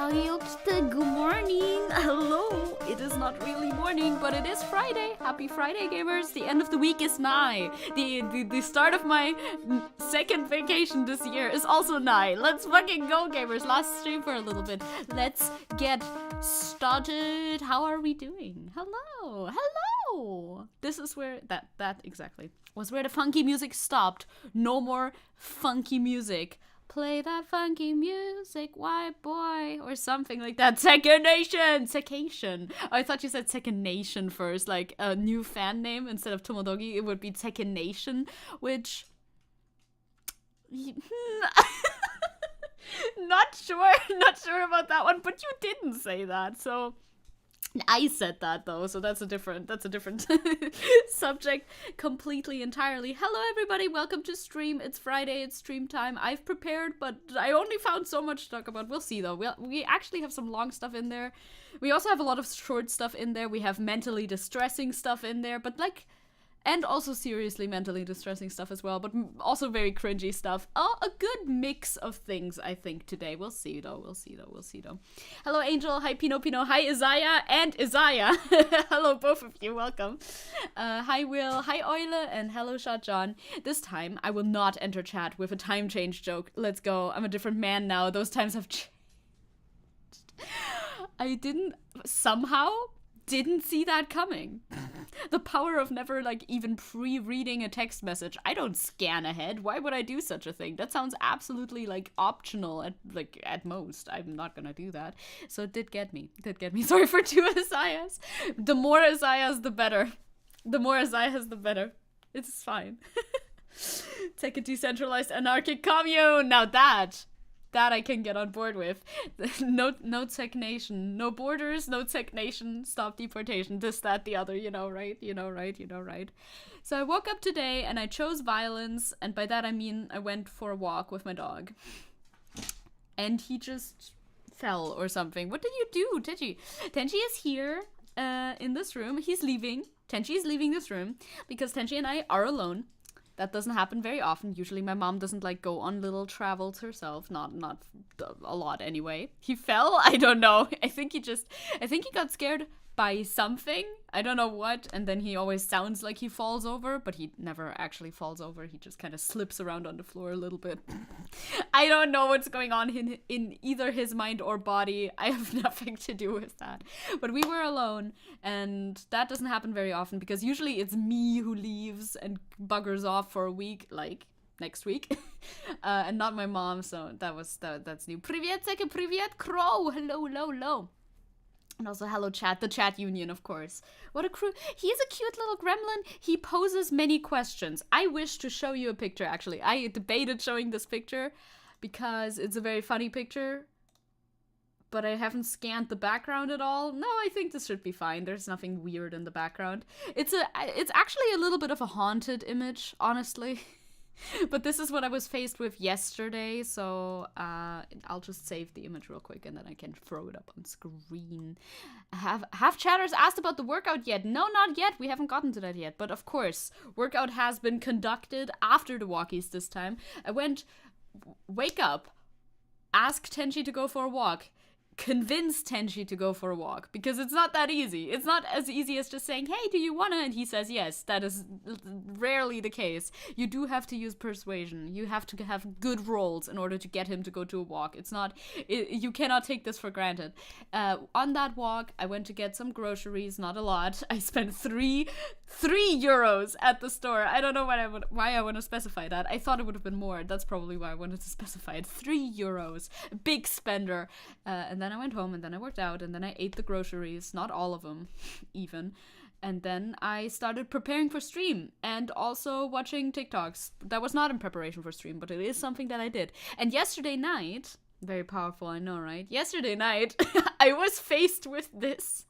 Good morning. Hello. It is not really morning, but it is Friday. Happy Friday, gamers. The end of the week is nigh. The start of my second vacation this year is also nigh. Let's fucking go, gamers. Last stream for a little bit. Let's get started. How are we doing? Hello. Hello. This is where that exactly was where the funky music stopped. No more funky music. Play that funky music, white boy, or something like that. Second Nation! Seccation. Oh, I thought you said Second Nation first, like a new fan name instead of Tomodogi. It would be Second Nation, which... Not sure about that one, but you didn't say that, so... I said that though, so that's a different subject completely entirely. Hello everybody, welcome to stream. It's Friday, it's stream time. I've prepared, but I only found so much to talk about. We'll see though. We actually have some long stuff in there. We also have a lot of short stuff in there. We have mentally distressing stuff in there, but like, and also seriously mentally distressing stuff as well, but also very cringy stuff. Oh, a good mix of things, I think, today. We'll see, though. Hello, Angel. Hi, Pino. Hi, Isaiah and Isaiah. Hello, both of you. Welcome. Hi, Will. Hi, Eule. And hello, Shot John. This time, I will not enter chat with a time change joke. Let's go. I'm a different man now. Those times have changed. I somehow didn't see that coming. The power of never, like, even pre-reading a text message. I don't scan ahead. Why would I do such a thing? That sounds absolutely, like, optional at most. I'm not gonna do that. So it did get me. Sorry for 2 Isaiahs. The more Isaiahs, the better. It's fine. Take a decentralized anarchic commune. Now that I can get on board with. No tech nation. No borders, no tech nation. Stop deportation. This, that, the other. You know, right? So I woke up today and I chose violence. And by that I mean I went for a walk with my dog. And he just fell or something. What did you do, Tenchi? Tenchi is here in this room. He's leaving. Tenchi is leaving this room because Tenchi and I are alone. That doesn't happen very often. Usually my mom doesn't like go on little travels herself. Not a lot anyway. He fell? I don't know. I think he got scared by something. I don't know what. And then he always sounds like he falls over, but he never actually falls over. He just kind of slips around on the floor a little bit. I don't know what's going on in either his mind or body. I have nothing to do with that. But we were alone, and that doesn't happen very often because usually it's me who leaves and buggers off for a week, like next week, and not my mom. So that's new. Привет, Zecke, привет, Crow. Hello. And also, hello, chat. The chat union, of course. What a crew. He's a cute little gremlin. He poses many questions. I wish to show you a picture, actually. I debated showing this picture because it's a very funny picture. But I haven't scanned the background at all. No, I think this should be fine. There's nothing weird in the background. It's actually a little bit of a haunted image, honestly. But this is what I was faced with yesterday, so I'll just save the image real quick and then I can throw it up on screen. Have chatters asked about the workout yet? No, not yet. We haven't gotten to that yet. But of course, workout has been conducted after the walkies this time. I went, wake up, ask Tenchi to go for a walk. Convince Tenchi to go for a walk because it's not that easy. It's not as easy as just saying, hey, do you wanna? And he says yes. That is rarely the case. You do have to use persuasion. You have to have good rolls in order to get him to go to a walk. You cannot take this for granted. On that walk, I went to get some groceries, not a lot. I spent 3 euros at the store. I don't know why I want to specify that. I thought it would have been more. That's probably why I wanted to specify it. 3 euros. Big spender. And then I went home and then I worked out and then I ate the groceries, not all of them even. And then I started preparing for stream and also watching TikToks. That was not in preparation for stream, but it is something that I did. And yesterday night, very powerful, I know, right? Yesterday night, I was faced with this.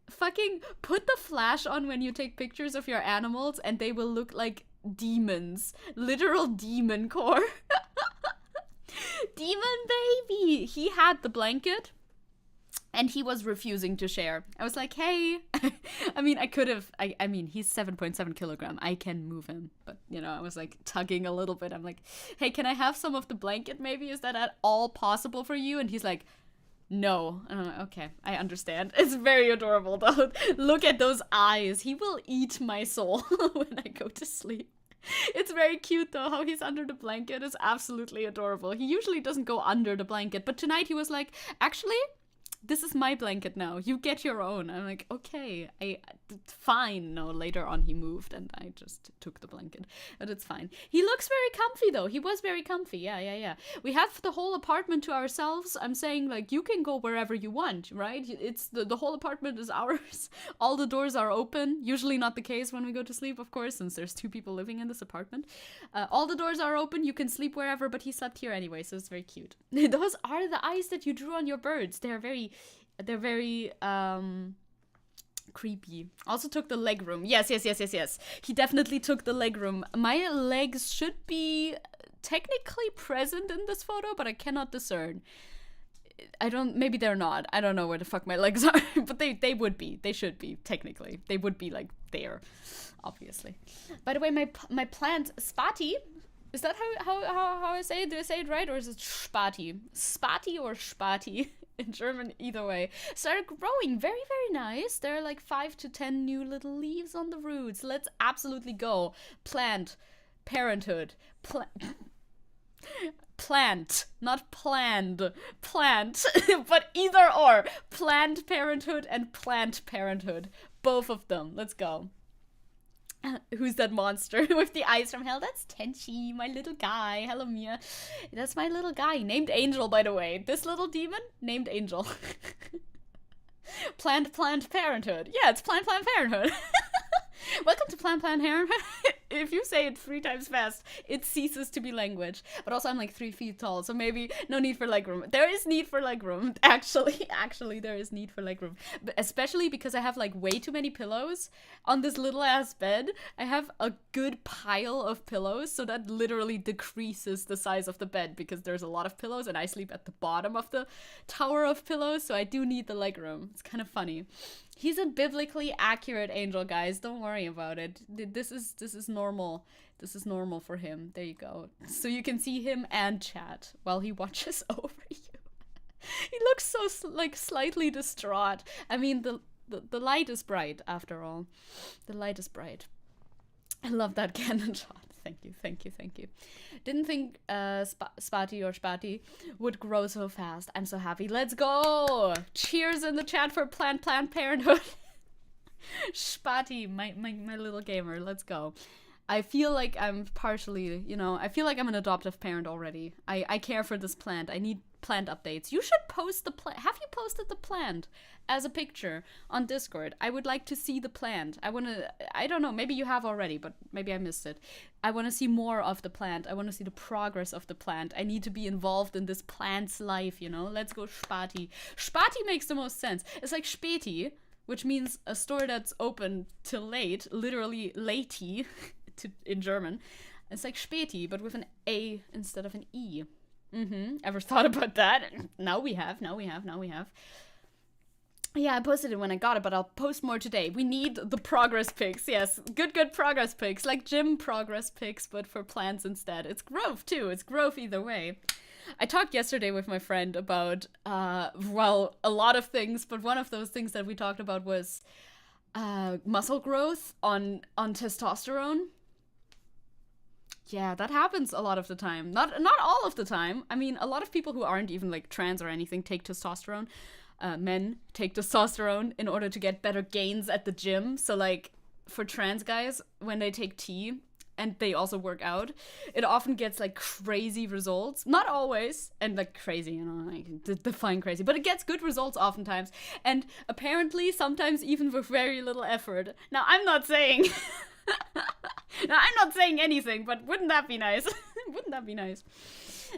Fucking put the flash on when you take pictures of your animals and they will look like demons. Literal demon core. Demon baby! He had the blanket And he was refusing to share. I was like, hey, I mean, I could have, I mean, he's 7.7 kilogram. I can move him. But, you know, I was like tugging a little bit. I'm like, hey, can I have some of the blanket maybe? Is that at all possible for you? And he's like, no. And I'm like, okay, I understand. It's very adorable though. Look at those eyes. He will eat my soul when I go to sleep. It's very cute though, how he's under the blanket. It's absolutely adorable. He usually doesn't go under the blanket. But tonight he was like, actually, this is my blanket now. You get your own. I'm like, okay, fine. No, later on he moved and I just took the blanket. But it's fine. He looks very comfy though. He was very comfy. Yeah. We have the whole apartment to ourselves. I'm saying, like, you can go wherever you want, right? It's the whole apartment is ours. All the doors are open. Usually not the case when we go to sleep, of course, since there's 2 people living in this apartment. All the doors are open. You can sleep wherever, but he slept here anyway, so it's very cute. Those are the eyes that you drew on your birds. They're very creepy. Also took the leg room. Yes. He definitely took the leg room. My legs should be technically present in this photo, but I cannot discern. Maybe they're not. I don't know where the fuck my legs are, but they would be. They should be, technically. They would be, like, there, obviously. By the way, my plant, Spati, is that how I say it? Do I say it right? Or is it Spati? Spati or Spati? In German, either way. Started growing very, very nice. There are like 5 to 10 new little leaves on the roots. Let's absolutely go. Plant. Parenthood. Plant. Not planned. Plant. But either or. Planned Parenthood and Plant Parenthood. Both of them. Let's go. Who's that monster with the eyes from hell? That's Tenchi, my little guy. Hello, Mia. That's my little guy, named Angel, by the way. This little demon, named Angel. Planned Parenthood. Yeah, it's Planned Parenthood. Welcome to Planned Parenthood. If you say it 3 times fast, it ceases to be language. But also I'm like 3 feet tall, so maybe no need for legroom. There is need for legroom. Actually, there is need for legroom. But especially because I have like way too many pillows on this little ass bed. I have a good pile of pillows, so that literally decreases the size of the bed because there's a lot of pillows and I sleep at the bottom of the tower of pillows, so I do need the legroom. It's kind of funny. He's a biblically accurate angel, guys. Don't worry about it. This is normal. This is normal for him. There you go. So you can see him and chat while he watches over you. He looks so like slightly distraught. I mean, the light is bright after all. The light is bright. I love that cannon shot. Thank you. Didn't think Spati would grow so fast. I'm so happy. Let's go! Cheers in the chat for Planned Parenthood. Spati, my little gamer. Let's go. I feel like I'm partially, I feel like I'm an adoptive parent already. I care for this plant. I need plant updates. You should post the plant. Have you posted the plant as a picture on Discord? I would like to see the plant. I don't know, maybe you have already, but maybe I missed it. I want to see more of the plant. I want to see the progress of the plant. I need to be involved in this plant's life, Let's go Spati. Spati makes the most sense. It's like Späti, which means a store that's open till late, literally latey in German. It's like Späti, but with an A instead of an E. Ever thought about that? Now we have. Yeah, I posted it when I got it, but I'll post more today. We need the progress pics. Yes, good progress pics. Like gym progress pics, but for plants instead. It's growth, too. It's growth either way. I talked yesterday with my friend about, a lot of things, but one of those things that we talked about was muscle growth on testosterone. Yeah, that happens a lot of the time. Not all of the time. I mean, a lot of people who aren't even like trans or anything take testosterone. Men take testosterone in order to get better gains at the gym. So like for trans guys, when they take T and they also work out, it often gets like crazy results. Not always, and like crazy, like define crazy, but it gets good results oftentimes. And apparently sometimes even with very little effort. Now I'm not saying anything, but wouldn't that be nice? Wouldn't that be nice?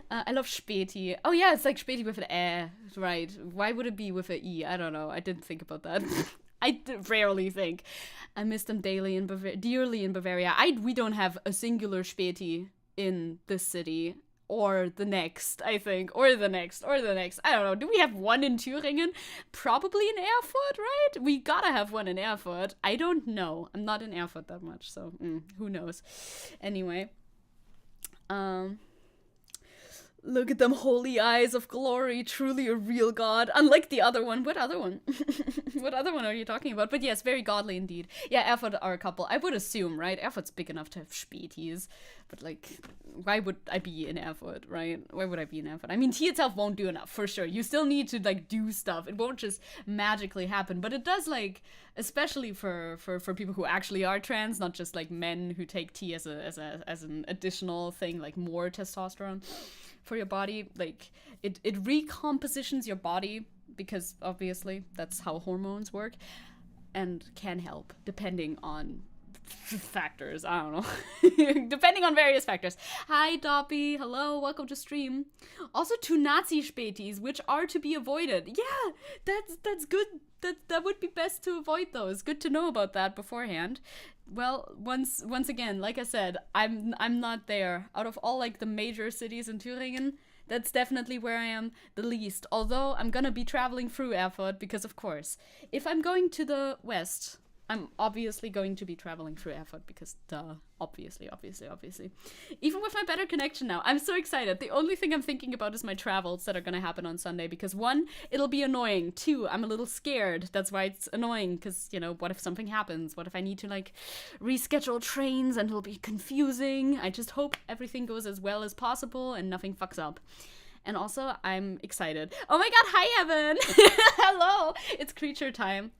I love Späti. Oh yeah, it's like Späti with an right. Why would it be with an E? I don't know. I didn't think about that. I rarely think. I miss them dearly in Bavaria. We don't have a singular Späti in this city or the next, I think. Or the next. I don't know. Do we have one in Thüringen? Probably in Erfurt, right? We gotta have one in Erfurt. I don't know. I'm not in Erfurt that much, so who knows. Anyway. Look at them holy eyes of glory, truly a real god. Unlike the other one. What other one? What other one are you talking about? But yes, very godly indeed. Yeah, Erfurt are a couple. I would assume, right? Erfurt's big enough to have Spätis. But like, why would I be in Erfurt, right? Why would I be in Erfurt? I mean, tea itself won't do enough, for sure. You still need to like do stuff. It won't just magically happen. But it does, like, especially for people who actually are trans, not just like men who take tea as an additional thing, like more testosterone for your body. Like, it recompositions your body, because obviously that's how hormones work, and can help depending on factors. I don't know. Depending on various factors. Hi, Doppy. Hello. Welcome to stream. Also, 2 Nazi Spätis, which are to be avoided. Yeah, that's good. That would be best to avoid those. Good to know about that beforehand. Well, once again, like I said, I'm not there. Out of all like the major cities in Thüringen, that's definitely where I am the least. Although I'm gonna be traveling through Erfurt because, of course, if I'm going to the west, I'm obviously going to be traveling through Erfurt because, duh, obviously. Even with my better connection now, I'm so excited. The only thing I'm thinking about is my travels that are gonna happen on Sunday because 1, it'll be annoying. 2, I'm a little scared. That's why it's annoying because, you know, what if something happens? What if I need to, like, reschedule trains and it'll be confusing? I just hope everything goes as well as possible and nothing fucks up. And also, I'm excited. Oh my god, hi, Evan! Hello! It's creature time.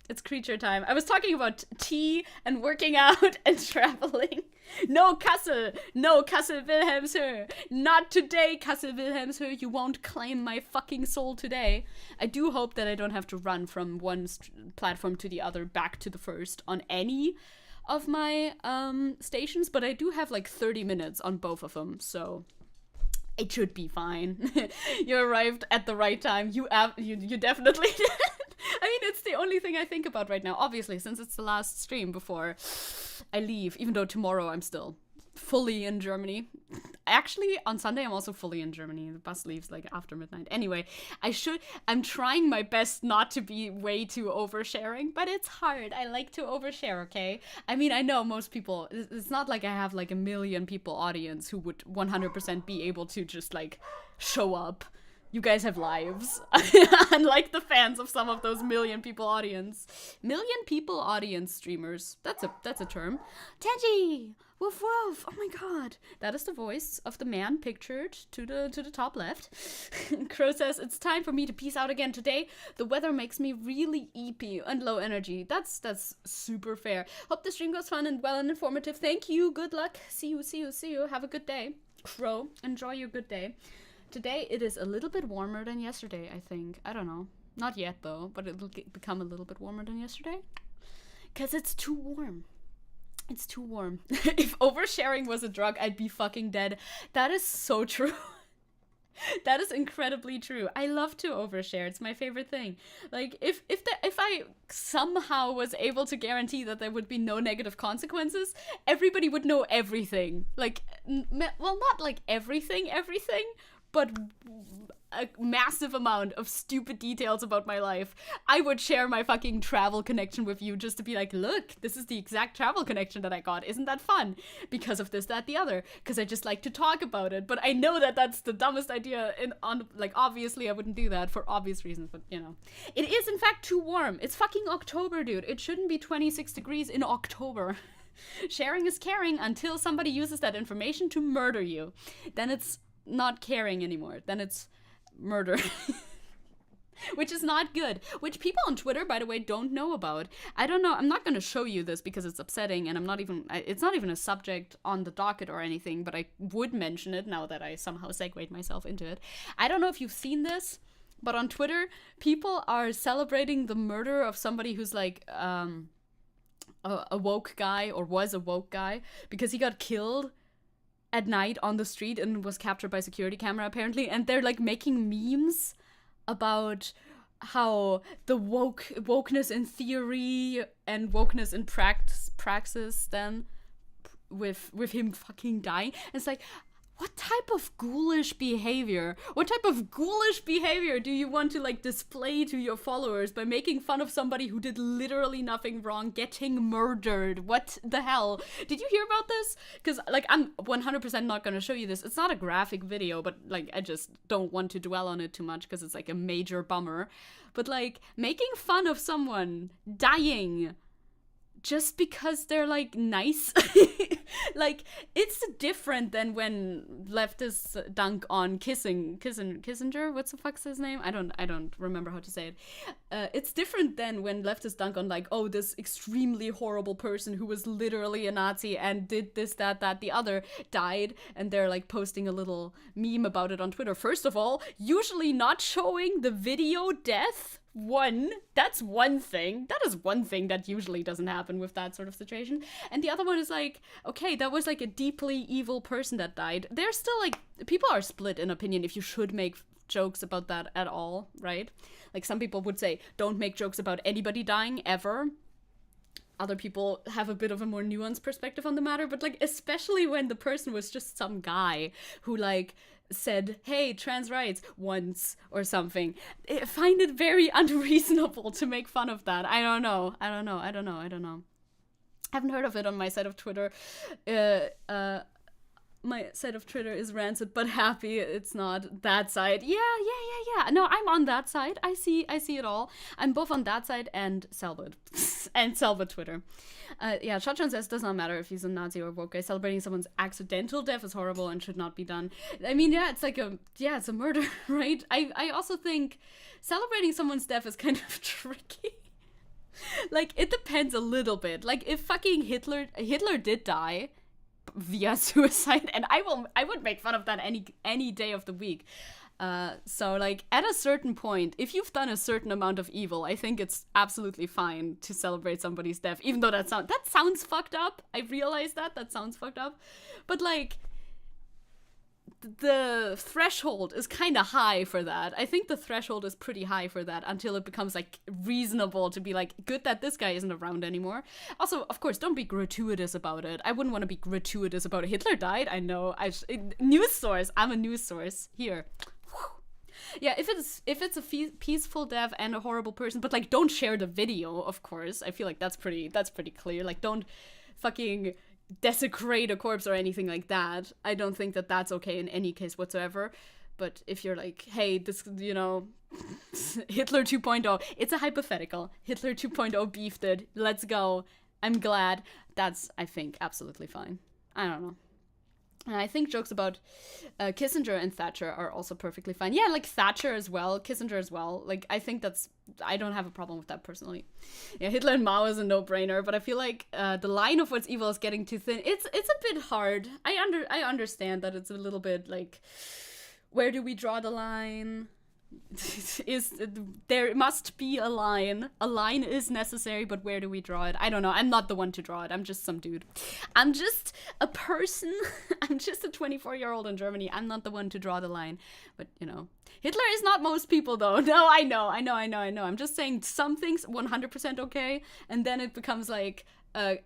I was talking about tea and working out and traveling. No, Kassel, Wilhelmshöhe. Not today, Kassel, Wilhelmshöhe. You won't claim my fucking soul today. I do hope that I don't have to run from one platform to the other, back to the first, on any of my stations. But I do have like 30 minutes on both of them, so it should be fine. You arrived at the right time. You definitely did. I mean, it's the only thing I think about right now, obviously, since it's the last stream before I leave, even though tomorrow I'm still fully in Germany. Actually, on Sunday, I'm also fully in Germany. The bus leaves, like, after midnight. Anyway, I'm trying my best not to be way too oversharing, but it's hard. I like to overshare, okay? I mean, I know most people, it's not like I have, like, a million people audience who would 100% be able to just, like, show up. You guys have lives. Unlike the fans of some of those million people audience streamers. That's a term. Tenji! Woof woof! Oh my god. That is the voice of the man pictured to the top left. Crow says, it's time for me to peace out again today. The weather makes me really eepy and low energy. That's super fair. Hope the stream goes fun and well and informative. Thank you. Good luck. See you. Have a good day. Crow, enjoy your good day. Today, it is a little bit warmer than yesterday, I think. I don't know. Not yet, though, but it'll become a little bit warmer than yesterday. Because it's too warm. It's too warm. If oversharing was a drug, I'd be fucking dead. That is so true. That is incredibly true. I love to overshare. It's my favorite thing. Like, if I somehow was able to guarantee that there would be no negative consequences, everybody would know everything. Like, well, not like everything, but a massive amount of stupid details about my life. I would share my fucking travel connection with you just to be like, look, this is the exact travel connection that I got. Isn't that fun? Because of this, that, the other. Because I just like to talk about it. But I know that that's the dumbest idea. Like, obviously, I wouldn't do that for obvious reasons. But, you know. It is, in fact, too warm. It's fucking October, dude. It shouldn't be 26 degrees in October. Sharing is caring until somebody uses that information to murder you. Then it's not caring anymore. Then it's murder. Which is not good. Which people on Twitter, by the way, don't know about. I don't know. I'm not going to show you this because it's upsetting and it's not even a subject on the docket or anything, but I would mention it now that I somehow segued myself into it. I don't know if you've seen this, but on Twitter, people are celebrating the murder of somebody who's like a woke guy, or was a woke guy, because he got killed at night on the street and was captured by security camera, apparently. And they're like making memes about how the wokeness in theory and wokeness in praxis then with him fucking dying. And it's like, what type of ghoulish behavior do you want to like display to your followers by making fun of somebody who did literally nothing wrong getting murdered? What the hell? Did you hear about this? Because like I'm 100% not gonna show you this. It's not a graphic video, but like I just don't want to dwell on it too much because it's like a major bummer. But like making fun of someone dying just because they're like nice. Like it's different than when leftists dunk on Kissinger. What's the fuck's his name? I don't remember how to say it. It's different than when leftists dunk on like, oh, this extremely horrible person who was literally a Nazi and did this, that, the other, died, and they're like posting a little meme about it on Twitter. First of all, usually not showing the video death. That's one thing. That is one thing that usually doesn't happen with that sort of situation. And the other one is like, okay, that was like a deeply evil person that died. There's still like, people are split in opinion if you should make jokes about that at all, right? Like some people would say, don't make jokes about anybody dying ever. Other people have a bit of a more nuanced perspective on the matter, but like especially when the person was just some guy who like said, hey, trans rights once or something. I find it very unreasonable to make fun of that. I don't know. I haven't heard of it on my side of Twitter. My side of Twitter is rancid but happy. It's not that side. Yeah. No, I'm on that side. I see it all. I'm both on that side and Selbit. And Selbit Twitter. Yeah, Shotgun says, does not matter if he's a Nazi or woke guy. Celebrating someone's accidental death is horrible and should not be done. I mean, yeah, it's like it's a murder, right? I also think celebrating someone's death is kind of tricky. Like, it depends a little bit. Like, if fucking Hitler did die via suicide, and I would make fun of that any day of the week. So like at a certain point, if you've done a certain amount of evil, I think it's absolutely fine to celebrate somebody's death, even though that sounds fucked up. I realize that sounds fucked up, but like the threshold is kind of high for that. I think the threshold is pretty high for that until it becomes like reasonable to be like, good that this guy isn't around anymore. Also, of course, don't be gratuitous about it. I wouldn't want to be gratuitous about it. Hitler died. I know. News source. I'm a news source here. Yeah, if it's a peaceful death and a horrible person, but like don't share the video, of course. I feel like that's pretty clear. Like don't fucking desecrate a corpse or anything like that. I don't think that that's okay in any case whatsoever. But if you're like, hey, this, you know, Hitler 2.0, it's a hypothetical. Hitler 2.0 beefed it. Let's go. I'm glad. That's, I think, absolutely fine. I don't know. And I think jokes about Kissinger and Thatcher are also perfectly fine. Yeah, like Thatcher as well, Kissinger as well. Like, I think I don't have a problem with that personally. Yeah, Hitler and Mao is a no-brainer, but I feel like the line of what's evil is getting too thin. It's a bit hard. I understand that it's a little bit like, where do we draw the line? There must be a line. A line is necessary, but where do we draw it? I don't know. I'm not the one to draw it. I'm just some dude. I'm just a person. I'm just a 24-year-old in Germany. I'm not the one to draw the line. But, you know, Hitler is not most people, though. No, I know. I'm just saying some things 100% okay, and then it becomes like a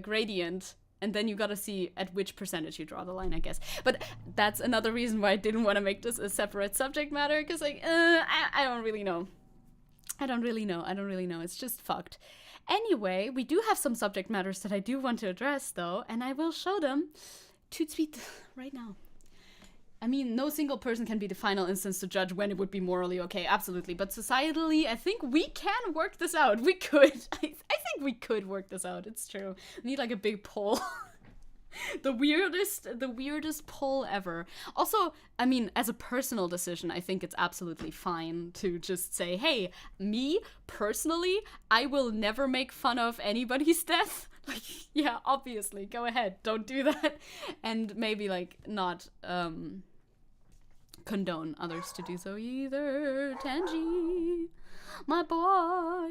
gradient. And then you gotta see at which percentage you draw the line, I guess. But that's another reason why I didn't want to make this a separate subject matter, because like, I don't really know. I don't really know. It's just fucked. Anyway, we do have some subject matters that I do want to address, though, and I will show them to tweet right now. I mean, no single person can be the final instance to judge when it would be morally okay, absolutely. But societally, I think we can work this out. We could. I think we could work this out. It's true. We need like a big poll. The weirdest poll ever. Also, I mean, as a personal decision, I think it's absolutely fine to just say, hey, me, personally, I will never make fun of anybody's death. Like, yeah, obviously, go ahead. Don't do that. And maybe, like, not, condone others to do so either. Tangy, my boy.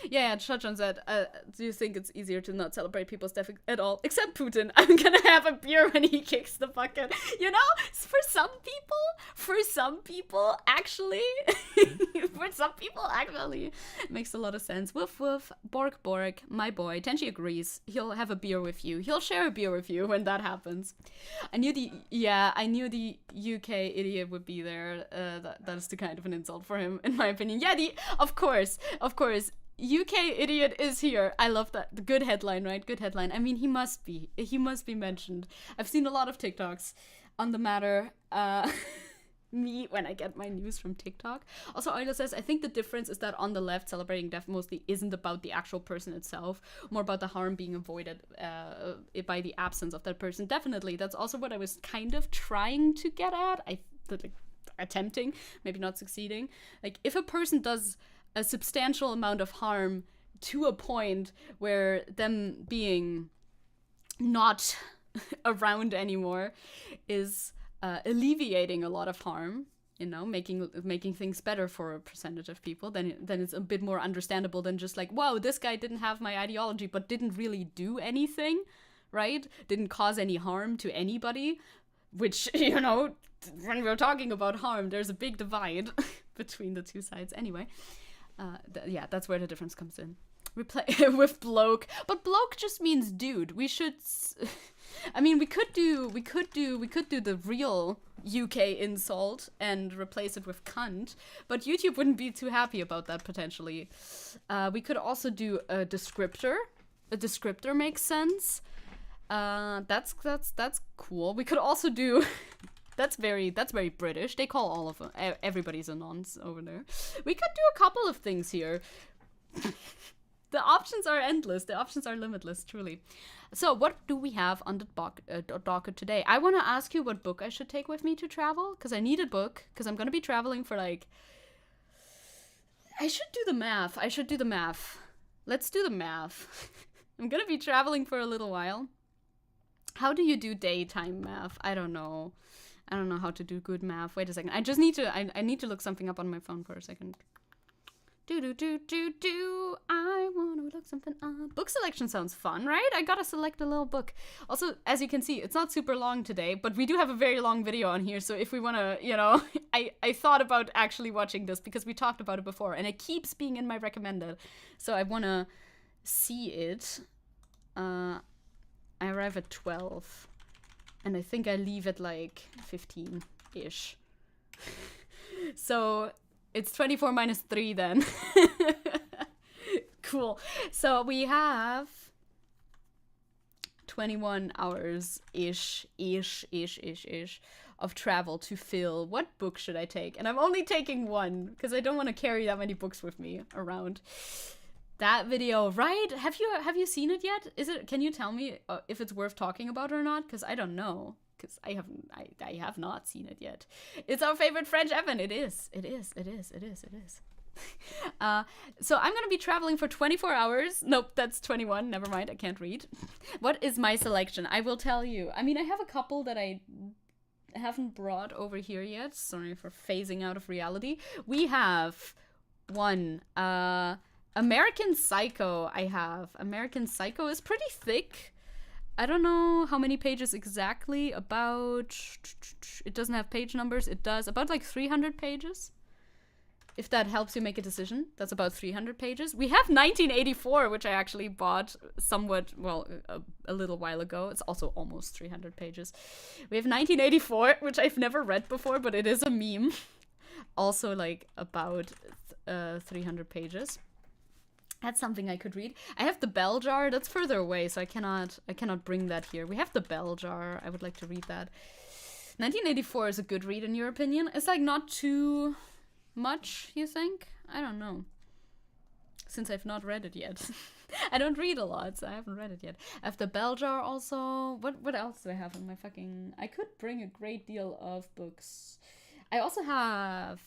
Yeah, Shotron said, do you think it's easier to not celebrate people's death at all? Except Putin. I'm gonna have a beer when he kicks the bucket. You know, for some people, actually, it makes a lot of sense. Woof woof, Bork Bork, my boy. Tenchi agrees. He'll have a beer with you. He'll share a beer with you when that happens. I knew the UK idiot would be there. That is the kind of an insult for him, in my opinion. Yeah, of course. UK idiot is here. I love that. The good headline, right? Good headline. I mean, he must be mentioned. I've seen a lot of TikToks on the matter. Me, when I get my news from TikTok. Also, Euler says, I think the difference is that on the left, celebrating death mostly isn't about the actual person itself, more about the harm being avoided by the absence of that person. Definitely. That's also what I was kind of trying to get at. Attempting, maybe not succeeding. Like, if a person does a substantial amount of harm to a point where them being not around anymore is alleviating a lot of harm, you know, making things better for a percentage of people, then it's a bit more understandable than just like, wow, this guy didn't have my ideology but didn't really do anything, right? Didn't cause any harm to anybody, which, you know, when we're talking about harm, there's a big divide between the two sides anyway. Yeah, that's where the difference comes in. With bloke, but bloke just means dude. We should, I mean, we could do the real UK insult and replace it with cunt, but YouTube wouldn't be too happy about that potentially. We could also do a descriptor. A descriptor makes sense. That's cool. We could also do. That's very British. They call all of them. Everybody's a nonce over there. We could do a couple of things here. The options are endless. The options are limitless, truly. So what do we have on the docket today? I want to ask you what book I should take with me to travel, because I need a book, because I'm going to be traveling for like... I should do the math. Let's do the math. I'm going to be traveling for a little while. How do you do daytime math? I don't know how to do good math. Wait a second. I need to look something up on my phone for a second. I want to look something up. Book selection sounds fun, right? I gotta select a little book. Also, as you can see, it's not super long today, but we do have a very long video on here, so if we want to, you know, I thought about actually watching this because we talked about it before, and it keeps being in my recommended, so I want to see it. I arrive at 12, and I think I leave at like 15-ish. So it's 24 minus 3 then. Cool. So we have 21 hours-ish of travel to fill. What book should I take? And I'm only taking one, because I don't want to carry that many books with me around. That video, right? Have you seen it yet? Can you tell me if it's worth talking about or not? Because I don't know. Because I have not seen it yet. It's our favorite French Evan. It is. So I'm gonna be traveling for 24 hours. Nope, that's 21. Never mind, I can't read. What is my selection? I will tell you. I mean, I have a couple that I haven't brought over here yet. Sorry for phasing out of reality. We have one. American Psycho. American Psycho is pretty thick. I don't know how many pages exactly. About, it doesn't have page numbers. It does about like 300 pages. If that helps you make a decision, that's about 300 pages. We have 1984, which I actually bought somewhat, well, a little while ago. It's also almost 300 pages. We have 1984, which I've never read before, but it is a meme. Also like about 300 pages. That's something I could read. I have the Bell Jar. That's further away, so I cannot bring that here. We have the Bell Jar. I would like to read that. 1984 is a good read, in your opinion? It's like not too much, you think? I don't know. Since I've not read it yet. I don't read a lot, so I haven't read it yet. I have the Bell Jar also. What else do I have in my fucking... I could bring a great deal of books. I also have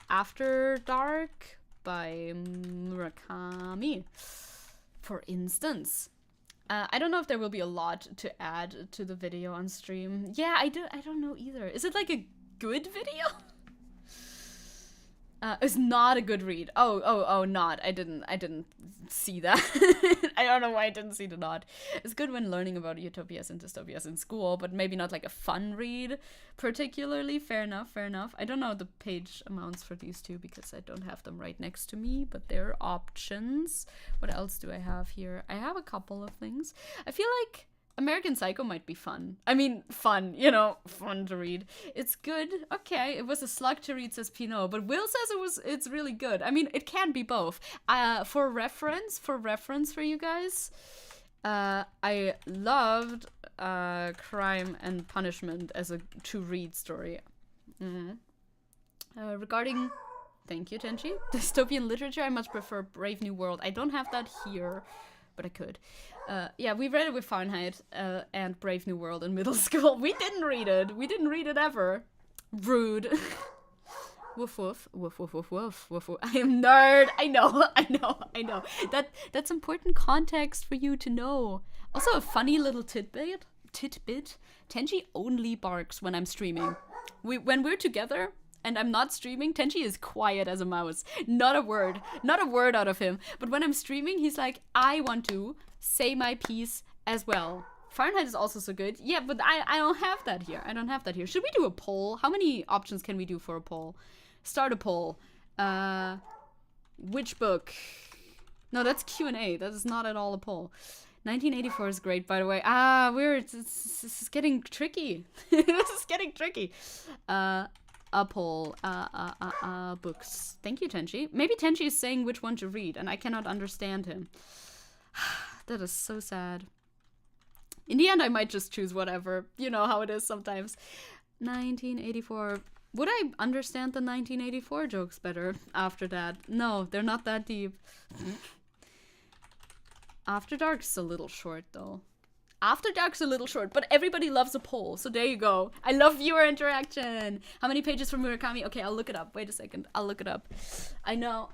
After Dark by Murakami, for instance. I don't know if there will be a lot to add to the video on stream. Yeah, I don't know either. Is it like a good video? It's not a good read. Oh, not. I didn't see that. I don't know why I didn't see the not. It's good when learning about utopias and dystopias in school, but maybe not like a fun read particularly. Fair enough. I don't know the page amounts for these two because I don't have them right next to me, but there are options. What else do I have here? I have a couple of things. I feel like American Psycho might be fun. I mean, fun, fun to read. It's good. Okay, it was a slug to read, says Pinot, but Will says it's really good. I mean, it can be both. For reference for you guys, I loved Crime and Punishment as a to-read story. Regarding, thank you, Tenchi, dystopian literature, I much prefer Brave New World. I don't have that here, but I could. Yeah, we read it with Fahrenheit and Brave New World in middle school. We didn't read it. We didn't read it ever. Rude. Woof woof woof woof woof woof woof. I am nerd. I know. That's important context for you to know. Also, a funny little tidbit. Tenchi only barks when I'm streaming. When we're together and I'm not streaming, Tenchi is quiet as a mouse. Not a word out of him. But when I'm streaming, he's like, I want to say my piece as well. Fahrenheit is also so good. Yeah, but I don't have that here. Should we do a poll? How many options can we do for a poll? Start a poll. Which book? No, that's Q&A. That is not at all a poll. 1984 is great, by the way. This is getting tricky. This is getting tricky. A poll. Books. Thank you, Tenchi. Maybe Tenchi is saying which one to read, and I cannot understand him. That is so sad. In the end, I might just choose whatever. You know how it is sometimes. 1984. Would I understand the 1984 jokes better after that? No, they're not that deep. After Dark's a little short, though. After Dark's a little short, but everybody loves a poll, so there you go. I love viewer interaction. How many pages from Murakami? Okay, I'll look it up. Wait a second. I'll look it up. I know.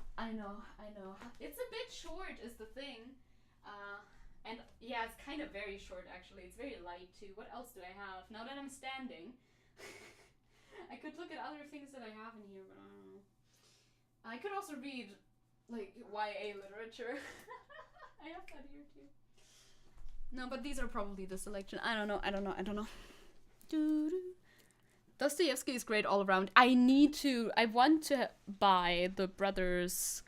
It's a bit short is the thing. And yeah, it's kind of very short, actually. It's very light, too. What else do I have? Now that I'm standing, I could look at other things that I have in here, but I don't know. I could also read, like, YA literature. I have that here, too. No, but these are probably the selection. I don't know. Dostoevsky is great all around. I want to buy the brothers...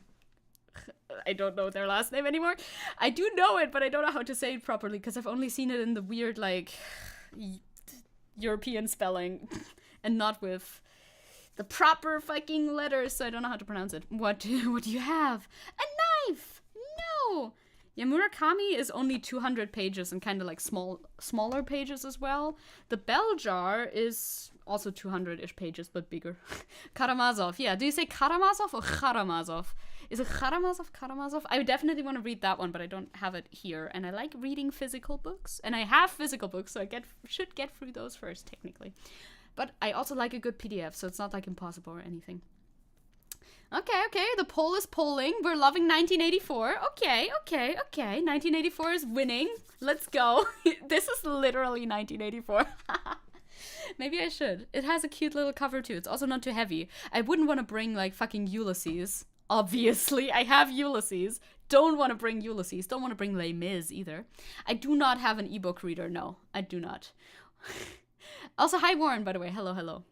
I don't know their last name anymore. I do know it, but I don't know how to say it properly because I've only seen it in the weird, like, European spelling and not with the proper fucking letters, so I don't know how to pronounce it. What do you have? A knife! No! Yeah, Murakami is only 200 pages and kind of like smaller pages as well. The Bell Jar is also 200-ish pages, but bigger. Karamazov. Yeah, do you say Karamazov or Karamazov? Is it Karamazov? I definitely want to read that one, but I don't have it here. And I like reading physical books. And I have physical books, so I should get through those first, technically. But I also like a good PDF, so it's not like impossible or anything. Okay, the poll is polling. We're loving 1984. Okay. 1984 is winning. Let's go. This is literally 1984. Maybe I should. It has a cute little cover too. It's also not too heavy. I wouldn't want to bring like fucking Ulysses. Obviously, I have Ulysses. Don't want to bring Ulysses. Don't want to bring Les Mis either. I do not have an ebook reader. No, I do not. Also, hi Warren, by the way. Hello.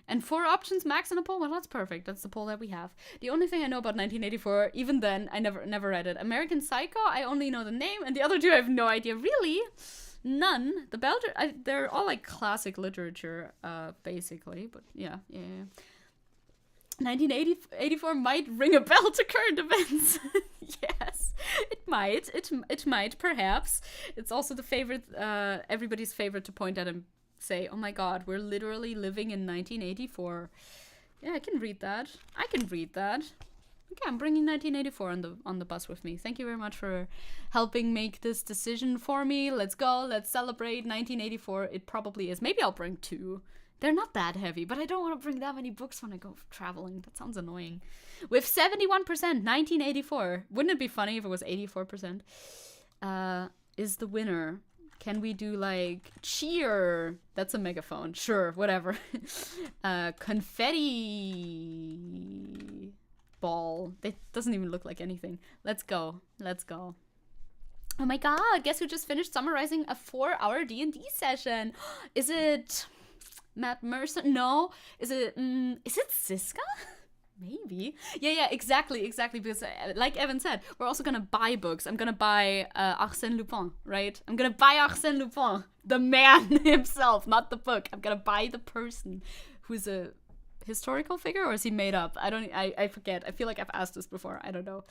And 4 options max in a poll? Well, that's perfect. That's the poll that we have. The only thing I know about 1984, even then, I never read it. American Psycho, I only know the name, and the other 2 I have no idea. Really? None. The Belgian, they're all like classic literature, basically. But yeah. 1984 might ring a bell to current events. Yes, it might. It might, perhaps. It's also the favorite, everybody's favorite to point at and say, oh my god, we're literally living in 1984. Yeah, I can read that. Okay, I'm bringing 1984 on the bus with me. Thank you very much for helping make this decision for me. Let's go. Let's celebrate 1984. It probably is. Maybe I'll bring 2. They're not that heavy, but I don't want to bring that many books when I go traveling. That sounds annoying. With 71%, 1984. Wouldn't it be funny if it was 84%? Is the winner. Can we do like cheer? That's a megaphone. Sure, whatever. Confetti ball. That doesn't even look like anything. Let's go. Let's go. Oh my god, guess who just finished summarizing a 4-hour D&D session? Is it Matt Mercer? No. Is it Siska? Maybe. Yeah, exactly. Because like Evan said, we're also gonna buy books. I'm gonna buy Arsène Lupin, right? I'm gonna buy Arsène Lupin, the man himself, not the book. I'm gonna buy the person who's a historical figure, or is he made up? I forget. I feel like I've asked this before. I don't know.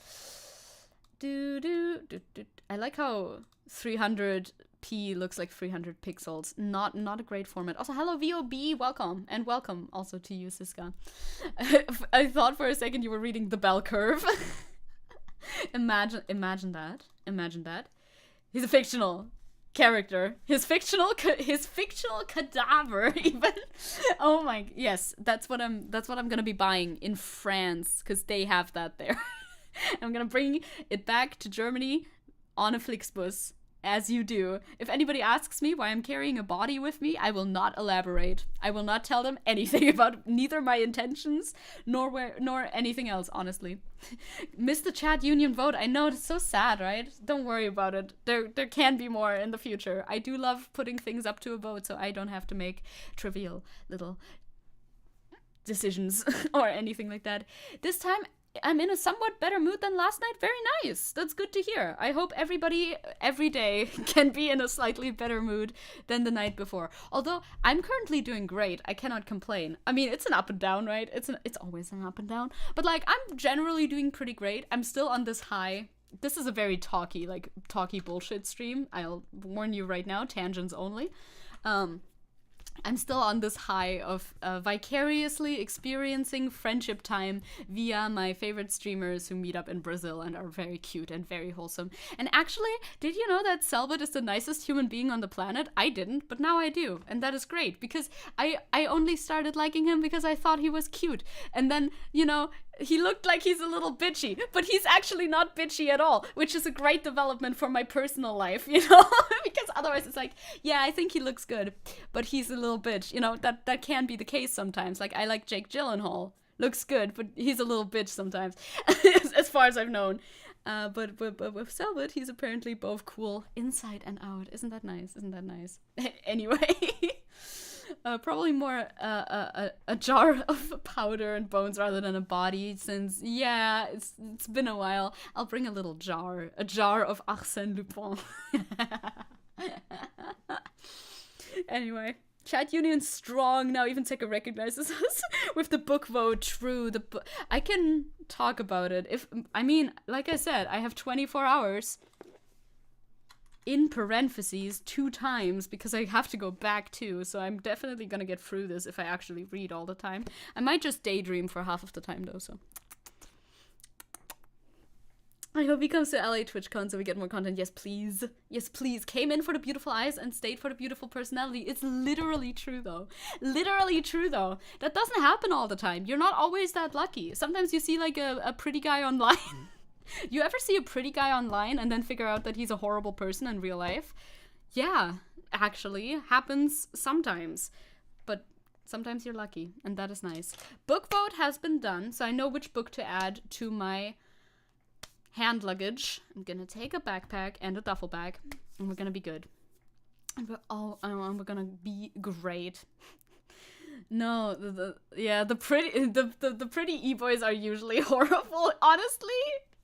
I like how 300p looks like 300 pixels. Not a great format. Also, hello VOB, welcome. And welcome also to you, Siska. I thought for a second you were reading The Bell Curve. Imagine that. He's a fictional character. His fictional cadaver even. Oh my, yes, that's what I'm gonna be buying in France, because they have that there. I'm gonna bring it back to Germany on a Flixbus, as you do. If anybody asks me why I'm carrying a body with me, I will not elaborate. I will not tell them anything about neither my intentions nor anything else, honestly. Missed the chat union vote. I know, it's so sad, right? Don't worry about it. There can be more in the future. I do love putting things up to a vote, so I don't have to make trivial little decisions or anything like that. This time, I'm in a somewhat better mood than last night. Very nice. That's good to hear. I hope everybody every day can be in a slightly better mood than the night before. Although I'm currently doing great. I cannot complain. I mean, it's an up and down, right? It's always an up and down. But like, I'm generally doing pretty great. I'm still on this high. This is a very talky bullshit stream. I'll warn you right now, tangents only. I'm still on this high of vicariously experiencing friendship time via my favorite streamers who meet up in Brazil and are very cute and very wholesome. And actually, did you know that Selbit is the nicest human being on the planet? I didn't, but now I do. And that is great, because I only started liking him because I thought he was cute. And then, you know, he looked like he's a little bitchy, but he's actually not bitchy at all, which is a great development for my personal life, you know? Because otherwise it's like, yeah, I think he looks good, but he's a little bitch. You know, that can be the case sometimes. Like, I like Jake Gyllenhaal. Looks good, but he's a little bitch sometimes, as far as I've known. But with Selbit, he's apparently both cool inside and out. Isn't that nice? Anyway. Probably more a jar of powder and bones rather than a body, since, yeah, it's been a while. I'll bring a little jar. A jar of Arsène Lupin. Anyway. Chat union strong. Now even Zecke recognizes us with the book vote. True. I can talk about it. Like I said, I have 24 hours. In parentheses 2 times, because I have to go back too, so I'm definitely gonna get through this if I actually read all the time. I might just daydream for half of the time though, so. I hope he comes to LA TwitchCon so we get more content. Yes, please. Yes, please. Came in for the beautiful eyes and stayed for the beautiful personality. It's literally true though. That doesn't happen all the time. You're not always that lucky. Sometimes you see like a pretty guy online. You ever see a pretty guy online and then figure out that he's a horrible person in real life? Yeah, actually, happens sometimes. But sometimes you're lucky, and that is nice. Book vote has been done, so I know which book to add to my hand luggage. I'm gonna take a backpack and a duffel bag, and we're gonna be good. And we're gonna be great. No, the pretty e-boys are usually horrible, honestly.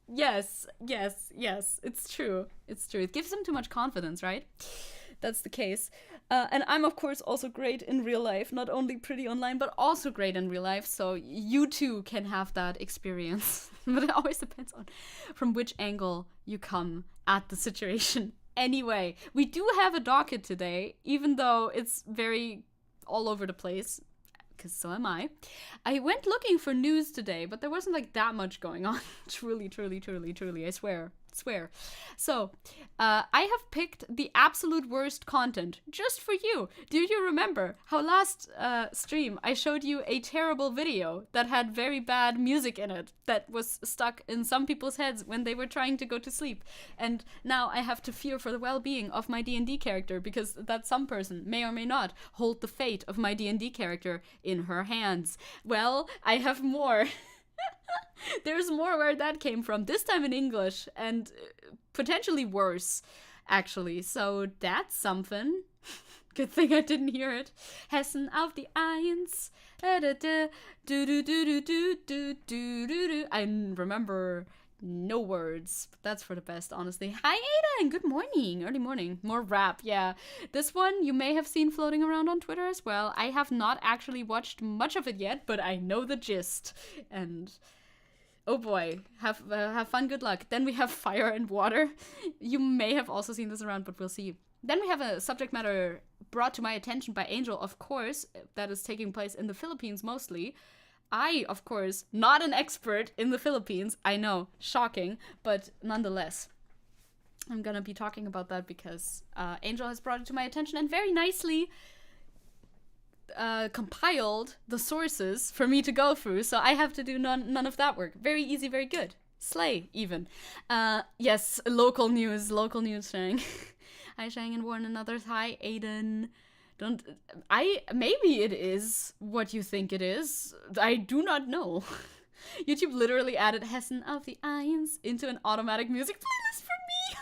Yes, it's true. It gives them too much confidence, right? That's the case. And I'm, of course, also great in real life. Not only pretty online, but also great in real life. So you too can have that experience. But it always depends on from which angle you come at the situation. Anyway, we do have a docket today, even though it's very all over the place. Because so am I. I went looking for news today, but there wasn't like that much going on. Truly, I swear. Swear. So, I have picked the absolute worst content just for you. Do you remember how last stream I showed you a terrible video that had very bad music in it that was stuck in some people's heads when they were trying to go to sleep? And now I have to fear for the well-being of my D&D character because that some person may or may not hold the fate of my D&D character in her hands. Well, I have more. There's more where that came from, this time in English, and potentially worse, actually. So that's something. Good thing I didn't hear it. Hessen auf die Eins. I remember no words, but that's for the best, honestly. Hi, Aiden! Good morning! Early morning. More rap, yeah. This one you may have seen floating around on Twitter as well. I have not actually watched much of it yet, but I know the gist. And oh boy, have fun, good luck. Then we have Fire and Water. You may have also seen this around, but we'll see. Then we have a subject matter brought to my attention by Angel, of course, that is taking place in the Philippines mostly. I, of course, not an expert in the Philippines. I know, shocking, but nonetheless, I'm gonna be talking about that because Angel has brought it to my attention and very nicely compiled the sources for me to go through, so I have to do none of that work. Very easy, very good. Slay, even. Yes, local news, Shang. Hi, Shang and Warren and others. Hi, Aiden. Maybe it is what you think it is. I do not know. YouTube literally added Hessen auf die Eins into an automatic music playlist for me.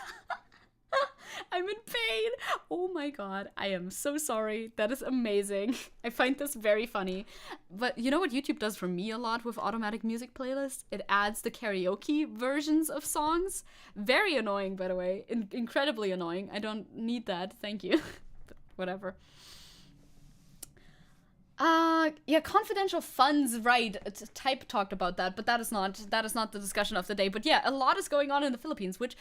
I'm in pain. Oh my god. I am so sorry. That is amazing. I find this very funny. But you know what YouTube does for me a lot with automatic music playlists? It adds the karaoke versions of songs. Very annoying, by the way. Incredibly annoying. I don't need that. Thank you. But whatever. Yeah, confidential funds, right. Type talked about that, but that is not the discussion of the day. But yeah, a lot is going on in the Philippines, which,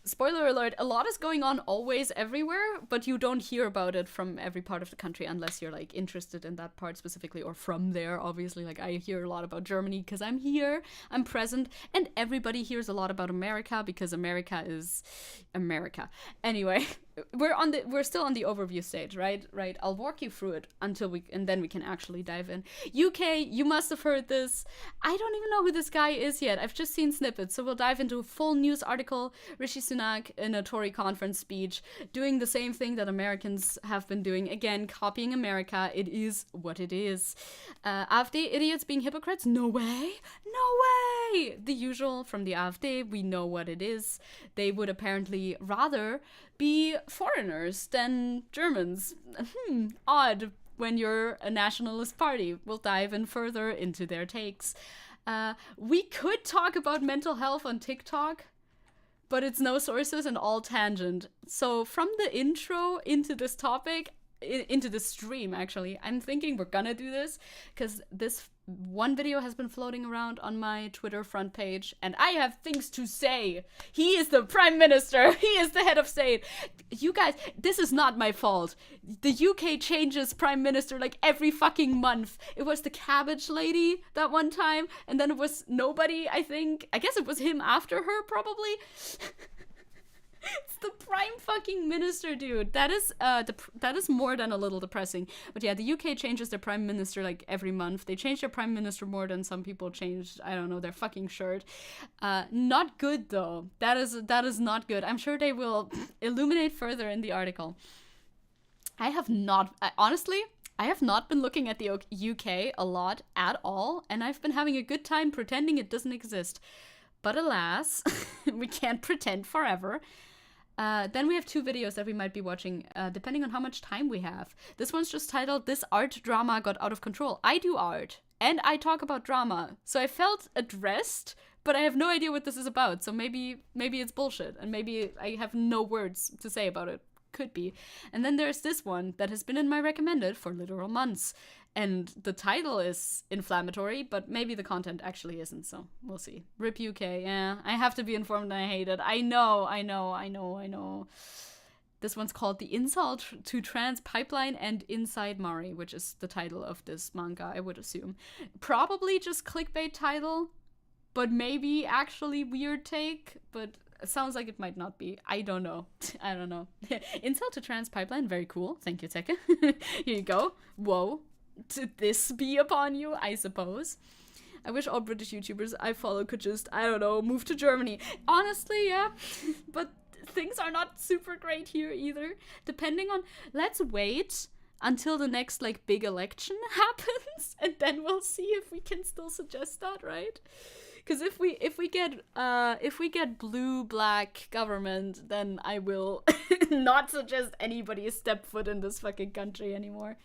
spoiler alert, a lot is going on always everywhere, but you don't hear about it from every part of the country unless you're like interested in that part specifically, or from there, obviously. Like, I hear a lot about Germany because I'm here, I'm present, and everybody hears a lot about America because America is America. Anyway, we're still on the overview stage, right? I'll walk you through it and then we can actually dive in. UK, you must have heard this. I don't even know who this guy is yet. I've just seen snippets, so we'll dive into a full news article. Rishi Sunak in a Tory conference speech doing the same thing that Americans have been doing. Again, copying America. It is what it is. AfD idiots being hypocrites? No way. The usual from the AfD. We know what it is. They would apparently rather be foreigners than Germans. Odd when you're a nationalist party. We'll dive in further into their takes. We could talk about mental health on TikTok, but it's no sources and all tangent. So from the intro into this topic, into the stream, actually, I'm thinking we're gonna do this because this one video has been floating around on my Twitter front page, and I have things to say. He is the Prime Minister. He is the head of state. You guys, this is not my fault. The UK changes Prime Minister like every fucking month. It was the cabbage lady that one time, and then it was nobody, I think. I guess it was him after her, probably. It's the Prime fucking Minister, dude. That is more than a little depressing. But yeah, the UK changes their Prime Minister like every month. They change their Prime Minister more than some people changed, I don't know, their fucking shirt. Not good, though. That is not good. I'm sure they will illuminate further in the article. Honestly, I have not been looking at the UK a lot at all, and I've been having a good time pretending it doesn't exist. But alas, we can't pretend forever. Then we have two videos that we might be watching, depending on how much time we have. This one's just titled, "This Art Drama Got Out of Control." I do art, and I talk about drama, so I felt addressed, but I have no idea what this is about, so maybe it's bullshit, and maybe I have no words to say about it. Could be. And then there's this one that has been in my recommended for literal months, and the title is inflammatory, but maybe the content actually isn't, so we'll see. RIP UK, yeah, I have to be informed and I hate it. I know. This one's called "The Insult to Trans Pipeline and Inside Mari," which is the title of this manga, I would assume. Probably just clickbait title, but maybe actually weird take, but It sounds like it might not be. I don't know. I don't know. Incel to trans pipeline, very cool. Thank you, Zecke. Here you go. Whoa. To this be upon you, I suppose. I wish all British YouTubers I follow could just, I don't know, move to Germany. Honestly, yeah. But things are not super great here either. Depending on... Let's wait until the next, like, big election happens, and then we'll see if we can still suggest that, right? Because if we get blue-black government, then I will not suggest anybody step foot in this fucking country anymore.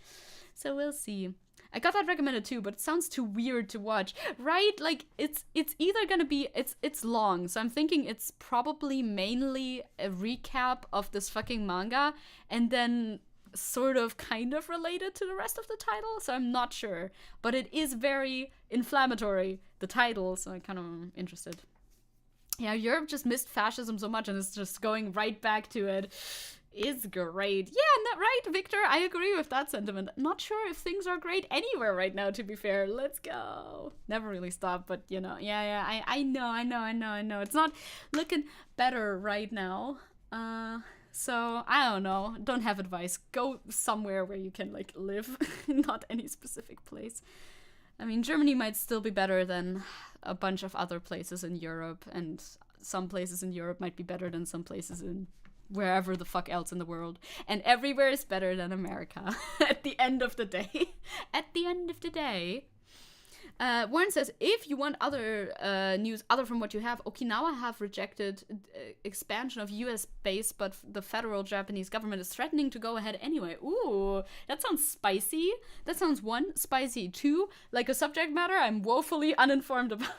So we'll see. I got that recommended too, but it sounds too weird to watch, right? Like it's either gonna be it's long, so I'm thinking it's probably mainly a recap of this fucking manga, and then sort of kind of related to the rest of the title, so I'm not sure. But it is very inflammatory, the title, so I'm kind of interested. Yeah, Europe just missed fascism so much, and it's just going right back to it. Is great. Yeah, right, Victor. I agree with that sentiment. Not sure if things are great anywhere right now, to be fair. Let's go. Never really stop, but you know, yeah, I know. It's not looking better right now. So I don't know. Don't have advice. Go somewhere where you can like live, not any specific place. I mean, Germany might still be better than a bunch of other places in Europe, and some places in Europe might be better than some places in wherever the fuck else in the world. And everywhere is better than America at the end of the day. At the end of the day. Warren says, if you want other news other from what you have, Okinawa have rejected expansion of US base, but the federal Japanese government is threatening to go ahead anyway. Ooh, that sounds spicy. That sounds 1, spicy. 2, like a subject matter I'm woefully uninformed about.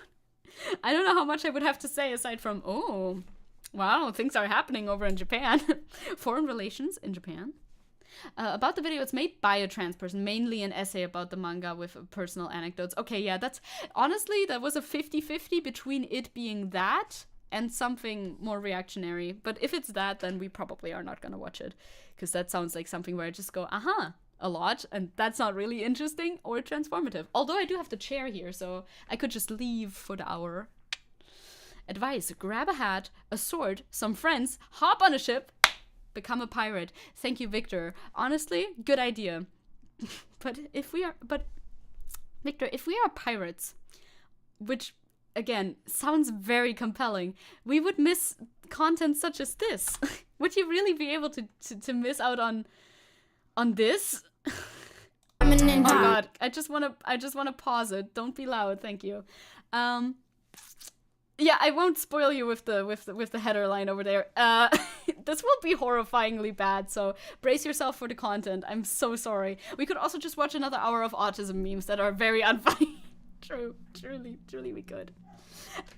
I don't know how much I would have to say aside from, oh, wow, things are happening over in Japan. Foreign relations in Japan. About the video, it's made by a trans person, mainly an essay about the manga with personal anecdotes. Okay, yeah, that's... Honestly, that was a 50-50 between it being that and something more reactionary. But if it's that, then we probably are not gonna watch it. Because that sounds like something where I just go, a lot, and that's not really interesting or transformative. Although I do have the chair here, so I could just leave for the hour. Advice, grab a hat, a sword, some friends, hop on a ship, become a pirate. Thank you, Victor. Honestly, good idea. But Victor, if we are pirates, which, again, sounds very compelling, we would miss content such as this. Would you really be able to miss out on this? Oh god, I just wanna pause it. Don't be loud, thank you. Yeah, I won't spoil you with the header line over there. This will be horrifyingly bad, so brace yourself for the content. I'm so sorry. We could also just watch another hour of autism memes that are very unfunny. Truly we could.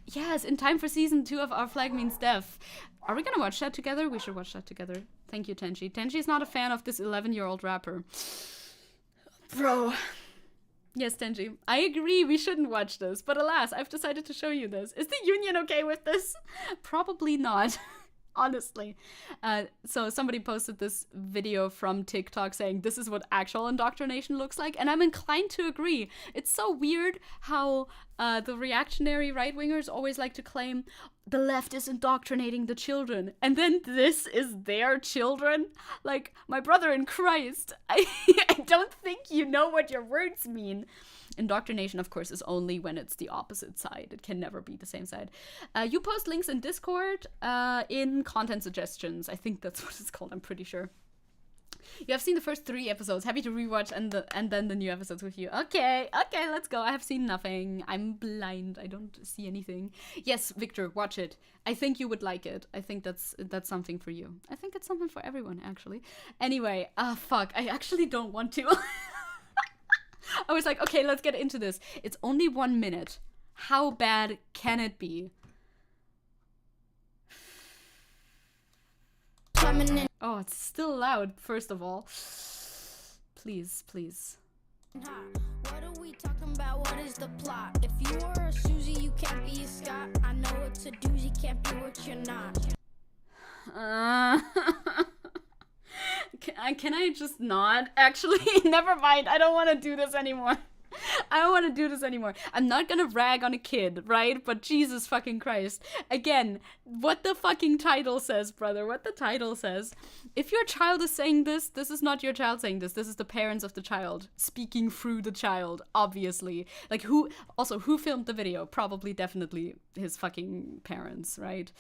Yes, in time for season 2 of Our Flag Means Death. Are we gonna watch that together? We should watch that together. Thank you, Tenchi. Tenchi's not a fan of this 11-year-old rapper. Bro. Yes, Tenji, I agree we shouldn't watch this, but alas, I've decided to show you this. Is the union okay with this? Probably not, honestly. So somebody posted this video from TikTok saying this is what actual indoctrination looks like, and I'm inclined to agree. It's so weird how the reactionary right-wingers always like to claim the left is indoctrinating the children, and then this is their children? Like, my brother in Christ, I don't think you know what your words mean. Indoctrination, of course, is only when it's the opposite side. It can never be the same side. You post links in Discord in content suggestions. I think that's what it's called, I'm pretty sure. You have seen the first 3 episodes. Happy to rewatch and then the new episodes with you. Okay, let's go. I have seen nothing. I'm blind. I don't see anything. Yes, Victor, watch it. I think you would like it. I think that's something for you. I think it's something for everyone, actually. Anyway, fuck. I actually don't want to. I was like, okay, let's get into this. It's only 1 minute. How bad can it be? Oh, it's still loud, first of all. Please. What are we talking about? What is the plot? If you are a Susie, you can't be a Scott. I know it's a doozy, can't be what you're not. Can I just not? Actually, never mind. I don't want to do this anymore. I don't want to do this anymore. I'm not gonna rag on a kid, right? But Jesus fucking Christ. Again, what the fucking title says, brother. What the title says. If your child is saying this, this is not your child saying this. This is the parents of the child speaking through the child, obviously. Like, who filmed the video? Probably, definitely his fucking parents, right?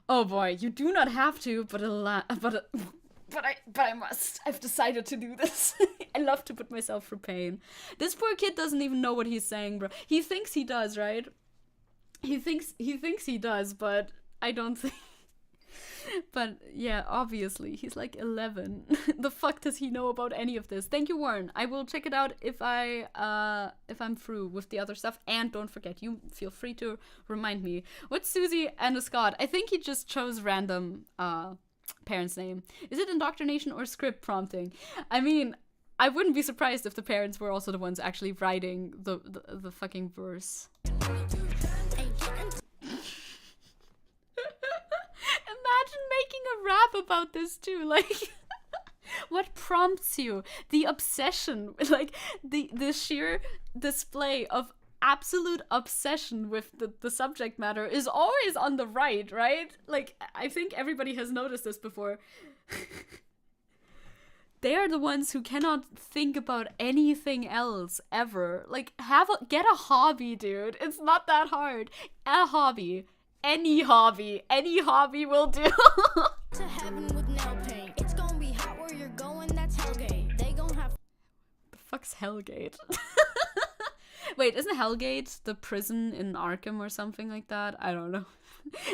Oh boy, you do not have to, but I must. I've decided to do this. I love to put myself through pain. This poor kid doesn't even know what he's saying, bro. He thinks he does, right? He thinks he does, but I don't think. But yeah, obviously, he's like 11. The fuck does he know about any of this? Thank you, Warren. I will check it out if I'm through with the other stuff. And don't forget, you feel free to remind me. What's Susie and a Scott? I think he just chose random parent's name. Is it indoctrination or script prompting? I mean, I wouldn't be surprised if the parents were also the ones actually writing the fucking verse. Imagine making a rap about this too, like, what prompts you? The obsession, like, the sheer display of absolute obsession with the subject matter is always on the right? Like, I think everybody has noticed this before. They are the ones who cannot think about anything else ever. Like, get a hobby, dude. It's not that hard. A hobby. Any hobby will do. To heaven with nail paint. It's gonna be hot where you're going, that's Hellgate. They gon' have. The fuck's Hellgate? Wait, isn't Hellgate the prison in Arkham or something like that? I don't know.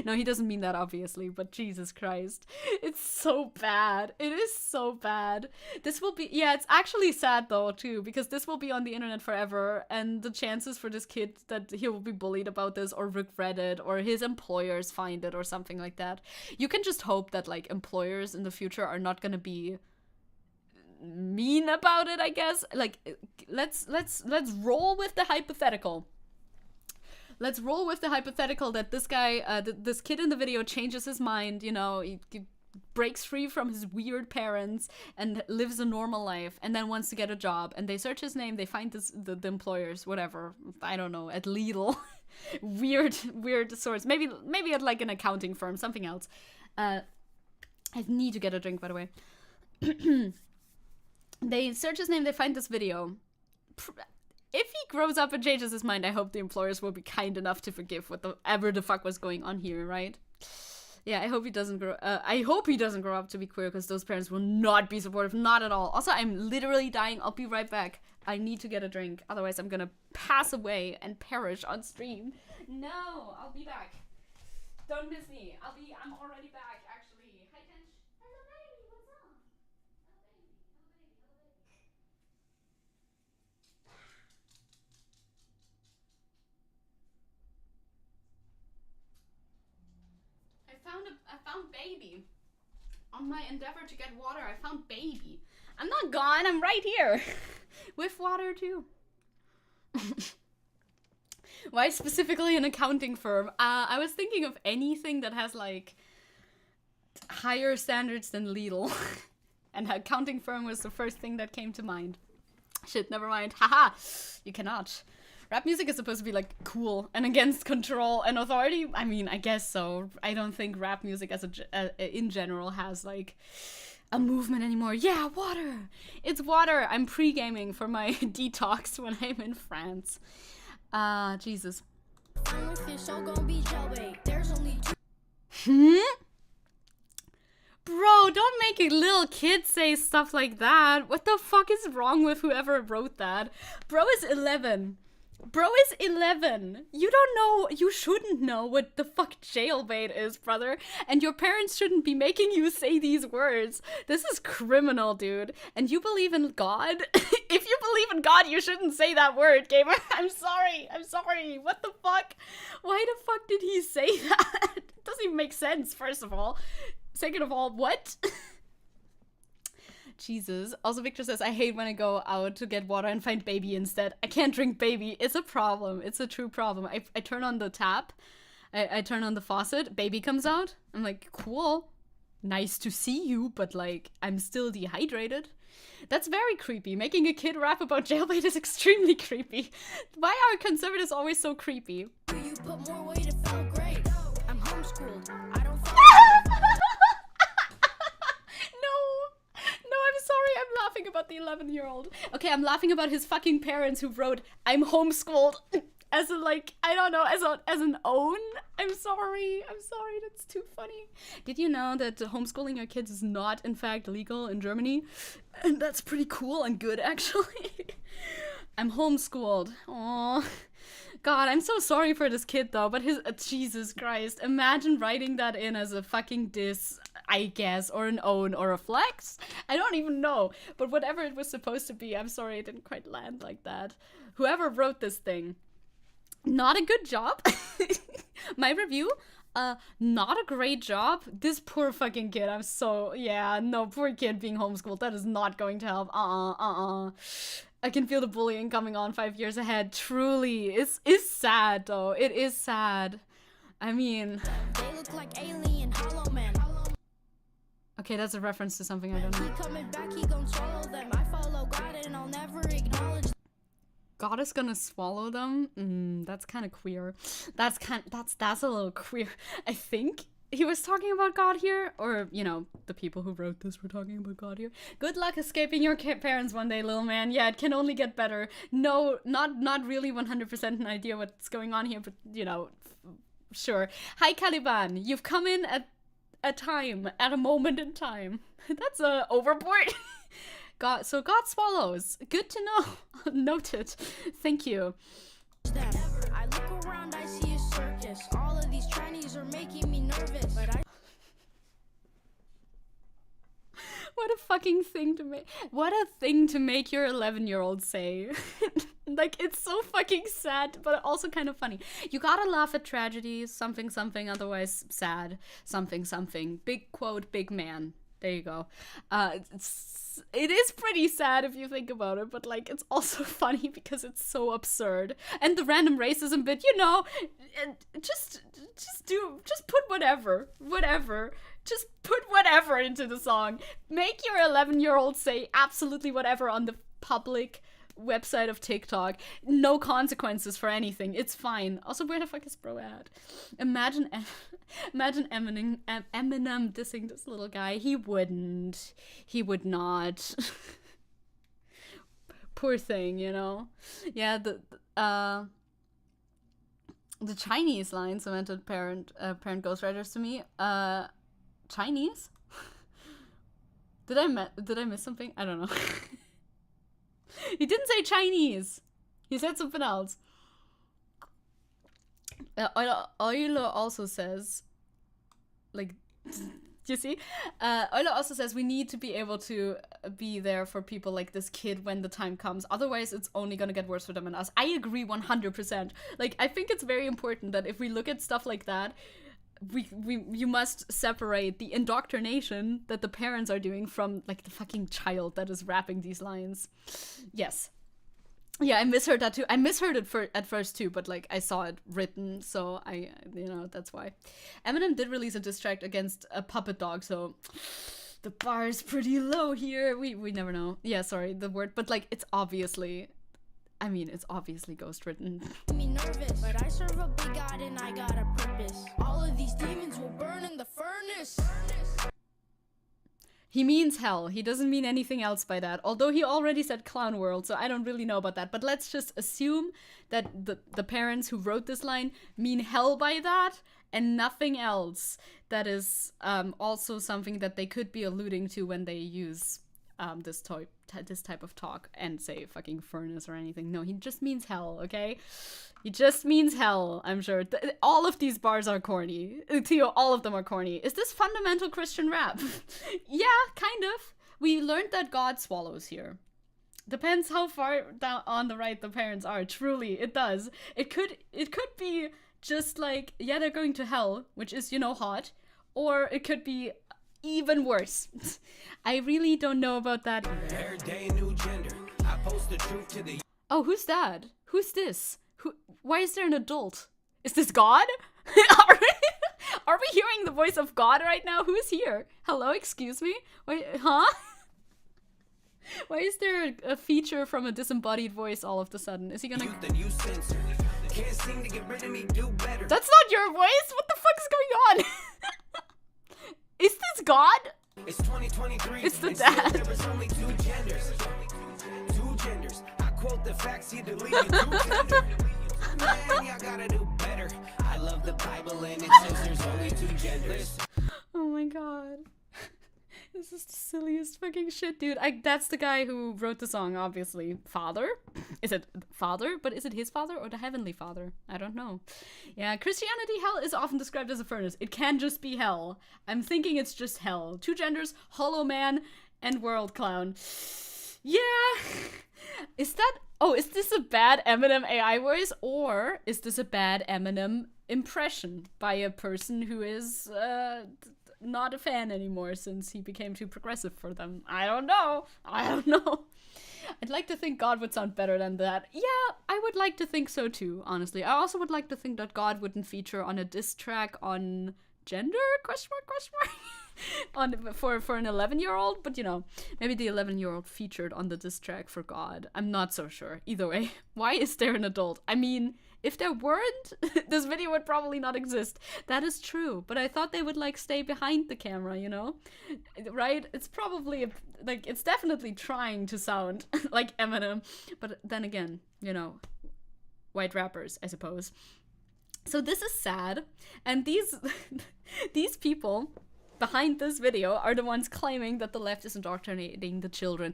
No, he doesn't mean that, obviously, but Jesus Christ. It's so bad. It is so bad. This will be, yeah, it's actually sad though, too, because this will be on the internet forever, and the chances for this kid that he will be bullied about this or regret it, or his employers find it or something like that. You can just hope that, like, employers in the future are not gonna be mean about it, I guess. Like, let's roll with the hypothetical. Let's roll with the hypothetical that this guy, this kid in the video changes his mind, you know, he breaks free from his weird parents and lives a normal life and then wants to get a job, and they search his name, they find the employers, whatever, I don't know, at Lidl. weird source. Maybe at like an accounting firm, something else. I need to get a drink, by the way. They search his name, they find this video. If he grows up and changes his mind, I hope the employers will be kind enough to forgive whatever the fuck was going on here, right? Yeah, I hope he doesn't grow up to be queer, because those parents will not be supportive, not at all. Also, I'm literally dying. I'll be right back. I need to get a drink, otherwise I'm gonna pass away and perish on stream. No, I'll be back. Don't miss me. I'm already back, actually. Hi, Tench. Hello, baby. What's up? I found baby. On my endeavor to get water, I found baby. I'm not gone, I'm right here. With water too. Why specifically an accounting firm? I was thinking of anything that has like higher standards than Lidl. And accounting firm was the first thing that came to mind. Shit, never mind. Haha, you cannot. Rap music is supposed to be, like, cool and against control and authority. I mean, I guess so. I don't think rap music in general has, like, a movement anymore. Yeah, water! It's water! I'm pre-gaming for my detox when I'm in France. Jesus. Bro, don't make a little kid say stuff like that. What the fuck is wrong with whoever wrote that? Bro is 11. Bro is 11. You don't know, you shouldn't know what the fuck jailbait is, brother. And your parents shouldn't be making you say these words. This is criminal, dude. And you believe in God? If you believe in God, you shouldn't say that word, gamer. I'm sorry. What the fuck? Why the fuck did he say that? It doesn't even make sense, first of all. Second of all, what? Jesus. Also, Victor says, I hate when I go out to get water and find baby instead. I can't drink baby. It's a problem. It's a true problem. I turn on the tap. I turn on the faucet. Baby comes out. I'm like, cool. nice to see you, but like, I'm still dehydrated. That's very creepy. Making a kid rap about jailbait is extremely creepy. Why are conservatives always so creepy? You put more weight if felt great. I'm homeschooled. I don't No, I'm sorry. I'm laughing about the 11-year-old. Okay, I'm laughing about his fucking parents who wrote, I'm homeschooled, as a, like, I don't know, as an own. I'm sorry, that's too funny. Did you know that homeschooling your kids is not, in fact, legal in Germany? And that's pretty cool and good, actually. I'm homeschooled. Aww. God, I'm so sorry for this kid, though, but his, Jesus Christ, imagine writing that in as a fucking diss, I guess, or an own, or a flex? I don't even know, but whatever it was supposed to be, I'm sorry it didn't quite land like that. Whoever wrote this thing, not a good job. My review, not a great job. This poor fucking kid, I'm so, yeah, no, poor kid being homeschooled, that is not going to help, I can feel the bullying coming on 5 years ahead. Truly, it's sad though. It is sad. I mean, they look like alien hollow man. Okay, that's a reference to something I don't know. He coming back, he gon' swallow them. I follow God and I'll never acknowledge. God is gonna swallow them. That's kind of queer. That's a little queer. I think he was talking about God here, or, you know, the people who wrote this were talking about God here. Good luck escaping your parents one day, little man. Yeah, it can only get better. No, not really 100% an idea what's going on here, but, you know, sure. Hi, Caliban. You've come in at a moment in time. That's overboard. God swallows. Good to know. Noted. Thank you. I look around, I see a circus. All of these trannies are making me nervous. But What a fucking thing to make. What a thing to make your 11-year-old say. Like, it's so fucking sad, but also kind of funny. You gotta laugh at tragedies, something, otherwise sad, something. Big quote, big man. There you go. It is pretty sad if you think about it, but like, it's also funny because it's so absurd. And the random racism bit, you know, just put whatever. Just put whatever into the song. Make your 11-year-old say absolutely whatever on the public website of TikTok. No consequences for anything. It's fine. Also, where the fuck is bro at? Imagine Eminem dissing this little guy. He wouldn't. He would not. Poor thing, you know? Yeah, the Chinese line cemented parent ghostwriters to me. Chinese? Did I miss something? I don't know. He didn't say Chinese. He said something else. Euler also says, like, you see? Euler also says we need to be able to be there for people like this kid when the time comes. Otherwise, it's only gonna get worse for them and us. I agree 100%. Like, I think it's very important that if we look at stuff like that, you must separate the indoctrination that the parents are doing from, like, the fucking child that is rapping these lines. Yes. Yeah, I misheard that too. I misheard it at first too, but like, I saw it written, so that's why. Eminem did release a diss track against a puppet dog, so the bar is pretty low here. We never know. Yeah, sorry, the word, but like, it's obviously ghost written. Me nervous, but I serve a big God and I got a purpose. All of these demons will burn in the furnace. He means hell. He doesn't mean anything else by that. Although he already said clown world, so I don't really know about that. But let's just assume that the parents who wrote this line mean hell by that and nothing else. That is also something that they could be alluding to when they use this type of talk and say fucking furnace or anything. No, he just means hell, okay? He just means hell, I'm sure. All of these bars are corny. Theo, all of them are corny. Is this fundamental Christian rap? Yeah, kind of. We learned that God swallows here. Depends how far down on the right the parents are. Truly, it does. It could be just like, yeah, they're going to hell, which is, you know, hot. Or it could be even worse. I really don't know about that either. Oh, who's that? Who's this? Why is there an adult? Is this God? Are we hearing the voice of God right now? Who's here? Hello, excuse me? Wait, huh? Why is there a feature from a disembodied voice all of a sudden? Is he gonna... Can't seem to get rid of me, do better. That's not your voice? What the fuck is going on? Is this God? It's 2023. It's the dad. There was only two genders. Two genders. I quote the facts, you deleted two genders. Man, y'all gotta do better. I love the Bible and it says there's only two genders. Oh my god. This is the silliest fucking shit, dude. That's the guy who wrote the song, obviously. Father? Is it father? But is it his father or the heavenly father? I don't know. Yeah, Christianity, hell is often described as a furnace. It can just be hell. I'm thinking it's just hell. Two genders, hollow man, and world clown. Yeah. Is this a bad Eminem AI voice? Or is this a bad Eminem impression by a person who is, not a fan anymore since he became too progressive for them? I don't know. I'd like to think God would sound better than that. Yeah, I would like to think so too, honestly. I also would like to think that God wouldn't feature on a diss track on gender? Question mark? for an 11-year-old, but you know, maybe the 11-year-old featured on the diss track for God. I'm not so sure. Either way, why is there an adult? I mean, if there weren't, this video would probably not exist. That is true, but I thought they would like stay behind the camera, you know? Right? It's probably it's definitely trying to sound like Eminem, but then again, you know, white rappers, I suppose. So this is sad, and these people behind this video are the ones claiming that the left is indoctrinating the children.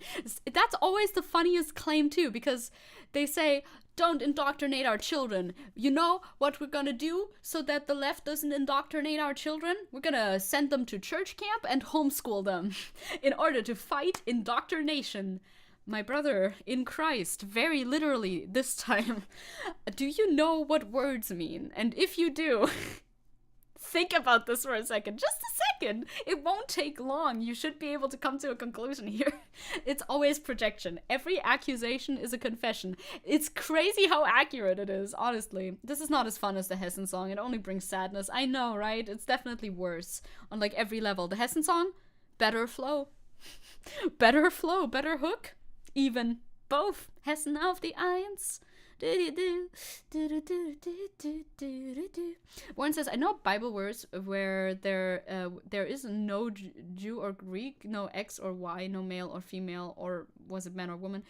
That's always the funniest claim too, because they say, don't indoctrinate our children. You know what we're gonna do so that the left doesn't indoctrinate our children? We're gonna send them to church camp and homeschool them in order to fight indoctrination. My brother in Christ, very literally this time. Do you know what words mean? And if you do, think about this for a second. Just a second. It won't take long. You should be able to come to a conclusion here. It's always projection. Every accusation is a confession. It's crazy how accurate it is, honestly. This is not as fun as the Hessen song. It only brings sadness. I know, right? It's definitely worse on like every level. The Hessen song, better flow. Better flow, better hook. Even both. Hessen auf die Eins. Warren says, I know Bible words where there is no Jew or Greek, no X or Y, no male or female, or was it man or woman,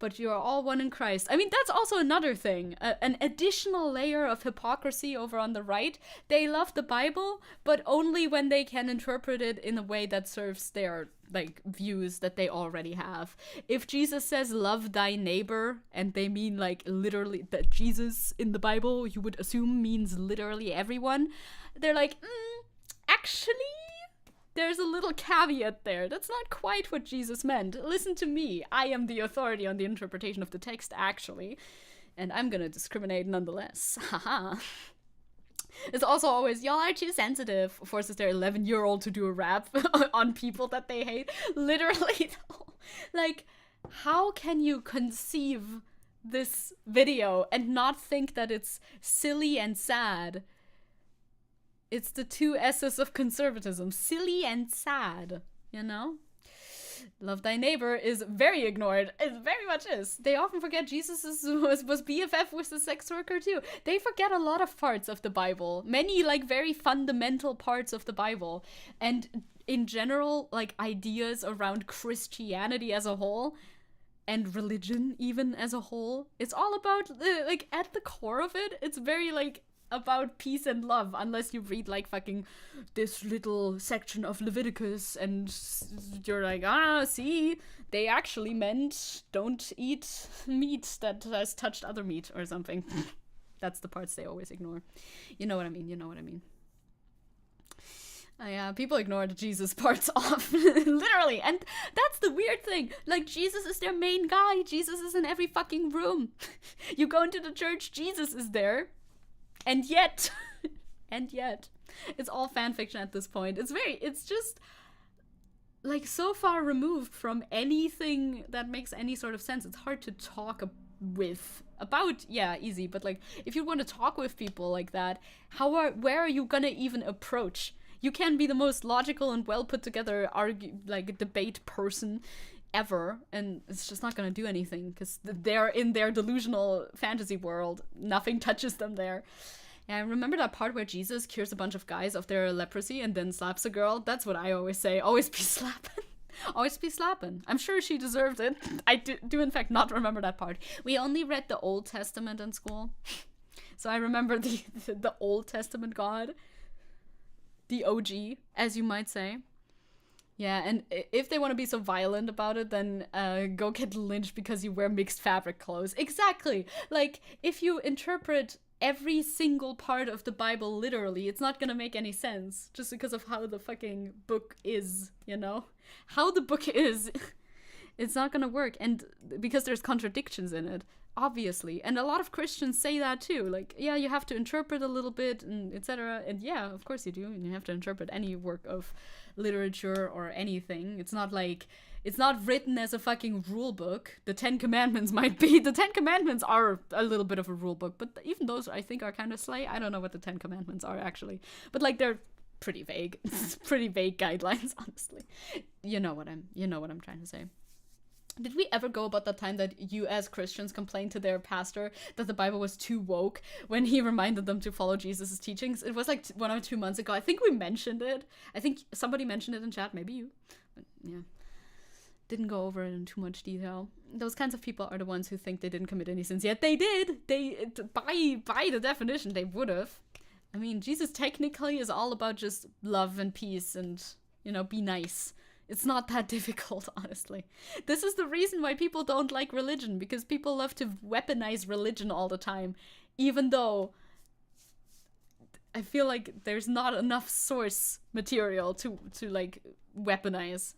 but you are all one in Christ. I mean, that's also another thing, an additional layer of hypocrisy over on the right. They love the Bible, but only when they can interpret it in a way that serves their like views that they already have. If Jesus says love thy neighbor, and they mean like literally that Jesus in the Bible you would assume means literally everyone, they're like, actually there's a little caveat there. That's not quite what Jesus meant. Listen to me. I am the authority on the interpretation of the text, actually, and I'm gonna discriminate nonetheless. Haha. It's also always, y'all are too sensitive, forces their 11-year-old to do a rap on people that they hate. Literally, like, how can you conceive this video and not think that it's silly and sad? It's the two S's of conservatism, silly and sad, you know? Love thy neighbor is very ignored. It very much is. They often forget Jesus was BFF with the sex worker too. They forget a lot of parts of the Bible. Many like very fundamental parts of the Bible. And in general, like ideas around Christianity as a whole and religion even as a whole. It's all about, like at the core of it, it's very like about peace and love, unless you read like fucking this little section of Leviticus and you're like, see, they actually meant don't eat meat that has touched other meat or something. That's the parts they always ignore. You know what I mean. Yeah, people ignore the Jesus parts off, literally, and that's the weird thing. Like, Jesus is their main guy. Jesus is in every fucking room. You go into the church, Jesus is there. And yet, it's all fan fiction at this point. It's just, like, so far removed from anything that makes any sort of sense. It's hard to talk with about, yeah, easy, but like if you want to talk with people like that, where are you gonna even approach? You can be the most logical and well put together debate person ever, and it's just not gonna do anything because they're in their delusional fantasy world. Nothing touches them there. And I remember that part where Jesus cures a bunch of guys of their leprosy and then slaps a girl. That's what I always say. Always be slapping. Always be slapping. I'm sure she deserved it. I do in fact not remember that part. We only read the Old Testament in school. So I remember the Old Testament God. The OG, as you might say. Yeah, and if they want to be so violent about it, then go get lynched because you wear mixed fabric clothes. Exactly. Like, if you interpret every single part of the Bible literally, it's not gonna make any sense. Just because of how the fucking book is, you know? How the book is, it's not gonna work. And because there's contradictions in it, obviously. And a lot of Christians say that too. Like, yeah, you have to interpret a little bit, and etc. And yeah, of course you do. And you have to interpret any work of literature or anything. It's not like, it's not written as a fucking rule book. The 10 Commandments might be. The 10 Commandments are a little bit of a rule book, but even those I think are kind of slay. I don't know what the 10 Commandments are actually. But like, they're pretty vague. Pretty vague guidelines, honestly. You know what I'm trying to say. Did we ever go about that time that you as Christians complained to their pastor that the Bible was too woke when he reminded them to follow Jesus' teachings? It was like 1 or 2 months ago. I think we mentioned it. I think somebody mentioned it in chat, maybe you. But yeah. Didn't go over it in too much detail. Those kinds of people are the ones who think they didn't commit any sins, yet they did. They, by the definition, they would have. I mean, Jesus technically is all about just love and peace and, you know, be nice. It's not that difficult, honestly. This is the reason why people don't like religion, because people love to weaponize religion all the time, even though I feel like there's not enough source material to like weaponize.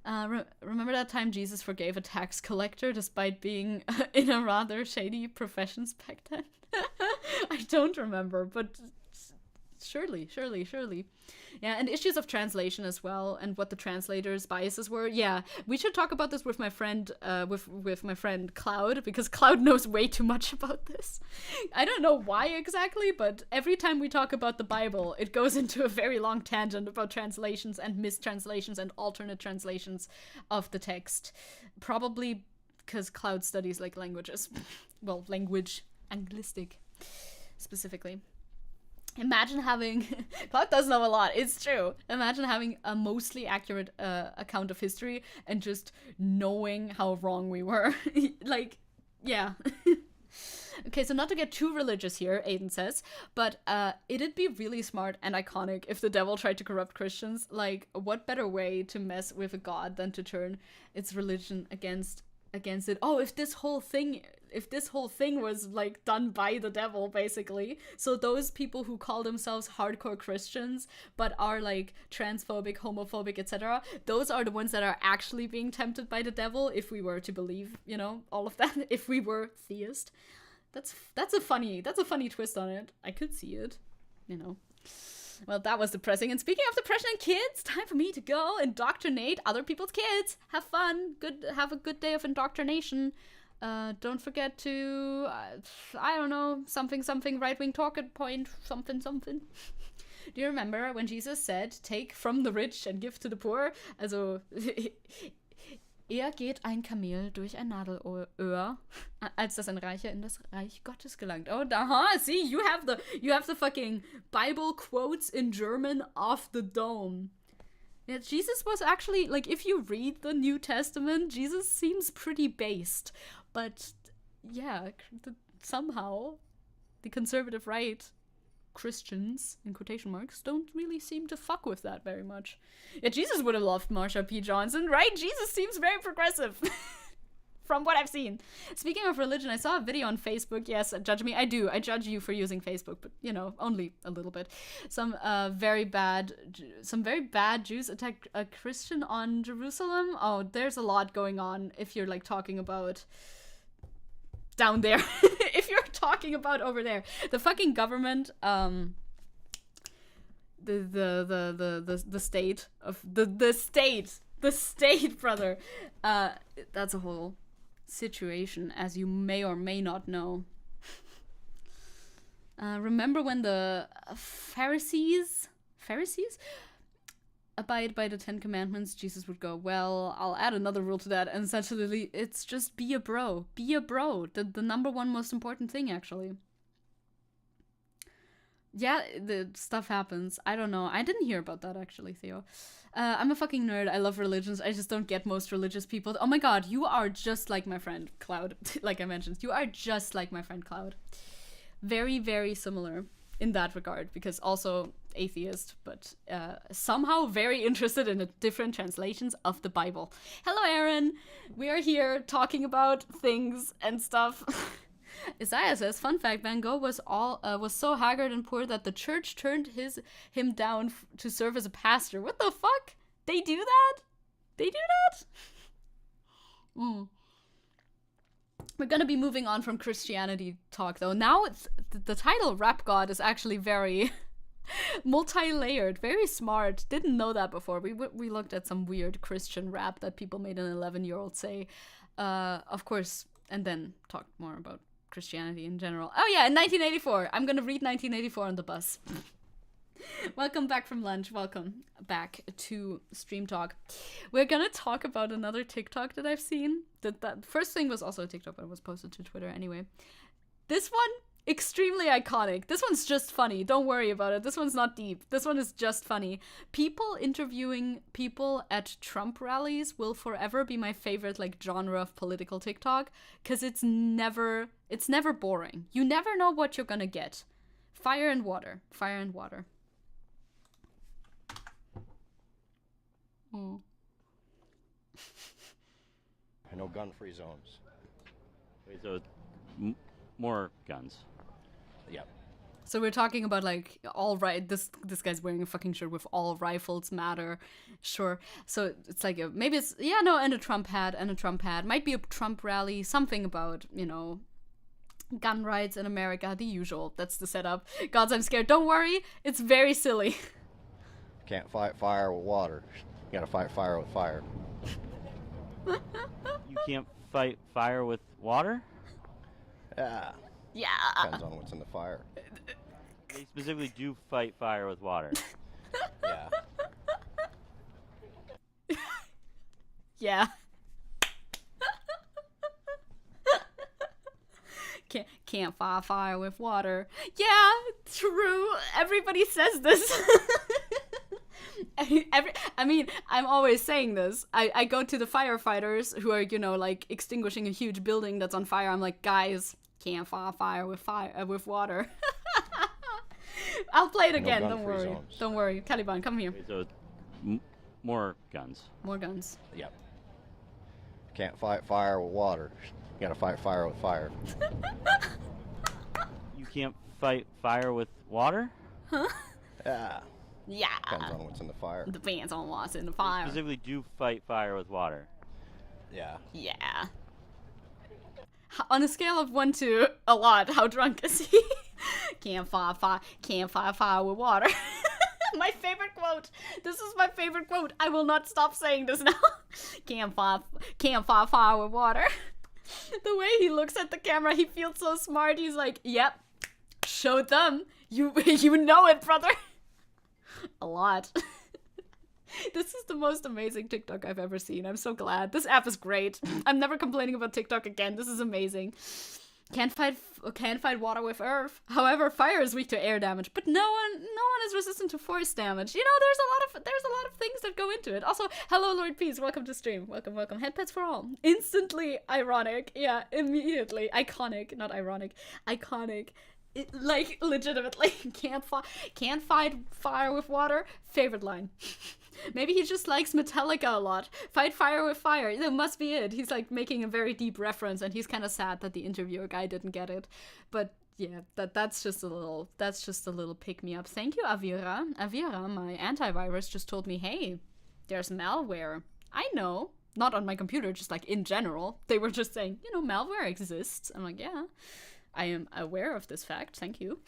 Remember that time Jesus forgave a tax collector despite being in a rather shady professions back then? I don't remember, but surely. Yeah, and issues of translation as well, and what the translators' biases were. Yeah, we should talk about this with my friend, with my friend Cloud, because Cloud knows way too much about this. I don't know why exactly, but every time we talk about the Bible, it goes into a very long tangent about translations and mistranslations and alternate translations of the text. Probably because Cloud studies like languages. Well, language, anglistic, specifically. Imagine having, Cloud does know a lot, it's true. Imagine having a mostly accurate account of history and just knowing how wrong we were. Like, yeah. Okay, so not to get too religious here, Aiden says, but it'd be really smart and iconic if the devil tried to corrupt Christians. Like, what better way to mess with a god than to turn its religion against it? Oh, if this whole thing was like done by the devil, basically, so those people who call themselves hardcore Christians but are like transphobic, homophobic, etc., those are the ones that are actually being tempted by the devil, if we were to believe, you know, all of that, if we were theist. That's a funny twist on it. I could see it, you know. Well, that was depressing. And speaking of depression and kids, time for me to go indoctrinate other people's kids. Have fun. Have a good day of indoctrination. Don't forget to, I don't know, something right-wing talking point, something. Do you remember when Jesus said, take from the rich and give to the poor? Also, geht ein Kamel durch ein Nadelöhr, als dass ein Reicher in das Reich Gottes gelangt. Oh, see, you have the fucking Bible quotes in German off the dome. Yeah, Jesus was actually, like, if you read the New Testament, Jesus seems pretty based. But, yeah, somehow the conservative right Christians, in quotation marks, don't really seem to fuck with that very much. Yeah, Jesus would have loved Marsha P. Johnson, right? Jesus seems very progressive. From what I've seen. Speaking of religion, I saw a video on Facebook. Yes, judge me. I do. I judge you for using Facebook, but, you know, only a little bit. Some very bad Jews attacked a Christian on Jerusalem. Oh, there's a lot going on if you're, like, talking about down there. If you're talking about over there. The fucking government, the state of the state, brother. That's a whole situation, as you may or may not know. Remember when the Pharisees abide by the 10 Commandments? Jesus would go, well, I'll add another rule to that, and essentially it's just be a bro. Be a bro. The number one most important thing, actually. Yeah, the stuff happens. I don't know. I didn't hear about that, actually, Theo. I'm a fucking nerd. I love religions. I just don't get most religious people. Oh my god, you are just like my friend, Cloud. Like I mentioned, you are just like my friend, Cloud. Very, very similar in that regard, because also atheist, but somehow very interested in the different translations of the Bible. Hello, Aaron. We are here talking about things and stuff. Isaiah says, fun fact, Van Gogh was so haggard and poor that the church turned him down to serve as a pastor. What the fuck? They do that? They do that? We're gonna be moving on from Christianity talk, though. Now it's the title Rap God is actually very multi-layered, very smart. Didn't know that before. We looked at some weird Christian rap that people made an 11-year-old say, of course, and then talked more about Christianity in general. Oh yeah, in 1984. I'm gonna read 1984 on the bus. Welcome back from lunch. Welcome back to Stream Talk. We're gonna talk about another TikTok that I've seen. That first thing was also a TikTok, but it was posted to Twitter anyway. This one, extremely iconic. This one's just funny. Don't worry about it. This one's not deep. This one is just funny. People interviewing people at Trump rallies will forever be my favorite like genre of political TikTok, because it's never boring. You never know what you're gonna get. Fire and water. Fire and water. No gun-free zones. Wait, so more guns. Yeah. So we're talking about like all right. This guy's wearing a fucking shirt with all rifles matter. Sure. So it's like maybe it's and a Trump hat might be a Trump rally. Something about gun rights in America. The usual. That's the setup. Gods, I'm scared. Don't worry. It's very silly. Can't fight fire with water. You gotta fight fire with fire. You can't fight fire with water? Yeah. Yeah. Depends on what's in the fire. They specifically do fight fire with water. Yeah. Yeah. Can't fight fire with water. Yeah, true. Everybody says this. I'm always saying this. I go to the firefighters who are, like extinguishing a huge building that's on fire. I'm like, guys, can't fight fire with water. I'll play it again. No Don't worry. zones. Don't worry. Caliban, come here. Wait, so more guns. More guns. Yep. Can't fight fire with water. You gotta fight fire with fire. You can't fight fire with water? Huh? Yeah. Yeah. Depends on what's in the fire. Depends on what's in the They fire. specifically do fight fire with water. Yeah. Yeah. On a scale of 1 to a lot, how drunk is he? Can't fight fire with water. My favorite quote. This is my favorite quote. I will not stop saying this now. Can't fight fire with water. The way he looks at the camera, he feels so smart. He's like, yep, show them. You know it, brother. A lot. This is the most amazing TikTok I've ever seen. I'm so glad. This app is great. I'm never complaining about TikTok again. This is amazing. Can't fight water with earth. However, fire is weak to air damage, but no one is resistant to force damage. There's a lot of things that go into it. Also, hello Lord Peace, welcome to stream. Welcome. Headpets for all. Instantly ironic. Yeah, immediately. Iconic, not ironic. Iconic. Like legitimately can't fight fire with water. Favorite line. Maybe he just likes Metallica a lot. Fight fire with fire. That must be it. He's like making a very deep reference, and he's kind of sad that the interviewer guy didn't get it. But yeah, that's just a little pick me up. Thank you, Avira. Avira, my antivirus, just told me, hey, there's malware. I know. Not on my computer, just like in general. They were just saying, malware exists. I'm like, yeah. I am aware of this fact. Thank you.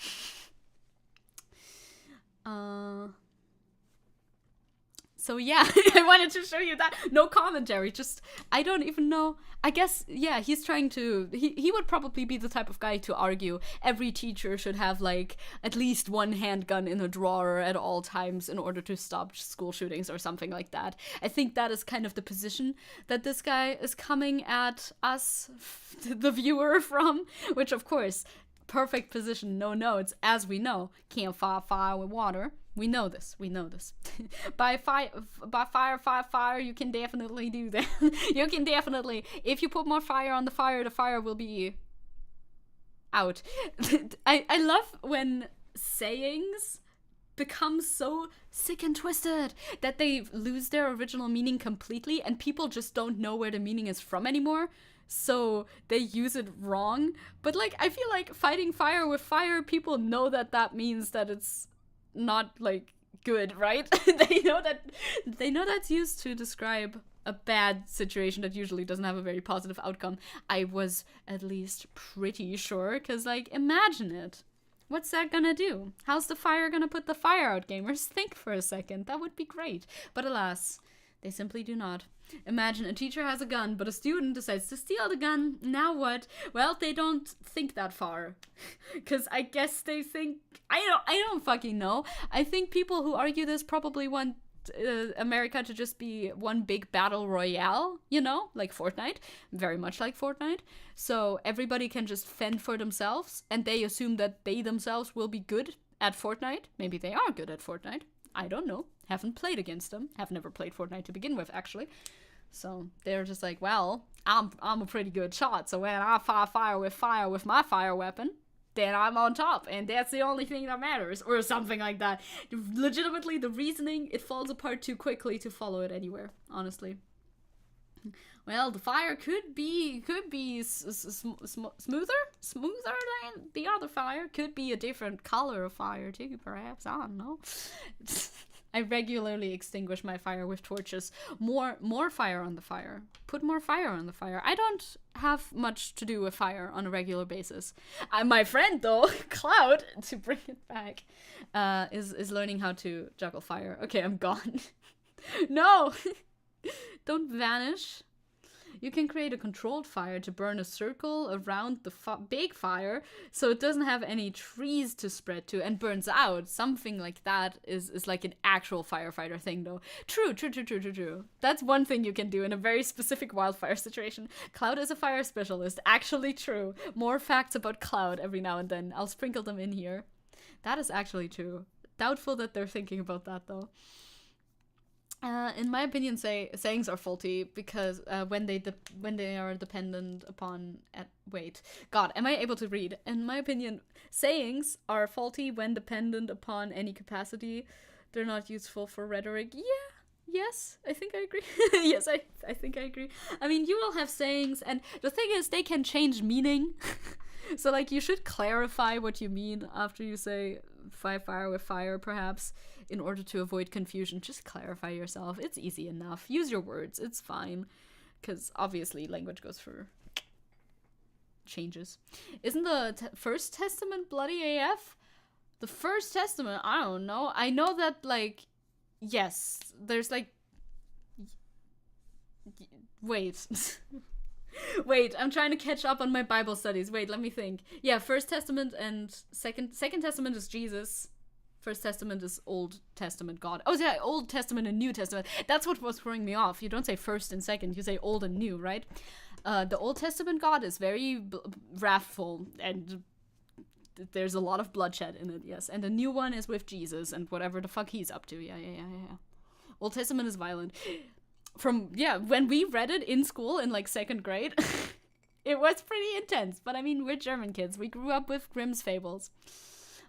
So yeah, I wanted to show you that. No commentary, just, I don't even know. I guess, yeah, he's trying to, he would probably be the type of guy to argue every teacher should have, like, at least one handgun in a drawer at all times in order to stop school shootings or something like that. I think that is kind of the position that this guy is coming at us, the viewer, from, which, of course, perfect position, no notes, as we know. Can't fight fire with water. We know this. By fire, you can definitely do that. You can definitely, if you put more fire on the fire will be out. I love when sayings become so sick and twisted that they lose their original meaning completely, and people just don't know where the meaning is from anymore. So they use it wrong. But, like, I feel like fighting fire with fire, people know that means that it's not, like, good, right? they know that's used to describe a bad situation that usually doesn't have a very positive outcome. I was at least pretty sure, because, like, imagine it. What's that gonna do? How's the fire gonna put the fire out, gamers? Think for a second. That would be great. But alas, they simply do not. Imagine a teacher has a gun, but a student decides to steal the gun. Now what? Well, they don't think that far. Because I guess they think... I don't fucking know. I think people who argue this probably want America to just be one big battle royale, you know? Like Fortnite. Very much like Fortnite. So everybody can just fend for themselves, and they assume that they themselves will be good at Fortnite. Maybe they are good at Fortnite. I don't know. Haven't played against them. Have never played Fortnite to begin with, actually. So they're just like, well, I'm a pretty good shot. So when I fire with my fire weapon, then I'm on top, and that's the only thing that matters, or something like that. Legitimately, the reasoning, it falls apart too quickly to follow it anywhere, honestly. Well, the fire could be smoother than the other fire. Could be a different color of fire too, perhaps. I don't know. I regularly extinguish my fire with torches. More fire on the fire. Put more fire on the fire. I don't have much to do with fire on a regular basis. My friend, though, Cloud, to bring it back, is learning how to juggle fire. Okay, I'm gone. No! Don't vanish. You can create a controlled fire to burn a circle around the big fire so it doesn't have any trees to spread to and burns out. Something like that is like an actual firefighter thing, though. True. That's one thing you can do in a very specific wildfire situation. Cloud is a fire specialist. Actually true. More facts about Cloud every now and then. I'll sprinkle them in here. That is actually true. Doubtful that they're thinking about that, though. In my opinion, sayings are faulty because when they are dependent upon... wait. God, am I able to read? In my opinion, sayings are faulty when dependent upon any capacity. They're not useful for rhetoric. Yeah. Yes, I think I agree. Yes, I think I agree. I mean, you will have sayings, and the thing is, they can change meaning. So, like, you should clarify what you mean after you say fight fire with fire, perhaps, in order to avoid confusion. Just clarify yourself. It's easy enough. Use your words. It's fine. Because, obviously, language goes for changes. Isn't the First Testament bloody AF? The First Testament? I don't know. I know that, like, yes, there's, like... Wait. Wait, I'm trying to catch up on my Bible studies. Wait, let me think. Yeah, First Testament and Second Testament is Jesus. First Testament is Old Testament God. Oh, yeah, Old Testament and New Testament. That's what was throwing me off. You don't say first and second. You say old and new, right? The Old Testament God is very wrathful, and there's a lot of bloodshed in it, yes. And the new one is with Jesus and whatever the fuck he's up to. Yeah. Old Testament is violent. When we read it in school in, like, 2nd grade, it was pretty intense. But, I mean, we're German kids. We grew up with Grimm's Fables.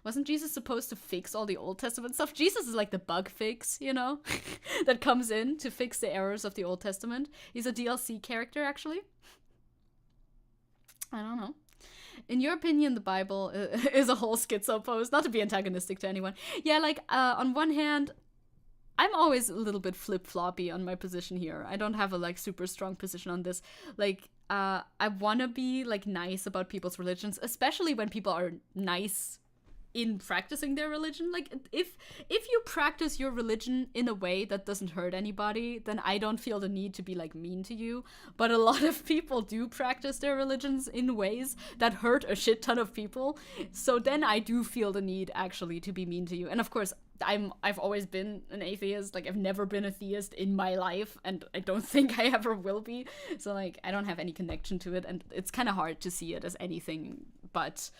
Wasn't Jesus supposed to fix all the Old Testament stuff? Jesus is like the bug fix, you know, that comes in to fix the errors of the Old Testament. He's a DLC character, actually. I don't know. In your opinion, the Bible is a whole schizo pose, not to be antagonistic to anyone. Yeah, like, on one hand, I'm always a little bit flip-floppy on my position here. I don't have a, like, super strong position on this. Like, I want to be, like, nice about people's religions, especially when people are nice in practicing their religion. Like, if you practice your religion in a way that doesn't hurt anybody, then I don't feel the need to be like mean to you. But a lot of people do practice their religions in ways that hurt a shit ton of people, so then I do feel the need actually to be mean to you. And of course, I've always been an atheist. Like, I've never been a theist in my life, and I don't think I ever will be. So like, I don't have any connection to it, and it's kind of hard to see it as anything but,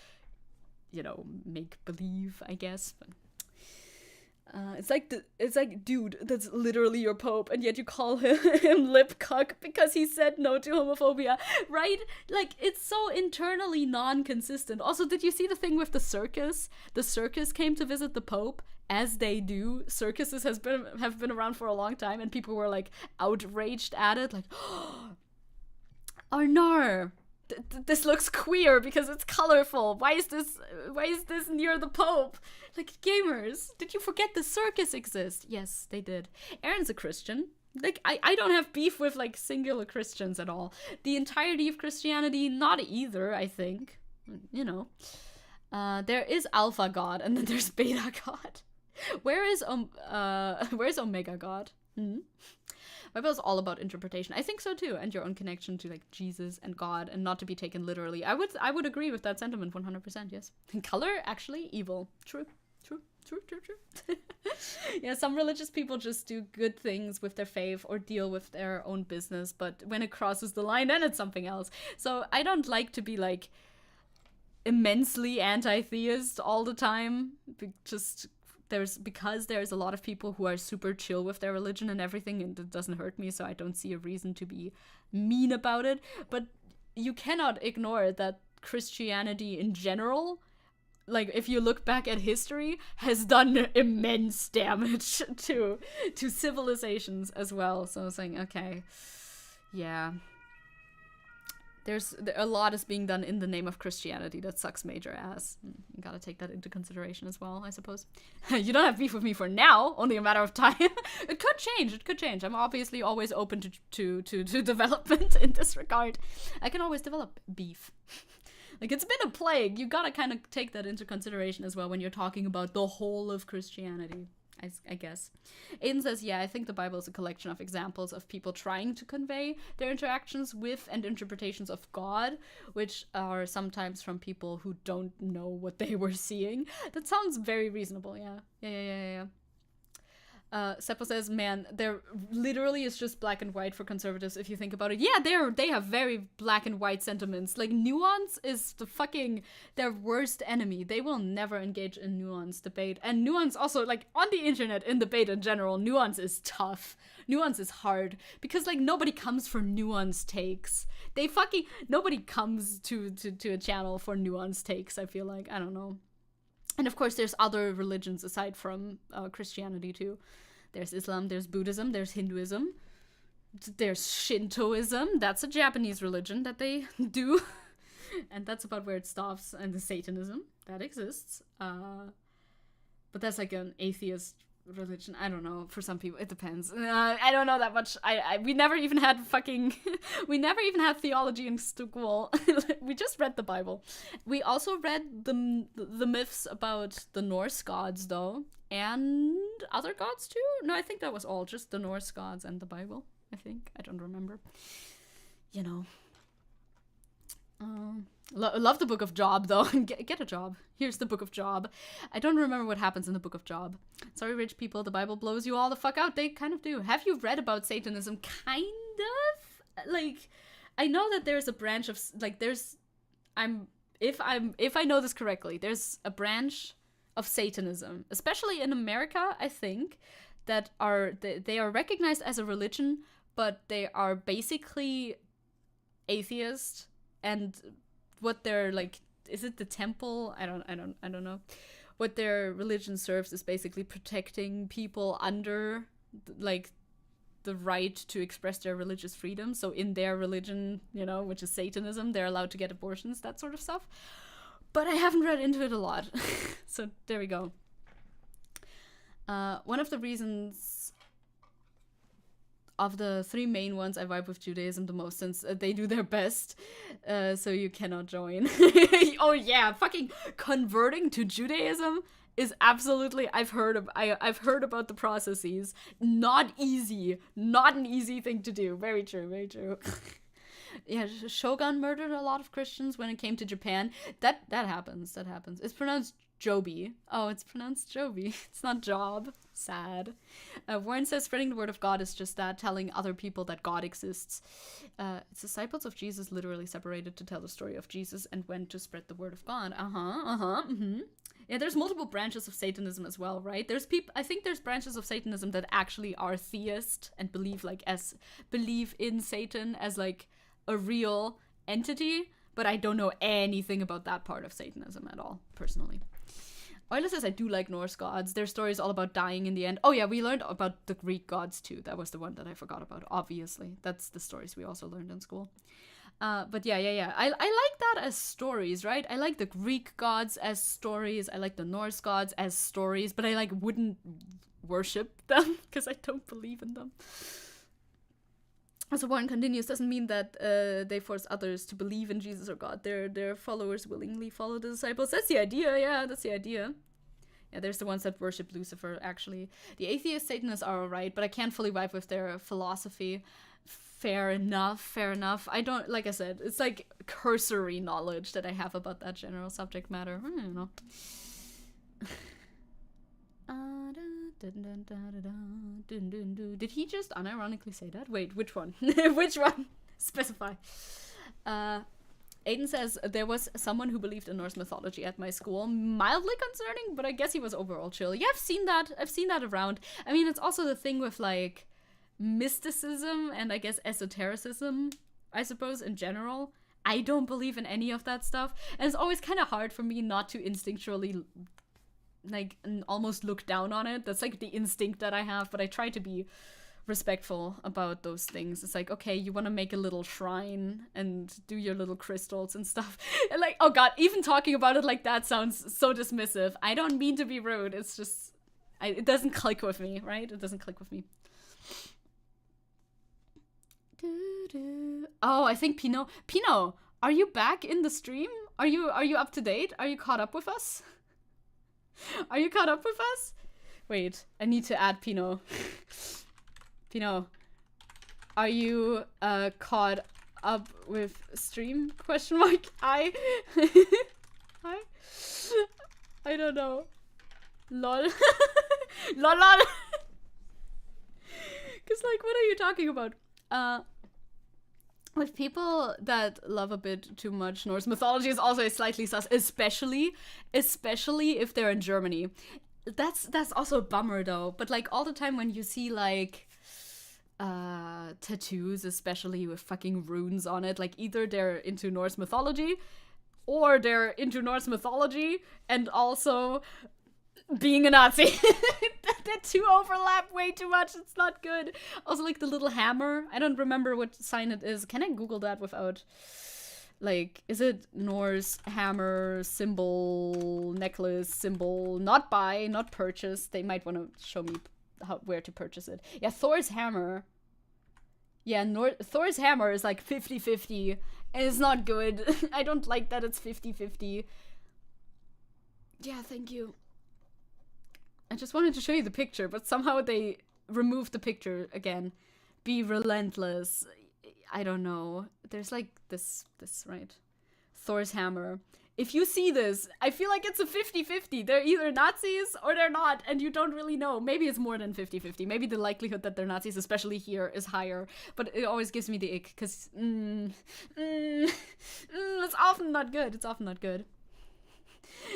you know, make believe, I guess. But it's like, dude, that's literally your pope, and yet you call him lip cuck because he said no to homophobia, right? Like, it's so internally non-consistent. Also, did you see the thing with the circus? The circus came to visit the pope, as they do. Circuses have been around for a long time, and people were like outraged at it, like, oh no, this looks queer because it's colorful. Why is this near the Pope? Like, gamers, did you forget the circus exists? Yes, they did. Aaron's a Christian. Like, I don't have beef with, like, singular Christians at all. The entirety of Christianity, not either, I think. You know. There is Alpha God, and then there's Beta God. Where's Omega God? My Bible's all about interpretation. I think so too, and your own connection to, like, Jesus and God, and not to be taken literally. I would agree with that sentiment 100%. Yes. And color, actually, evil. True. Yeah, some religious people just do good things with their faith or deal with their own business, but when it crosses the line, then it's something else. So I don't like to be, like, immensely anti-theist all the time. Because there's a lot of people who are super chill with their religion and everything, and it doesn't hurt me, so I don't see a reason to be mean about it. But you cannot ignore that Christianity in general, like, if you look back at history, has done immense damage to civilizations as well. So I was saying, okay, yeah. A lot is being done in the name of Christianity that sucks major ass. You gotta take that into consideration as well, I suppose. You don't have beef with me for now, only a matter of time. It could change. I'm obviously always open to development in this regard. I can always develop beef. Like, it's been a plague. You gotta kind of take that into consideration as well when you're talking about the whole of Christianity, I guess. Aiden says, yeah, I think the Bible is a collection of examples of people trying to convey their interactions with and interpretations of God, which are sometimes from people who don't know what they were seeing. That sounds very reasonable, yeah. Seppo says, man, there literally is just black and white for conservatives if you think about it. Yeah, they have very black and white sentiments. Like, nuance is their worst enemy. They will never engage in nuance debate. And nuance also, like, on the internet, in debate in general, nuance is tough. Nuance is hard. Because, like, nobody comes for nuance takes. Nobody comes to a channel for nuance takes, I feel like. I don't know. And of course, there's other religions aside from Christianity too. There's Islam, there's Buddhism, there's Hinduism, there's Shintoism. That's a Japanese religion that they do. And that's about where it stops. And the Satanism, that exists. But that's like an atheist religion. I don't know. For some people, it depends. I don't know that much. We never even had we never even had theology in school. We just read the Bible. We also read the myths about the Norse gods, though, and other gods too. No, I think that was all just the Norse gods and the Bible. I don't remember. You know. Love the Book of Job, though. Get a job. Here's the Book of Job. I don't remember what happens in the Book of Job. Sorry, rich people, the Bible blows you all the fuck out. They kind of do. Have you read about Satanism? Kind of? Like, I know that there's a branch of, like, if I know this correctly, there's a branch of Satanism, especially in America, I think, that they are recognized as a religion, but they are basically atheist. And what they're, like, is it the temple? I don't know. What their religion serves is basically protecting people under, like, the right to express their religious freedom. So in their religion, you know, which is Satanism, they're allowed to get abortions, that sort of stuff. But I haven't read into it a lot. So there we go. One of the reasons of the three main ones, I vibe with Judaism the most since they do their best. So you cannot join. Oh yeah, fucking converting to Judaism is absolutely, I've heard about the processes. Not easy. Not an easy thing to do. Very true, very true. Yeah, Shogun murdered a lot of Christians when it came to Japan. That happens. It's pronounced Joby. Oh, it's pronounced Joby. It's not job. Sad. Warren says spreading the word of God is just that, telling other people that God exists. It's disciples of Jesus literally separated to tell the story of Jesus and went to spread the word of God. Yeah, there's multiple branches of Satanism as well, right? I think there's branches of Satanism that actually are theist and believe in Satan as like a real entity, but I don't know anything about that part of Satanism at all, personally. Euler says, I do like Norse gods. Their story is all about dying in the end. Oh yeah, we learned about the Greek gods too. That was the one that I forgot about, obviously. That's the stories we also learned in school. But yeah. I like that as stories, right? I like the Greek gods as stories. I like the Norse gods as stories, but I wouldn't worship them because I don't believe in them. So Warren continues, doesn't mean that they force others to believe in Jesus or God. Their followers willingly follow the disciples. That's the idea, yeah, that's the idea. Yeah, there's the ones that worship Lucifer, actually. The atheist Satanists are alright, but I can't fully vibe with their philosophy. Fair enough. I don't, like I said, it's like cursory knowledge that I have about that general subject matter. I don't know. Did he just unironically say that? Wait, which one? Which one? Specify. Aiden says, there was someone who believed in Norse mythology at my school. Mildly concerning, but I guess he was overall chill. Yeah, I've seen that around. I mean, it's also the thing with, like, mysticism and, I guess, esotericism, I suppose, in general. I don't believe in any of that stuff. And it's always kind of hard for me not to instinctually like almost look down on it. That's like the instinct that I have, but I try to be respectful about those things. It's like, okay, you want to make a little shrine and do your little crystals and stuff. And like, oh god, even talking about it like that sounds so dismissive. I don't mean to be rude. It's just, it doesn't click with me, right? It doesn't click with me. Oh, I think Pino, are you back in the stream? Are you up to date? Are you caught up with us? Are you caught up with us? Wait, I need to add Pino. Pino, are you caught up with stream? Question mark. I don't know. Lol. Lol. Cause like, what are you talking about? With people that love a bit too much Norse mythology is also slightly sus, especially if they're in Germany. That's also a bummer though. But like all the time when you see like tattoos, especially with fucking runes on it, like either they're into Norse mythology or they're into Norse mythology and also being a Nazi. The two overlap way too much. It's not good. Also, like the little hammer. I don't remember what sign it is. Can I Google that without, like, is it Norse hammer symbol, necklace symbol? Not buy, not purchase. They might want to show me where to purchase it. Yeah, Thor's hammer. Yeah, Thor's hammer is like 50-50. And it's not good. I don't like that it's 50-50. Yeah, thank you. I just wanted to show you the picture, but somehow they removed the picture again. Be relentless. I don't know. There's like this, right? Thor's hammer. If you see this, I feel like it's a 50-50. They're either Nazis or they're not, and you don't really know. Maybe it's more than 50-50. Maybe the likelihood that they're Nazis, especially here, is higher. But it always gives me the ick, because it's often not good. It's often not good.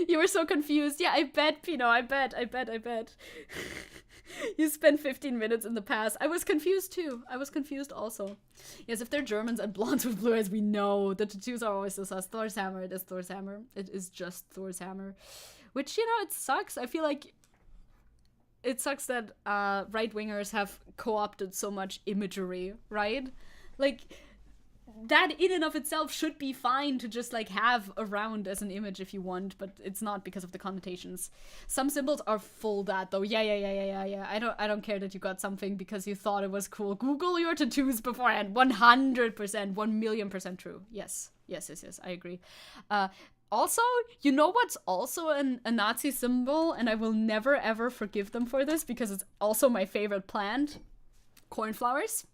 You were so confused. Yeah, I bet, Pino. I bet. You spent 15 minutes in the past. I was confused too. I was confused also. Yes, if they're Germans and blondes with blue eyes, we know. The tattoos are always so sus. Thor's hammer. It is Thor's hammer. It is just Thor's hammer. Which, you know, it sucks. I feel like it sucks that right-wingers have co-opted so much imagery, right? Like, that in and of itself should be fine to just like have around as an image if you want, but it's not because of the connotations. Some symbols are full that though. Yeah. I don't care that you got something because you thought it was cool. Google your tattoos beforehand. 100%, 1,000,000% true. Yes. I agree. Also, you know what's also a Nazi symbol, and I will never ever forgive them for this because it's also my favorite plant? Cornflowers.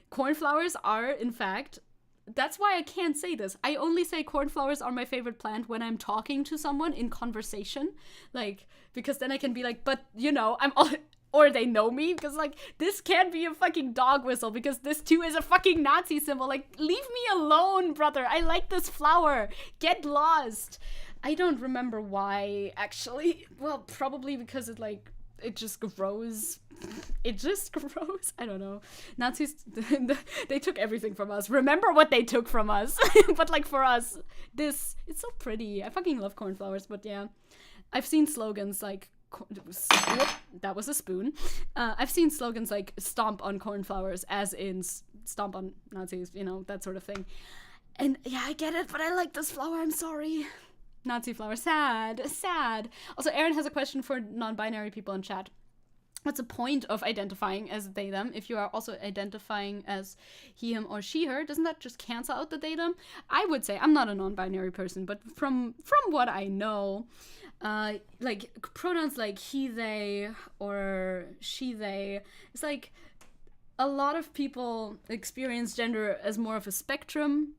Cornflowers are, in fact, that's why I can't say this. I only say cornflowers are my favorite plant when I'm talking to someone in conversation. Like, because then I can be like, but, you know, or they know me, because, like, this can't be a fucking dog whistle, because this, too, is a fucking Nazi symbol. Like, leave me alone, brother. I like this flower. Get lost. I don't remember why, actually. Well, probably because it just grows. It just grows. I don't know. Nazis, they took everything from us. Remember what they took from us. But like for us, it's so pretty. I fucking love cornflowers, but yeah. I've seen slogans like, whoop, that was a spoon. I've seen slogans like stomp on cornflowers, as in stomp on Nazis, you know, that sort of thing. And yeah, I get it, but I like this flower. I'm sorry. Nazi flower. Sad. Also, Aaron has a question for non-binary people in chat. What's the point of identifying as they, them if you are also identifying as he, him, or she, her? Doesn't that just cancel out the they, them? I would say, I'm not a non-binary person, but from what I know, like pronouns like he, they, or she, they, it's like a lot of people experience gender as more of a spectrum,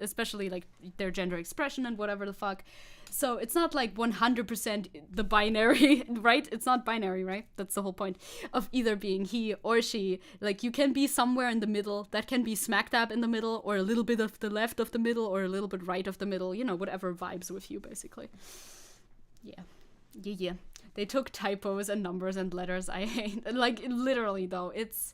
especially like their gender expression and whatever the fuck. So it's not like 100% the binary, right? It's not binary, right? That's the whole point of either being he or she. Like, you can be somewhere in the middle. That can be smack dab in the middle, or a little bit of the left of the middle, or a little bit right of the middle. You know, whatever vibes with you, basically. Yeah. They took typos and numbers and letters. I hate, like, literally, though. It's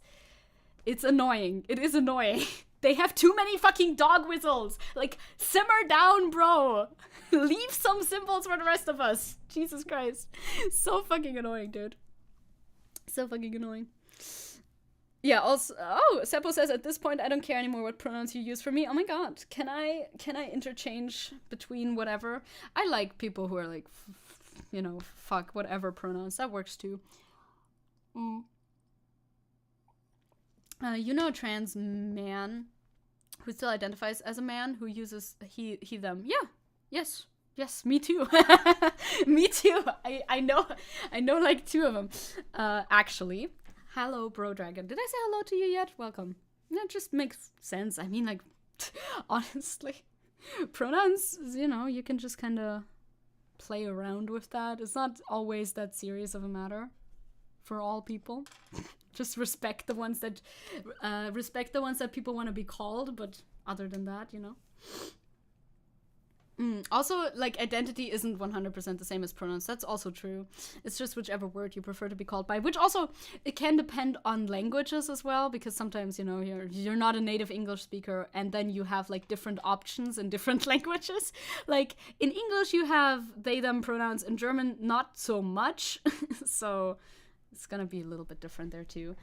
annoying. It is annoying. They have too many fucking dog whistles. Like, simmer down, bro. Leave some symbols for the rest of us. Jesus Christ. So fucking annoying, dude. So fucking annoying. Yeah, also, Seppo says, at this point, I don't care anymore what pronouns you use for me. Oh my god. Can I interchange between whatever? I like people who are like, you know, fuck, whatever pronouns. That works too. You know a trans man who still identifies as a man who uses he, them. Yeah. Yes, me too. Me too. I know like two of them. Actually. Hello, Bro Dragon. Did I say hello to you yet? Welcome. That just makes sense. I mean, like, honestly, pronouns, you know, you can just kind of play around with that. It's not always that serious of a matter for all people. Just respect the ones that people want to be called, but other than that, you know. Also, like, identity isn't 100% the same as pronouns. That's also true. It's just whichever word you prefer to be called by, which also, it can depend on languages as well, because sometimes, you know, you're not a native English speaker, and then you have, like, different options in different languages. Like, in English, you have they, them pronouns. In German, not so much. So it's gonna be a little bit different there, too.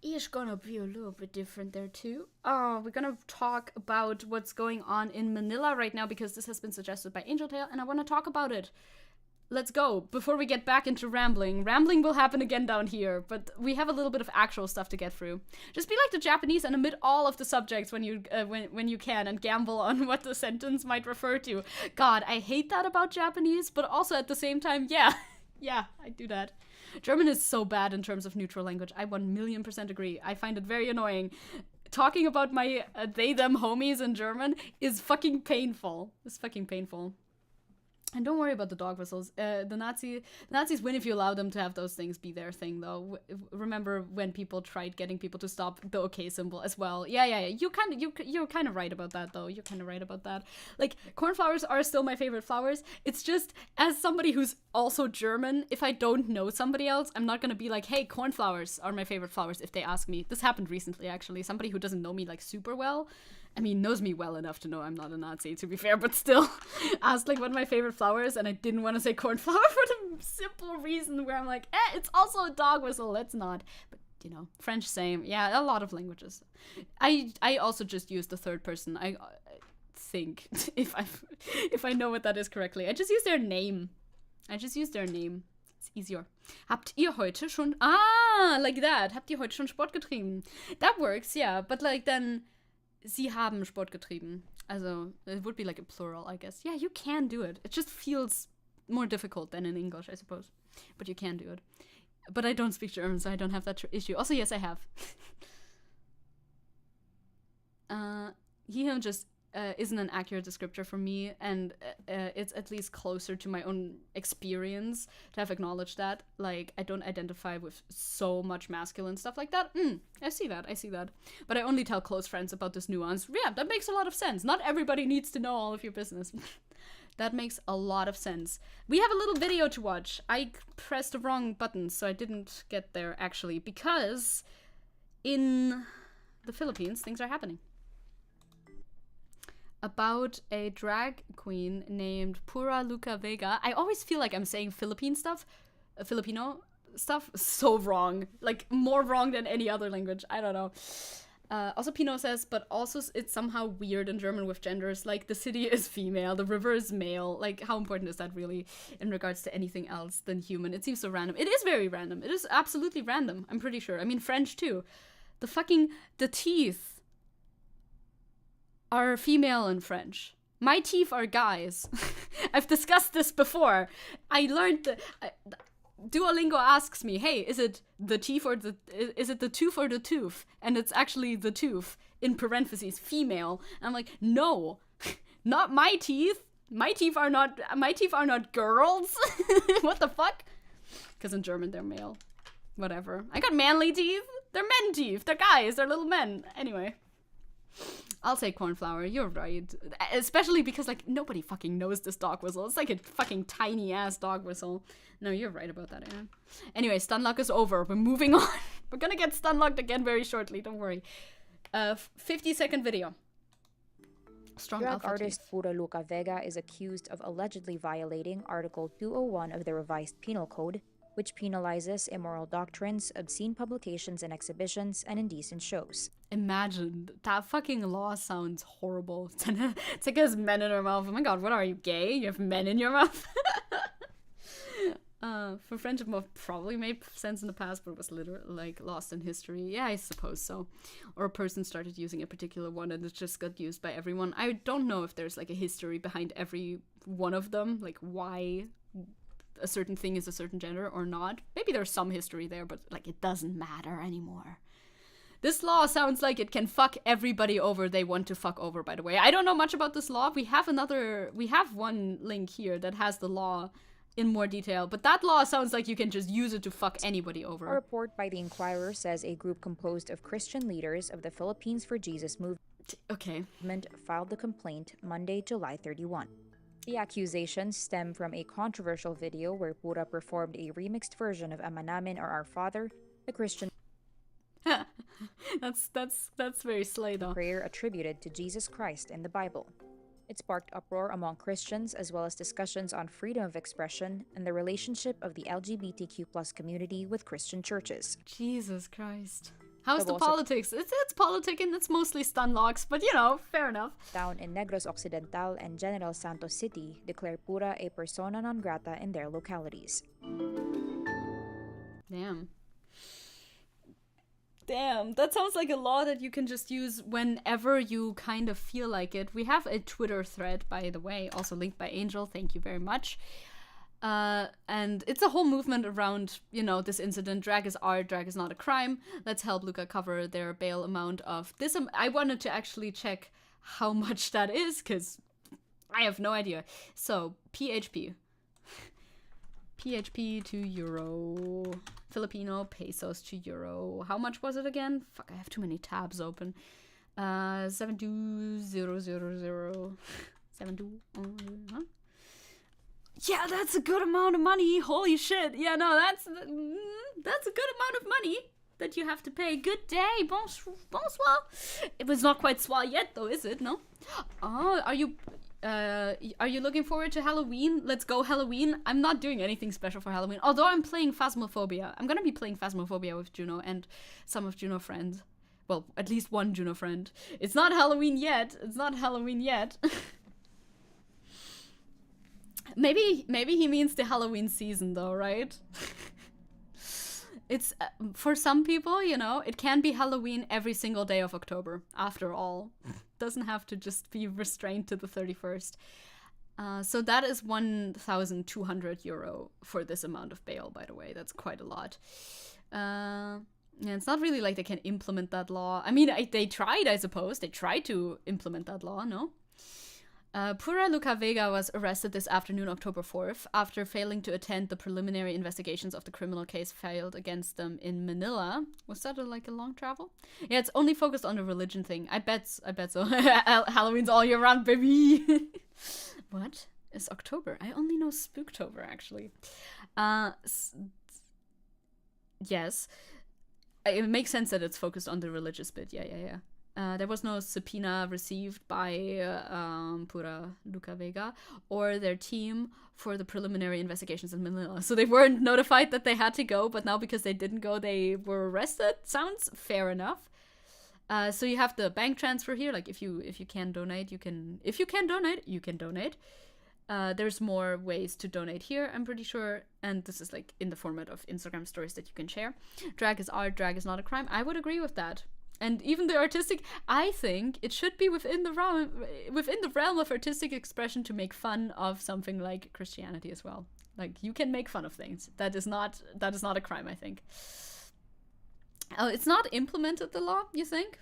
It's gonna be a little bit different there too. We're gonna talk about what's going on in Manila right now because this has been suggested by Angel Tail and I want to talk about it. Let's go. Before we get back into rambling. Rambling will happen again down here, but we have a little bit of actual stuff to get through. Just be like the Japanese and omit all of the subjects when you can and gamble on what the sentence might refer to. God, I hate that about Japanese, but also at the same time, yeah, I do that. German is so bad in terms of neutral language. I 1,000,000% agree. I find it very annoying. Talking about my they, them homies in German is fucking painful. It's fucking painful. And don't worry about the dog whistles. The Nazis win if you allow them to have those things be their thing, though. Remember when people tried getting people to stop the OK symbol as well? Yeah. You're kind of right about that, though. You're kind of right about that. Like, cornflowers are still my favorite flowers. It's just, as somebody who's also German, if I don't know somebody else, I'm not gonna be like, hey, cornflowers are my favorite flowers if they ask me. This happened recently, actually. Somebody who doesn't know me, like, super well. I mean, knows me well enough to know I'm not a Nazi, to be fair, but still asked, like, what my favorite flower is, and I didn't want to say cornflower for the simple reason where I'm like, it's also a dog whistle, let's not. But you know, French same. Yeah, a lot of languages. I also just use the third person. I think if I know what that is correctly. I just use their name. It's easier. Habt ihr heute schon... Ah, like that. Habt ihr heute schon Sport getrieben? That works, yeah. But like then, Sie haben Sport getrieben. Also, it would be like a plural, I guess. Yeah, you can do it. It just feels more difficult than in English, I suppose. But you can do it. But I don't speak German, so I don't have that issue. Also, yes, I have. He, him just isn't an accurate descriptor for me, and it's at least closer to my own experience to have acknowledged that. Like, I don't identify with so much masculine stuff like that. I see that. But I only tell close friends about this nuance. Yeah, that makes a lot of sense. Not everybody needs to know all of your business. That makes a lot of sense. We have a little video to watch. I pressed the wrong button, so I didn't get there, actually, because in the Philippines, things are happening. About a drag queen named Pura Luca Vega. I always feel like I'm saying Filipino stuff so wrong. Like, more wrong than any other language. I don't know. Also, Pino says, but also it's somehow weird in German with genders. Like, the city is female, the river is male. Like, how important is that really in regards to anything else than human? It seems so random. It is very random. It is absolutely random, I'm pretty sure. I mean, French, too. The teeth are female in French. My teeth are guys. I've discussed this before. I learned Duolingo asks me, hey, is it the teeth or is it the tooth or the tooth? And it's actually the tooth, in parentheses, female. And I'm like, no, not my teeth. My teeth are not girls. What the fuck? Because in German they're male. Whatever. I got manly teeth. They're men teeth. They're guys. They're little men. Anyway. I'll say cornflower, you're right. Especially because, like, nobody fucking knows this dog whistle. It's like a fucking tiny-ass dog whistle. No, you're right about that, Aaron. Anyway, Stunlock is over. We're moving on. We're gonna get Stunlocked again very shortly, don't worry. 50-second video. Strong Drag alpha artist teeth. Pura Luca Vega is accused of allegedly violating Article 201 of the revised Penal Code, which penalizes immoral doctrines, obscene publications and exhibitions, and indecent shows. Imagine, that fucking law sounds horrible. Zecke has men in her mouth. Oh my god, what are you, gay? You have men in your mouth? For friendship mode probably made sense in the past, but was literally, like, lost in history. Yeah, I suppose so. Or a person started using a particular one and it just got used by everyone. I don't know if there's, like, a history behind every one of them, like, why a certain thing is a certain gender or not. Maybe there's some history there, but, like, it doesn't matter anymore. This law sounds like it can fuck everybody over they want to fuck over, by the way. I don't know much about this law. We have one link here that has the law in more detail, but that law sounds like you can just use it to fuck anybody over. A report by the Inquirer says a group composed of Christian leaders of the Philippines for Jesus movement filed the complaint Monday, July 31. The accusations stem from a controversial video where Pura performed a remixed version of Ama Namin or Our Father, the Christian that's very slay though. prayer attributed to Jesus Christ in the Bible. It sparked uproar among Christians as well as discussions on freedom of expression and the relationship of the LGBTQ+ community with Christian churches. Jesus Christ. How's the politics? It's politicking, it's mostly Stunlocks, but you know, fair enough. Down in Negros Occidental and General Santos City declare Pura a persona non grata in their localities. Damn, that sounds like a law that you can just use whenever you kind of feel like it. We have a Twitter thread, by the way, also linked by Angel, thank you very much. And it's a whole movement around, you know, this incident. Drag is art, drag is not a crime. Let's help Luca cover their bail amount of this. I wanted to actually check how much that is, because I have no idea. So, PHP to euro. Filipino pesos to euro. How much was it again? Fuck, I have too many tabs open. 72000. 72. Huh? Yeah, that's a good amount of money. Holy shit. Yeah, no, that's a good amount of money that you have to pay. Good day. Bonsoir. It was not quite soir yet, though, is it? No? Oh, are you Are you looking forward to Halloween? Let's go Halloween. I'm not doing anything special for Halloween, although I'm playing Phasmophobia. I'm gonna be playing Phasmophobia with Juno and some of Juno friends. Well, at least one Juno friend. It's not Halloween yet. It's not Halloween yet. Maybe he means the Halloween season though, right? It's for some people, you know, it can be Halloween every single day of October. After all, doesn't have to just be restrained to the 31st. So that is 1,200 euro for this amount of bail, by the way. That's quite a lot. Yeah, it's not really like they can implement that law. I mean, they tried, I suppose. They tried to implement that law, no? Pura Luca Vega was arrested this afternoon, October 4th, after failing to attend the preliminary investigations of the criminal case filed against them in Manila. Was that like a long travel? Yeah, it's only focused on the religion thing. I bet so. Halloween's all year round, baby. What is October? I only know Spooktober, actually. Yes. It makes sense that it's focused on the religious bit. Yeah. There was no subpoena received by Pura Luca Vega or their team for the preliminary investigations in Manila. So they weren't notified that they had to go, but now because they didn't go, they were arrested. Sounds fair enough. So you have the bank transfer here. Like if you can donate, you can. If you can donate, you can donate. There's more ways to donate here, I'm pretty sure. And this is like in the format of Instagram stories that you can share. Drag is art. Drag is not a crime. I would agree with that. And even the artistic, I think it should be within the realm of artistic expression to make fun of something like Christianity as well. Like you can make fun of things. That is not a crime, I think. Oh, it's not implemented, the law, you think?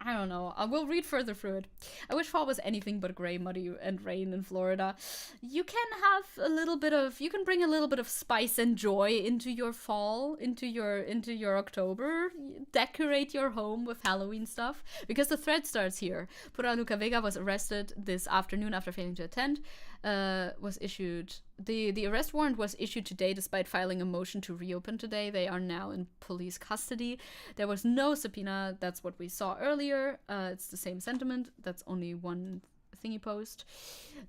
I don't know. I will read further through it. I wish fall was anything but gray, muddy, and rain in Florida. You can have a little bit of, you can bring a little bit of spice and joy into your fall, into your October. Decorate your home with Halloween stuff, because the thread starts here. Pura Luca Vega was arrested this afternoon after failing to attend. The arrest warrant was issued today despite filing a motion to reopen today. They are now in police custody. There was no subpoena. That's what we saw earlier. It's the same sentiment. That's only one thingy post.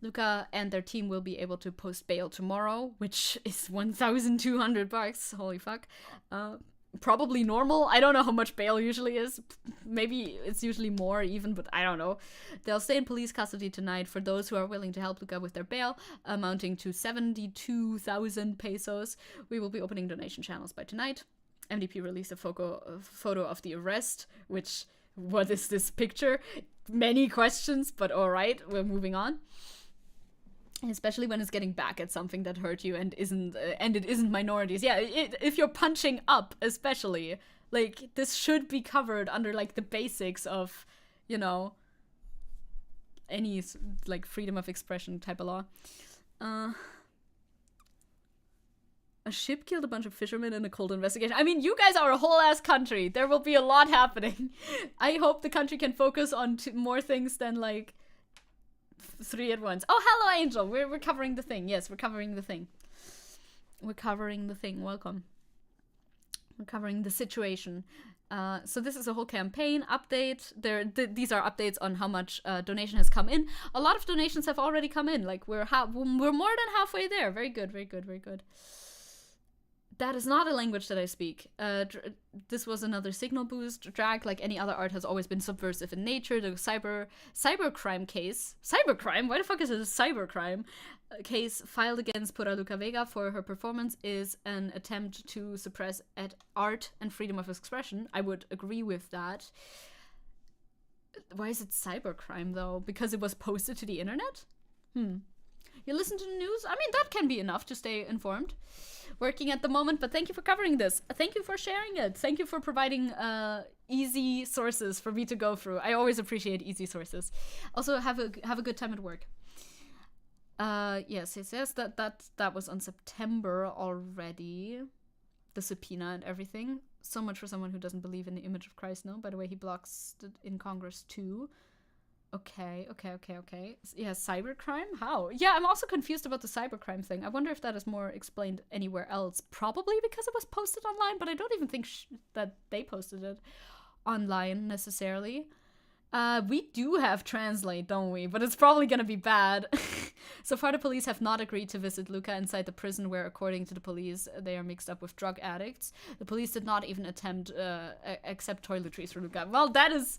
Luca and their team will be able to post bail tomorrow, which is $1,200. Holy fuck. Probably normal. I don't know how much bail usually is. Maybe it's usually more even, but I don't know. They'll stay in police custody tonight for those who are willing to help Luca with their bail, amounting to 72,000 pesos. We will be opening donation channels by tonight. MDP released a photo of the arrest, which, what is this picture? Many questions, but all right, we're moving on. Especially when it's getting back at something that hurt you and it isn't minorities. Yeah, if you're punching up, especially, like, this should be covered under, like, the basics of, you know, any, like, freedom of expression type of law. A ship killed a bunch of fishermen in a cold investigation. I mean, you guys are a whole ass country. There will be a lot happening. I hope the country can focus on more things than, like, 3 at once. Oh, hello, Angel. We're covering the thing. Yes, we're covering the thing. Welcome. We're covering the situation. So this is a whole campaign update. These are updates on how much donation has come in. A lot of donations have already come in. Like we're more than halfway there. Very good. Very good. Very good. That is not a language that I speak. This was another signal boost. Drag, like any other art, has always been subversive in nature. The cybercrime case. Cybercrime? Why the fuck is it a cybercrime? Case filed against Pura Luca Vega for her performance is an attempt to suppress art and freedom of expression. I would agree with that. Why is it cybercrime, though? Because it was posted to the internet? You listen to the news? I mean, that can be enough to stay informed. Working at the moment, but thank you for covering this. Thank you for sharing it. Thank you for providing easy sources for me to go through. I always appreciate easy sources. Also, have a good time at work. Yes. That was on September already. The subpoena and everything. So much for someone who doesn't believe in the image of Christ. No, by the way, he blocks in Congress too. Okay. Yeah, cybercrime? How? Yeah, I'm also confused about the cybercrime thing. I wonder if that is more explained anywhere else. Probably because it was posted online, but I don't even think that they posted it online necessarily. We do have Translate, don't we? But it's probably gonna be bad. So far, the police have not agreed to visit Luca inside the prison where, according to the police, they are mixed up with drug addicts. The police did not even attempt accept toiletries for Luca. Well, that is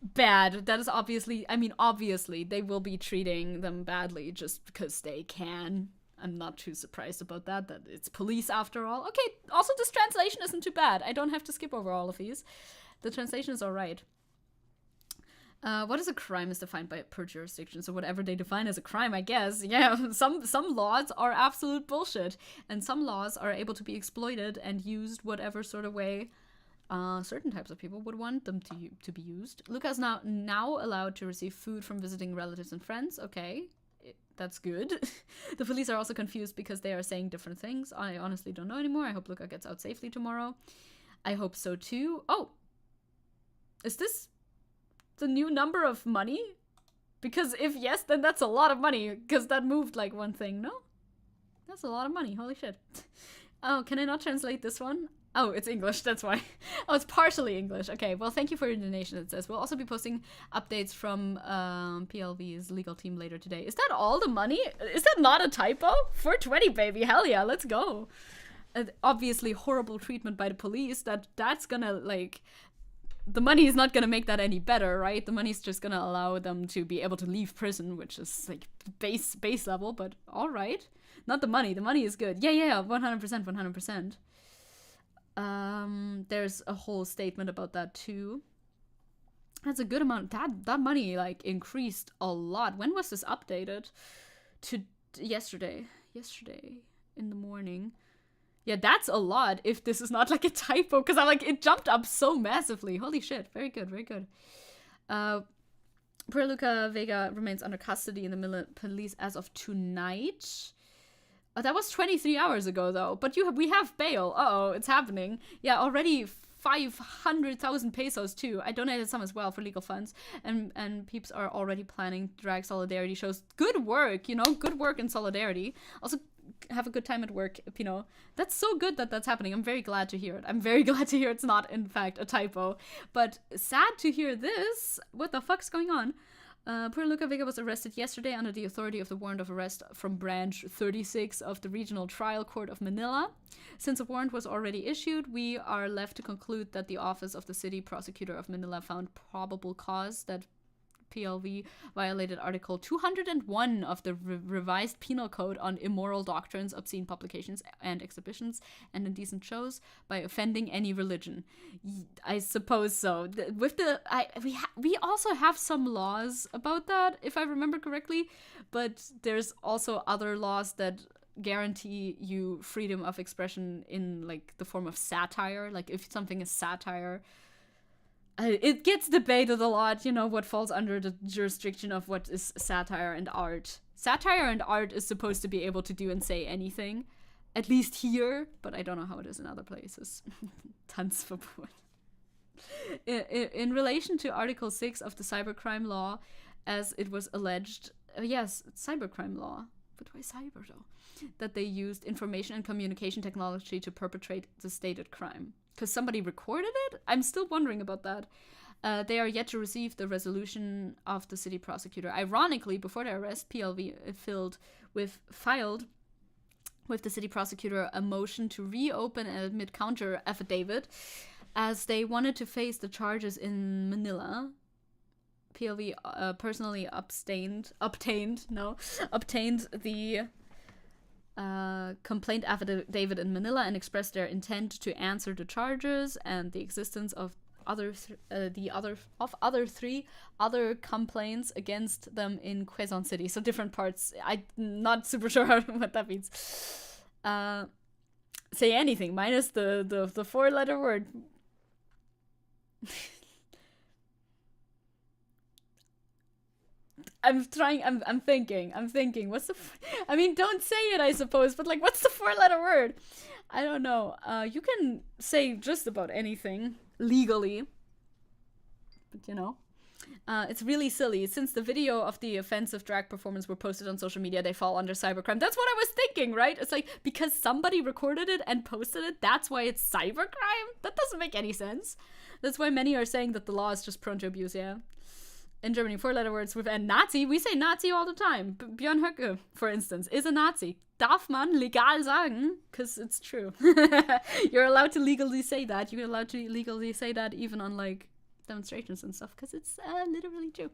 bad. That is obviously, I mean, obviously, they will be treating them badly just because they can. I'm not too surprised about that it's police after all. Okay, also this translation isn't too bad. I don't have to skip over all of these. The translation is alright. What is a crime is defined by per jurisdiction, so whatever they define as a crime, I guess. Yeah, some laws are absolute bullshit, and some laws are able to be exploited and used whatever sort of way certain types of people would want them to be used. Luca's now allowed to receive food from visiting relatives and friends. Okay, that's good. The police are also confused because they are saying different things. I honestly don't know anymore. I hope Luca gets out safely tomorrow. I hope so too. Oh, is this the new number of money? Because if yes, then that's a lot of money, because that moved like one thing. No, that's a lot of money. Holy shit. Oh, can I not translate this one? Oh, it's English, that's why. Oh, it's partially English. Okay, well, thank you for your donation, it says. We'll also be posting updates from PLV's legal team later today. Is that all the money? Is that not a typo? 420, baby, hell yeah, let's go. Obviously horrible treatment by the police. That's gonna, like, the money is not gonna make that any better, right? The money's just gonna allow them to be able to leave prison, which is like base level, but all right. Not the money. The money is good. Yeah, 100%. There's a whole statement about that too. That's a good amount. That money like increased a lot. When was this updated? To yesterday in the morning. Yeah, that's a lot if this is not like a typo, because I'm like, it jumped up so massively. Holy shit. Very good, very good. Poor Luca Vega remains under custody in the police as of tonight. That was 23 hours ago, though. But we have bail. Uh-oh, it's happening. Yeah, already 500,000 pesos, too. I donated some as well for legal funds. And peeps are already planning drag solidarity shows. Good work, you know? Good work in solidarity. Also, have a good time at work, Pino. That's so good that that's happening. I'm very glad to hear it. I'm very glad to hear it's not, in fact, a typo. But sad to hear this. What the fuck's going on? Poor Luca Vega was arrested yesterday under the authority of the warrant of arrest from Branch 36 of the Regional Trial Court of Manila. Since a warrant was already issued, we are left to conclude that the Office of the City Prosecutor of Manila found probable cause that PLV violated Article 201 of the revised Penal Code on immoral doctrines, obscene publications and exhibitions, and indecent shows by offending any religion. I suppose so. We also have some laws about that, if I remember correctly, but there's also other laws that guarantee you freedom of expression in like the form of satire. Like if something is satire, it gets debated a lot, you know, what falls under the jurisdiction of what is satire and art. Satire and art is supposed to be able to do and say anything, at least here, but I don't know how it is in other places. Tanzverbot. In relation to Article 6 of the cybercrime law, as it was alleged, yes, cybercrime law, but why cyber though? That they used information and communication technology to perpetrate the stated crime. Because somebody recorded it? I'm still wondering about that. They are yet to receive the resolution of the city prosecutor. Ironically, before their arrest, PLV filed with the city prosecutor a motion to reopen and admit counter affidavit, as they wanted to face the charges in Manila. PLV personally obtained the complaint affidavit in Manila and expressed their intent to answer the charges and the existence of three other complaints against them in Quezon City. So different parts. I'm not super sure what that means. Say anything minus the 4-letter word. I'm thinking, what's the, I mean, don't say it, I suppose, but like, what's the 4-letter word? I don't know. You can say just about anything, legally, but you know, it's really silly. Since the video of the offensive drag performance were posted on social media, they fall under cybercrime. That's what I was thinking, right? It's like, because somebody recorded it and posted it, that's why it's cybercrime? That doesn't make any sense. That's why many are saying that the law is just prone to abuse, yeah. in Germany, 4-letter words with N. Nazi, we say Nazi all the time. Björn Höcke, for instance, is a Nazi. Darf man legal sagen? Because it's true. You're allowed to legally say that. You're allowed to legally say that even on, like, demonstrations and stuff, because it's literally true.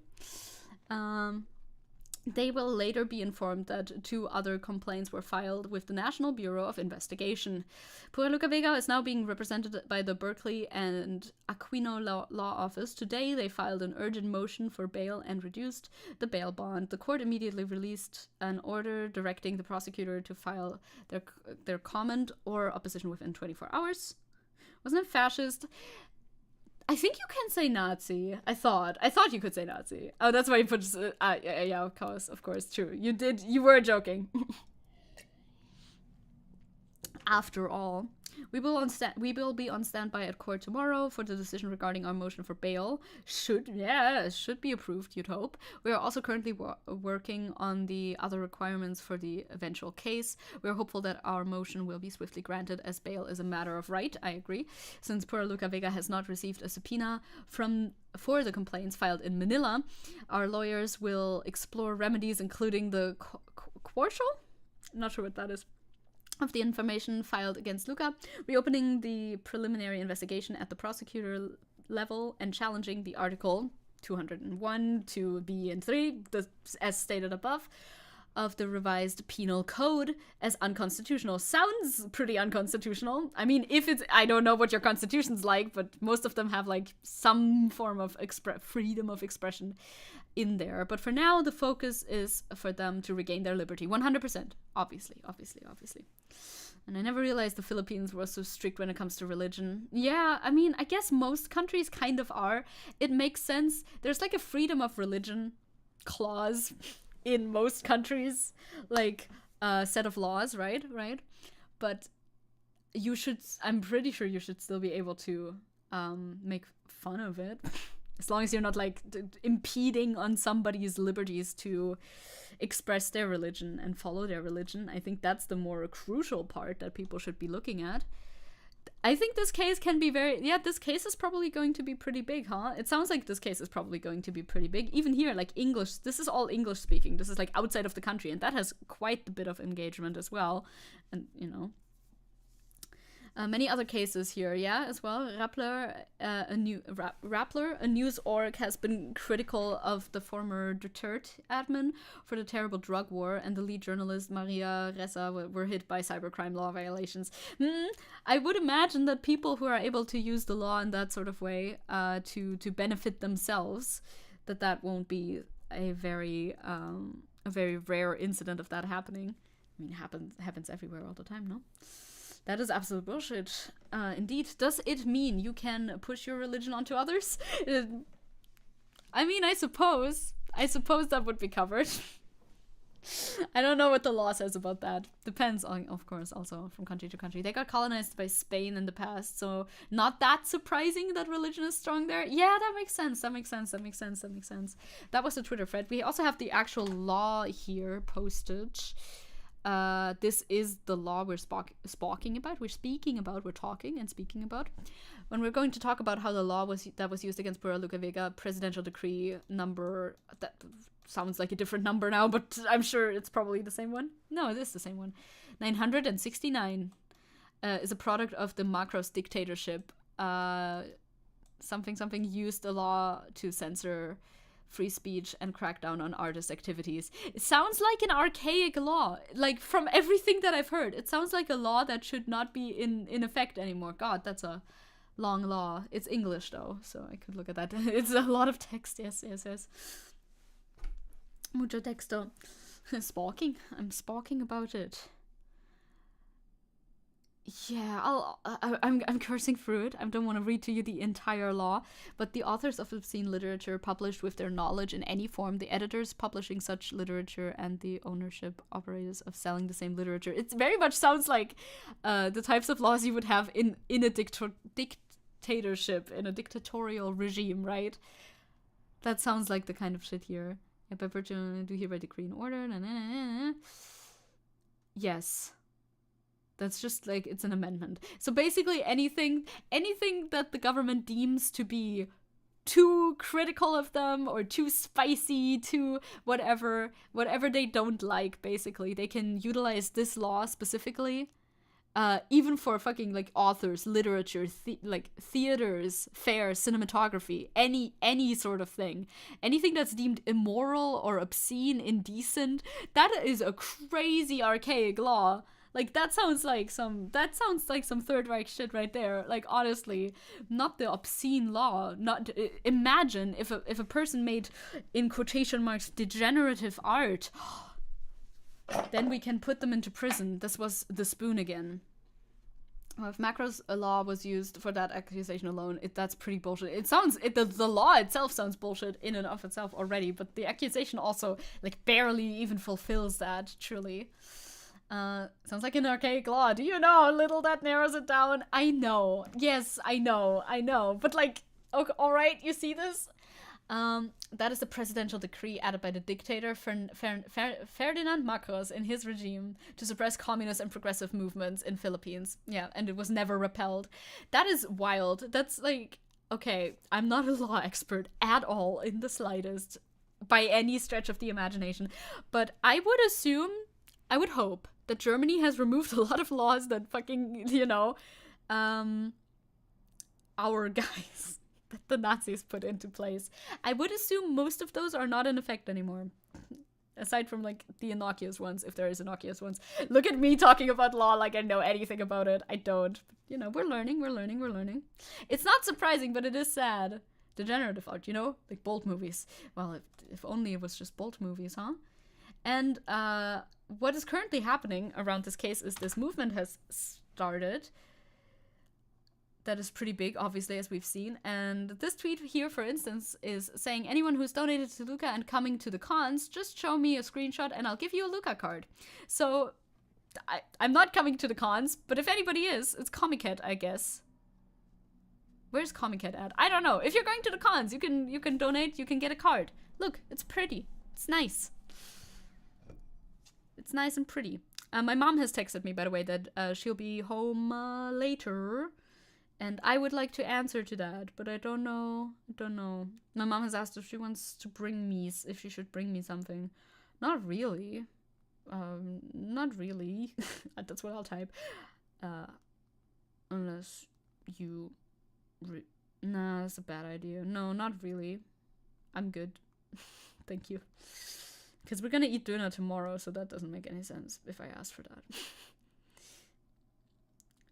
They will later be informed that 2 other complaints were filed with the National Bureau of Investigation. Pura Luca Vega is now being represented by the Berkeley and Aquino Law Office. Today, they filed an urgent motion for bail and reduced the bail bond. The court immediately released an order directing the prosecutor to file their comment or opposition within 24 hours. Wasn't it fascist? I think you can say Nazi. I thought you could say Nazi. Oh, that's why you put. Yeah, of course, true. You did. You were joking. After all, we will be on standby at court tomorrow for the decision regarding our motion for bail. Should be approved, you'd hope. We are also currently working on the other requirements for the eventual case. We are hopeful that our motion will be swiftly granted, as bail is a matter of right. I agree. Since Pura Luca Vega has not received a subpoena for the complaints filed in Manila, our lawyers will explore remedies, including the quartial? Not sure what that is. Of the information filed against Luca, reopening the preliminary investigation at the prosecutor level, and challenging the Article 201, 2b, and 3, as stated above, of the revised penal code as unconstitutional. Sounds pretty unconstitutional. I mean, I don't know what your constitution's like, but most of them have, like, some form of freedom of expression in there. But for now, the focus is for them to regain their liberty. 100%. Obviously. And I never realized the Philippines were so strict when it comes to religion. Yeah, I mean, I guess most countries kind of are. It makes sense. There's like a freedom of religion clause in most countries, like a set of laws, right? But I'm pretty sure you should still be able to make fun of it. As long as you're not, like, impeding on somebody's liberties to express their religion and follow their religion. I think that's the more crucial part that people should be looking at. I think this case can be this case is probably going to be pretty big, huh? It sounds like this case is probably going to be pretty big. Even here, like, English, this is all English speaking. This is, like, outside of the country, and that has quite a bit of engagement as well. And, many other cases here, as well. Rappler, a news org, has been critical of the former Duterte admin for the terrible drug war, and the lead journalist, Maria Ressa, were hit by cybercrime law violations. I would imagine that people who are able to use the law in that sort of way to benefit themselves, that won't be a very rare incident of that happening. I mean, happens everywhere all the time, no? That is absolute bullshit. Indeed. Does it mean you can push your religion onto others? I mean, I suppose that would be covered. I don't know what the law says about that. Depends on, of course, also from country to country. They got colonized by Spain in the past, so not that surprising that religion is strong there. Yeah, that makes sense. That was the Twitter thread. We also have the actual law here posted. This is the law we're speaking about. When we're going to talk about how the law that was used against Pura Luca Vega, presidential decree number, that sounds like a different number now, but I'm sure it's probably the same one. No, it is the same one. 969 is a product of the Macros dictatorship. Something used the law to censor free speech and crack down on artist activities. It sounds like an archaic law. Like, from everything that I've heard, it sounds like a law that should not be in effect anymore. God, that's a long law. It's English, though, so I could look at that. It's a lot of text. Yes. Mucho texto. I'm sparking about it. Yeah, I'm cursing through it. I don't want to read to you the entire law, but the authors of obscene literature published with their knowledge in any form, the editors publishing such literature, and the ownership operators of selling the same literature. It very much sounds like the types of laws you would have in a dictatorship, in a dictatorial regime, right? That sounds like the kind of shit here. By virtue do hereby decree and order. Yes. That's just like, it's an amendment. So basically anything that the government deems to be too critical of them or too spicy, too whatever they don't like, basically. They can utilize this law specifically. Even for fucking like authors, literature, like theaters, fairs, cinematography, any sort of thing. Anything that's deemed immoral or obscene, indecent, that is a crazy archaic law. Like that sounds like some Third Reich shit right there. Like honestly, not the obscene law. Not imagine if a person made, in quotation marks, degenerative art. Then we can put them into prison. This was the spoon again. Well, if Macro's law was used for that accusation alone, that's pretty bullshit. The law itself sounds bullshit in and of itself already, but the accusation also like barely even fulfills that, truly. Sounds like an archaic law. Do you know how little that narrows it down? I know. Yes, I know. But like, okay, alright, you see this? That is the presidential decree added by the dictator Ferdinand Marcos in his regime to suppress communist and progressive movements in Philippines. Yeah, and it was never repealed. That is wild. That's like, okay, I'm not a law expert at all in the slightest by any stretch of the imagination, but I would hope that Germany has removed a lot of laws that fucking, our guys that the Nazis put into place. I would assume most of those are not in effect anymore. Aside from, like, the innocuous ones, if there is innocuous ones. Look at me talking about law like I know anything about it. I don't. We're learning. It's not surprising, but it is sad. Degenerative art, like Bolt movies. Well, if only it was just Bolt movies, huh? And what is currently happening around this case is this movement has started. That is pretty big, obviously, as we've seen. And this tweet here, for instance, is saying, anyone who's donated to Luca and coming to the cons, just show me a screenshot and I'll give you a Luca card. So, I'm not coming to the cons, but if anybody is, it's Comiket, I guess. Where's Comiket at? I don't know. If you're going to the cons, you can donate, you can get a card. Look, it's pretty. It's nice. It's nice and pretty. My mom has texted me, by the way, that she'll be home later. And I would like to answer to that, but I don't know. My mom has asked if she should bring me something. Not really. That's what I'll type. Unless you... Nah, that's a bad idea. No, not really. I'm good. Thank you. Because we're gonna eat dinner tomorrow, so that doesn't make any sense if I ask for that.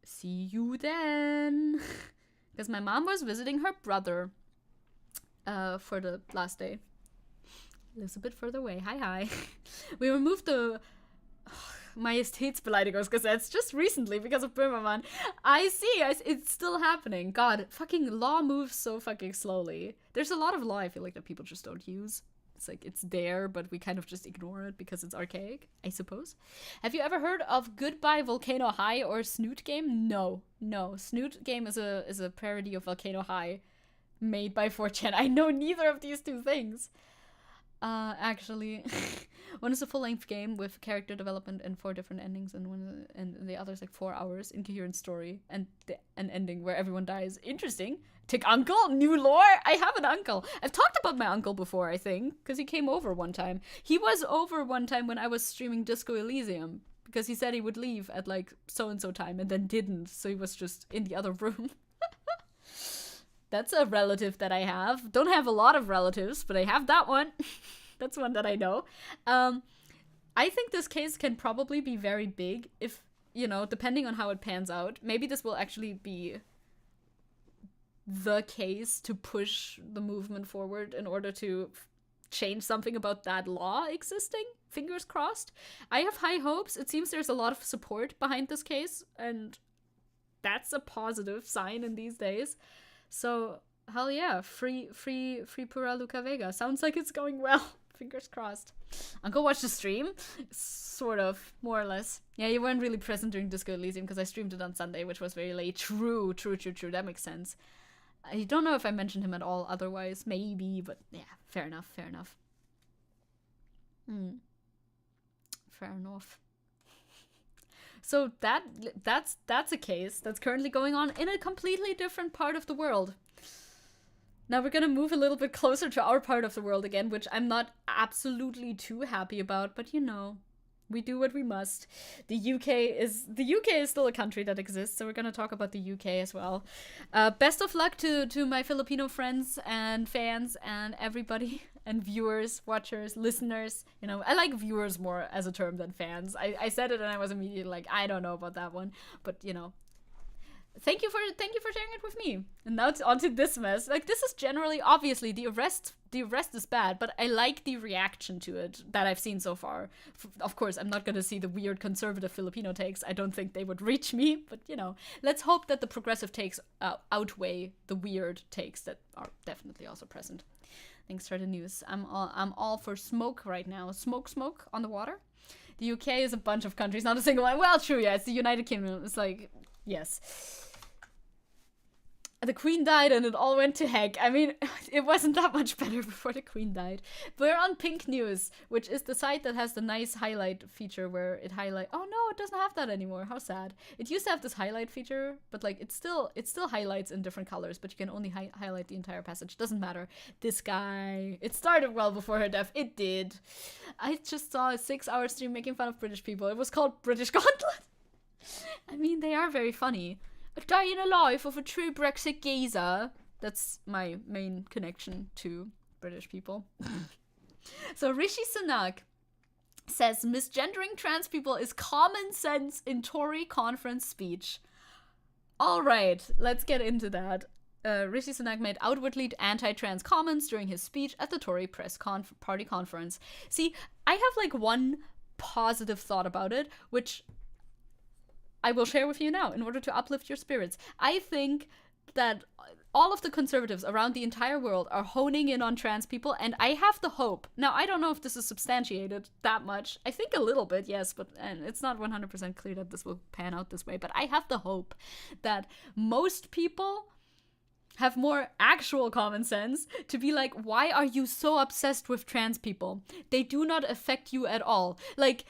See you then. Because my mom was visiting her brother for the last day. Lives a bit further away. Hi. We removed the Majestätsbeleidigungsgesetz just recently because of Böhmermann. I see. It's still happening. God, fucking law moves so fucking slowly. There's a lot of law I feel like that people just don't use. It's like, it's there, but we kind of just ignore it because it's archaic, I suppose. Have you ever heard of Goodbye Volcano High or Snoot Game? No. Snoot Game is a parody of Volcano High made by 4chan. I know neither of these two things. Actually, one is a full-length game with character development and 4 different endings, and the other is like 4 hours, incoherent story, and an ending where everyone dies. Interesting. Tick uncle? New lore? I have an uncle. I've talked about my uncle before, I think, because he came over one time. He was over one time when I was streaming Disco Elysium, because he said he would leave at like so-and-so time, and then didn't, so he was just in the other room. That's a relative that I have. Don't have a lot of relatives, but I have that one. That's one that I know. I think this case can probably be very big if, depending on how it pans out. Maybe this will actually be the case to push the movement forward in order to change something about that law existing. Fingers crossed. I have high hopes. It seems there's a lot of support behind this case, and that's a positive sign in these days. So, hell yeah, free Pura Luca Vega. Sounds like it's going well. Fingers crossed. Uncle watched the stream? Sort of, more or less. Yeah, you weren't really present during Disco Elysium because I streamed it on Sunday, which was very late. True. That makes sense. I don't know if I mentioned him at all otherwise. Maybe, but yeah, fair enough. Fair enough. So that's a case that's currently going on in a completely different part of the world. Now we're gonna move a little bit closer to our part of the world again, which I'm not absolutely too happy about, but you know, we do what we must. The UK is still a country that exists, so we're gonna talk about the UK as well. Best of luck to my Filipino friends and fans and everybody and viewers, watchers, listeners. You know, I like viewers more as a term than fans. I said it and I was immediately like, I don't know about that one, but you know. Thank you for sharing it with me. And now onto this mess. Like, this is generally, obviously, the arrest is bad, but I like the reaction to it that I've seen so far. Of course, I'm not gonna see the weird conservative Filipino takes. I don't think they would reach me, but you know, let's hope that the progressive takes outweigh the weird takes that are definitely also present. Thanks for the news. I'm all for smoke right now. Smoke on the water. The UK is a bunch of countries, not a single one. Well, true, yeah, it's the United Kingdom. It's like, yes. The Queen died and it all went to heck. I mean, it wasn't that much better before the Queen died. We're on Pink News, which is the site that has the nice highlight feature where it highlight. Oh no, it doesn't have that anymore. How sad. It used to have this highlight feature, but like it still highlights in different colors, but you can only highlight the entire passage. Doesn't matter. This guy. It started well before her death. It did. I just saw a 6-hour stream making fun of British people. It was called British Gauntlet. I mean, they are very funny. A day in a life of a true Brexit geezer. That's my main connection to British people. So Rishi Sunak says misgendering trans people is common sense in Tory conference speech. All right, let's get into that. Rishi Sunak made outwardly anti-trans comments during his speech at the Tory press party conference. See, I have like one positive thought about it, which I will share with you now in order to uplift your spirits. I think that all of the conservatives around the entire world are honing in on trans people, and I have the hope. Now, I don't know if this is substantiated that much. I think a little bit, yes, but and it's not 100% clear that this will pan out this way, but I have the hope that most people have more actual common sense to be like, why are you so obsessed with trans people? They do not affect you at all. Like,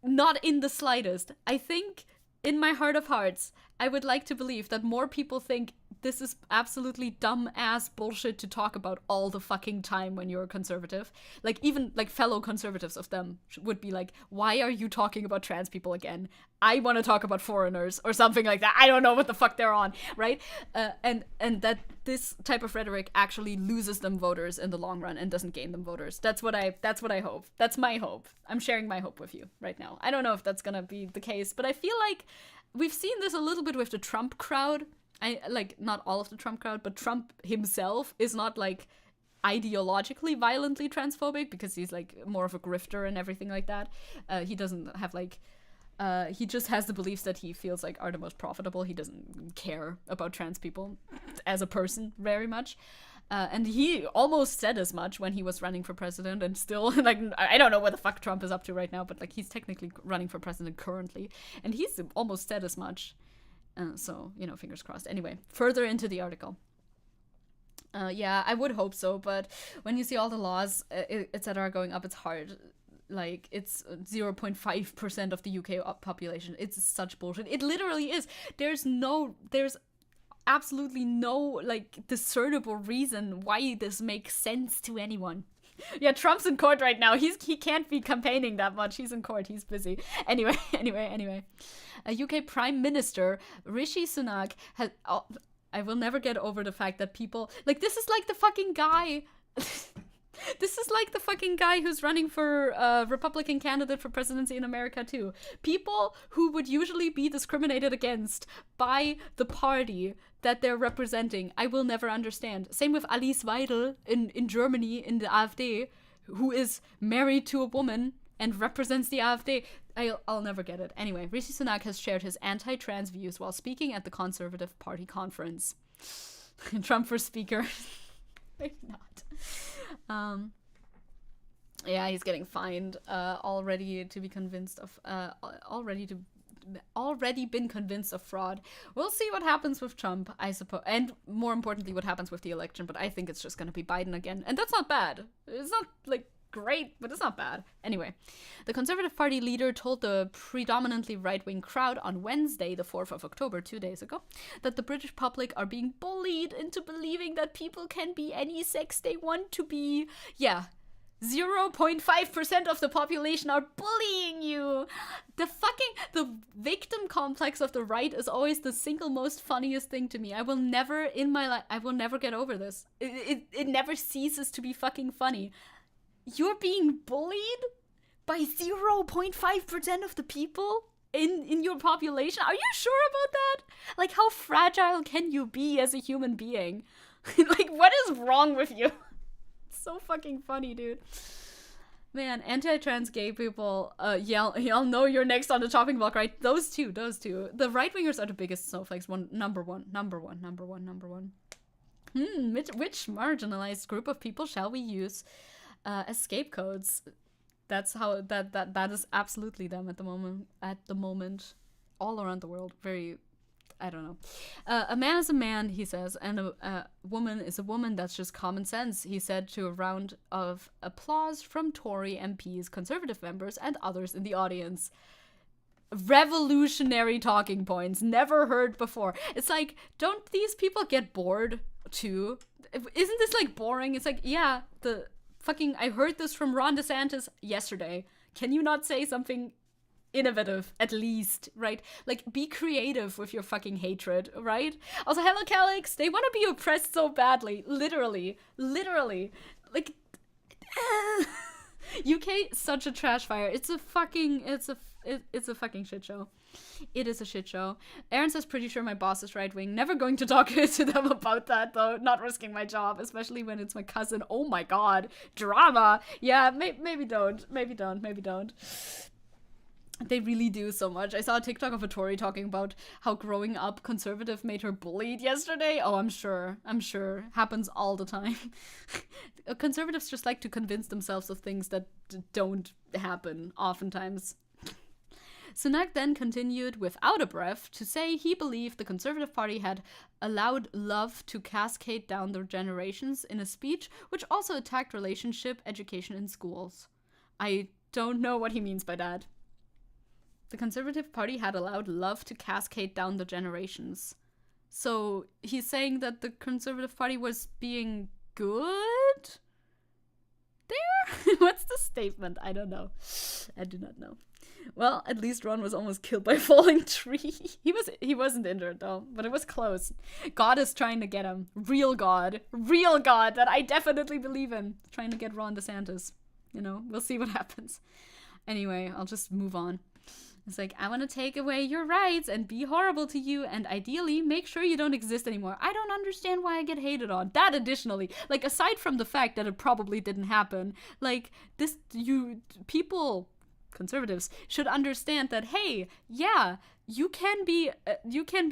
not in the slightest. I think in my heart of hearts, I would like to believe that more people think this is absolutely dumb-ass bullshit to talk about all the fucking time when you're a conservative. Like, even, like, fellow conservatives of them would be like, why are you talking about trans people again? I want to talk about foreigners or something like that. I don't know what the fuck they're on, right? And that this type of rhetoric actually loses them voters in the long run and doesn't gain them voters. That's what I hope. That's my hope. I'm sharing my hope with you right now. I don't know if that's gonna be the case, but I feel like we've seen this a little bit with the Trump crowd. Like, not all of the Trump crowd, but Trump himself is not, like, ideologically violently transphobic because he's, like, more of a grifter and everything like that. He doesn't have, like, he just has the beliefs that he feels like are the most profitable. He doesn't care about trans people as a person very much. And he almost said as much when he was running for president, and still, like, I don't know what the fuck Trump is up to right now, but, like, he's technically running for president currently, and he's almost said as much. So, you know, fingers crossed. Anyway, further into the article. Yeah, I would hope so, but when you see all the laws, etc. going up, it's hard. Like, it's 0.5% of the UK population. It's such bullshit. It literally is. There's absolutely no, like, discernible reason why this makes sense to anyone. Yeah, Trump's in court right now. He can't be campaigning that much. He's in court. He's busy. Anyway. A UK Prime Minister, Rishi Sunak, has... Oh, I will never get over the fact that people... Like, this is like the fucking guy... This is like the fucking guy who's running for Republican candidate for presidency in America, too. People who would usually be discriminated against by the party that they're representing, I will never understand. Same with Alice Weidel in Germany, in the AfD, who is married to a woman and represents the AfD. I'll never get it. Anyway, Rishi Sunak has shared his anti-trans views while speaking at the Conservative Party conference. Trump for speaker. Maybe not. Yeah, he's getting fined. Already been convinced of fraud. We'll see what happens with Trump, I suppose, and more importantly, what happens with the election. But I think it's just gonna be Biden again, and that's not bad. It's not like great, but it's not bad. Anyway, the Conservative Party leader told the predominantly right-wing crowd on Wednesday, the 4th of October, 2 days ago, that the British public are being bullied into believing that people can be any sex they want to be. Yeah. 0.5% of the population are bullying you. The victim complex of the right is always the single most funniest thing to me. I will never in my life, I will never get over this. It never ceases to be fucking funny. You're being bullied by 0.5% of the people in your population? Are you sure about that? Like, how fragile can you be as a human being? Like, what is wrong with you? So fucking funny, dude. Man, anti-trans gay people, y'all know you're next on the chopping block, right? Those two. The right-wingers are the biggest snowflakes. Number one. Which marginalized group of people shall we use as scapegoats? That's how, that is absolutely them at the moment. All around the world. Very... I don't know. A man is a man, he says, and a woman is a woman. That's just common sense, he said to a round of applause from Tory MPs, Conservative members, and others in the audience. Revolutionary talking points, never heard before. It's like, don't these people get bored too? Isn't this like boring? It's like, yeah, I heard this from Ron DeSantis yesterday. Can you not say something innovative, at least, right? Like, be creative with your fucking hatred, right? Also, hello, Calix. They want to be oppressed so badly. Literally. Like, UK, such a trash fire. It's a fucking shit show. It is a shit show. Aaron says, pretty sure my boss is right wing. Never going to talk to them about that, though. Not risking my job, especially when it's my cousin. Oh my god. Drama. Yeah, maybe don't. They really do so much. I saw a TikTok of a Tory talking about how growing up conservative made her bullied yesterday. Oh, I'm sure. Happens all the time. Conservatives just like to convince themselves of things that don't happen oftentimes. Sunak then continued without a breath to say he believed the Conservative Party had allowed love to cascade down the generations in a speech which also attacked relationship education in schools. I don't know what he means by that. The Conservative Party had allowed love to cascade down the generations. So he's saying that the Conservative Party was being good there? What's the statement? I don't know. I do not know. Well, at least Ron was almost killed by a falling tree. He wasn't injured though, but it was close. God is trying to get him. Real God that I definitely believe in. Trying to get Ron DeSantis. You know, we'll see what happens. Anyway, I'll just move on. It's like, I want to take away your rights and be horrible to you and ideally make sure you don't exist anymore. I don't understand why I get hated on. That additionally, like, aside from the fact that it probably didn't happen, like, people, conservatives, should understand that, hey, yeah, you can be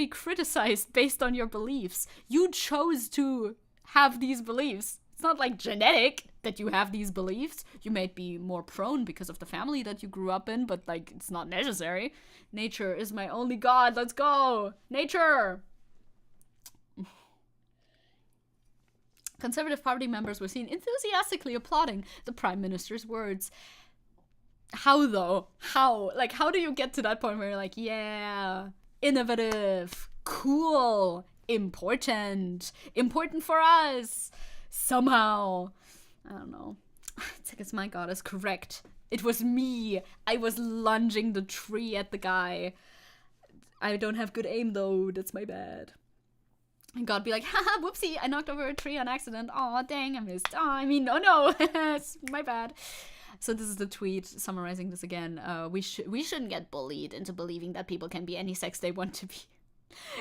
criticized based on your beliefs. You chose to have these beliefs. It's not like genetic that you have these beliefs. You may be more prone because of the family that you grew up in, but like, it's not necessary. Nature is my only god. Let's go. Nature. Conservative Party members were seen enthusiastically applauding the Prime Minister's words. How though? How? Like, how do you get to that point where you're like, yeah, innovative, cool, important for us, somehow. I don't know. It's like, my god is correct. It was me. I was lunging the tree at the guy. I don't have good aim though. That's my bad. And God be like, haha, whoopsie, I knocked over a tree on accident. Aw, dang, I missed. No. It's my bad. So this is the tweet summarizing this again. We shouldn't get bullied into believing that people can be any sex they want to be.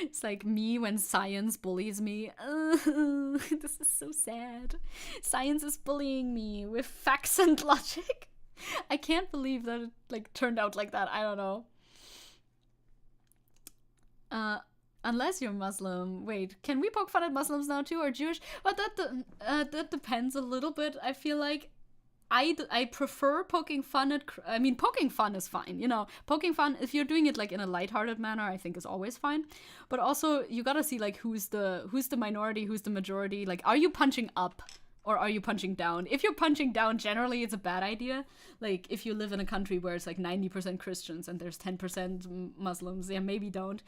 It's like me when science bullies me. This is so sad. Science is bullying me with facts and logic. I can't believe that it like turned out like that. I don't know. Unless you're Muslim. Wait, can we poke fun at Muslims now too, or Jewish? Well, that depends a little bit. I feel like I prefer poking fun at, poking fun is fine, you know, poking fun, if you're doing it like in a lighthearted manner, I think is always fine. But also you gotta see like who's the minority, who's the majority, like, are you punching up or are you punching down? If you're punching down, generally it's a bad idea. Like, if you live in a country where it's like 90% Christians and there's 10% Muslims, yeah, maybe don't.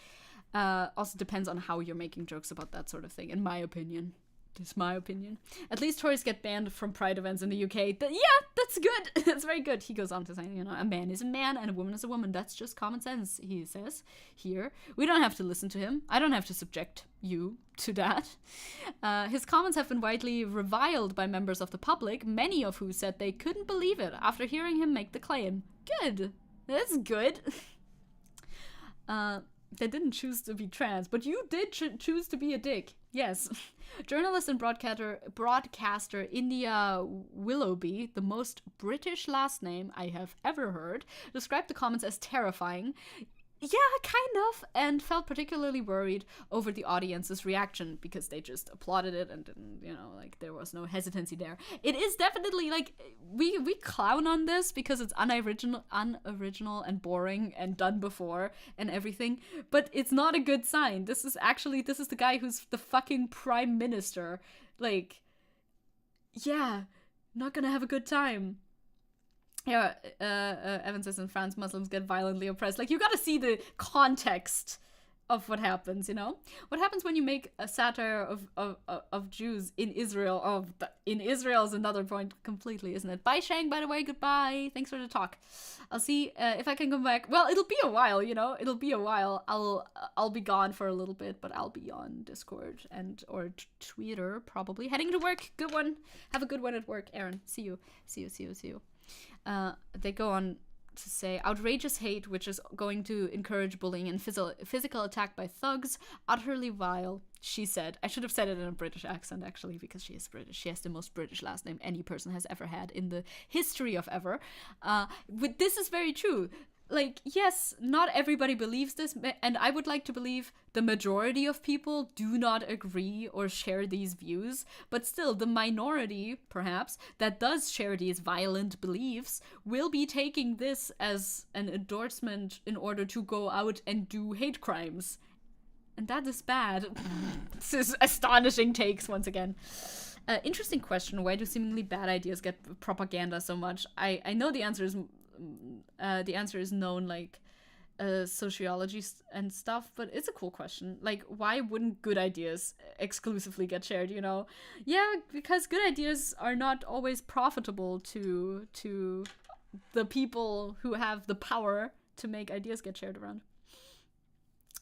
Also depends on how you're making jokes about that sort of thing, in my opinion. This is my opinion. At least Tories get banned from Pride events in the UK. Yeah, that's good. That's very good. He goes on to say, you know, a man is a man and a woman is a woman. That's just common sense, he says here. We don't have to listen to him. I don't have to subject you to that. His comments have been widely reviled by members of the public, many of who said they couldn't believe it after hearing him make the claim. Good. That's good. They didn't choose to be trans, but you did choose to be a dick. Yes. Journalist and broadcaster India Willoughby, the most British last name I have ever heard, described the comments as terrifying. Yeah, kind of, and felt particularly worried over the audience's reaction because they just applauded it and didn't, you know, like, there was no hesitancy there. It is definitely, like, we clown on this because it's unoriginal and boring and done before and everything, but it's not a good sign. This is the guy who's the fucking prime minister. Like, yeah, not gonna have a good time. Yeah, Evan says in France, Muslims get violently oppressed. Like, you gotta see the context of what happens, you know? What happens when you make a satire of Jews in Israel? In Israel is another point completely, isn't it? Bye, Shang, by the way, goodbye. Thanks for the talk. I'll see if I can come back. Well, it'll be a while, you know? It'll be a while. I'll be gone for a little bit, but I'll be on Discord or Twitter, probably. Heading to work. Good one. Have a good one at work, Aaron. See you. They go on to say, outrageous hate, which is going to encourage bullying and physical attack by thugs, utterly vile, she said. I should have said it in a British accent, actually, because she is British. She has the most British last name any person has ever had in the history of ever. This is very true. Like, yes, not everybody believes this, and I would like to believe the majority of people do not agree or share these views, but still, the minority, perhaps, that does share these violent beliefs will be taking this as an endorsement in order to go out and do hate crimes. And that is bad. This is astonishing takes, once again. Interesting question, why do seemingly bad ideas get propaganda so much? I know the answer is known, like sociology and stuff, but it's a cool question. Like, why wouldn't good ideas exclusively get shared, you know? Yeah, because good ideas are not always profitable to the people who have the power to make ideas get shared around.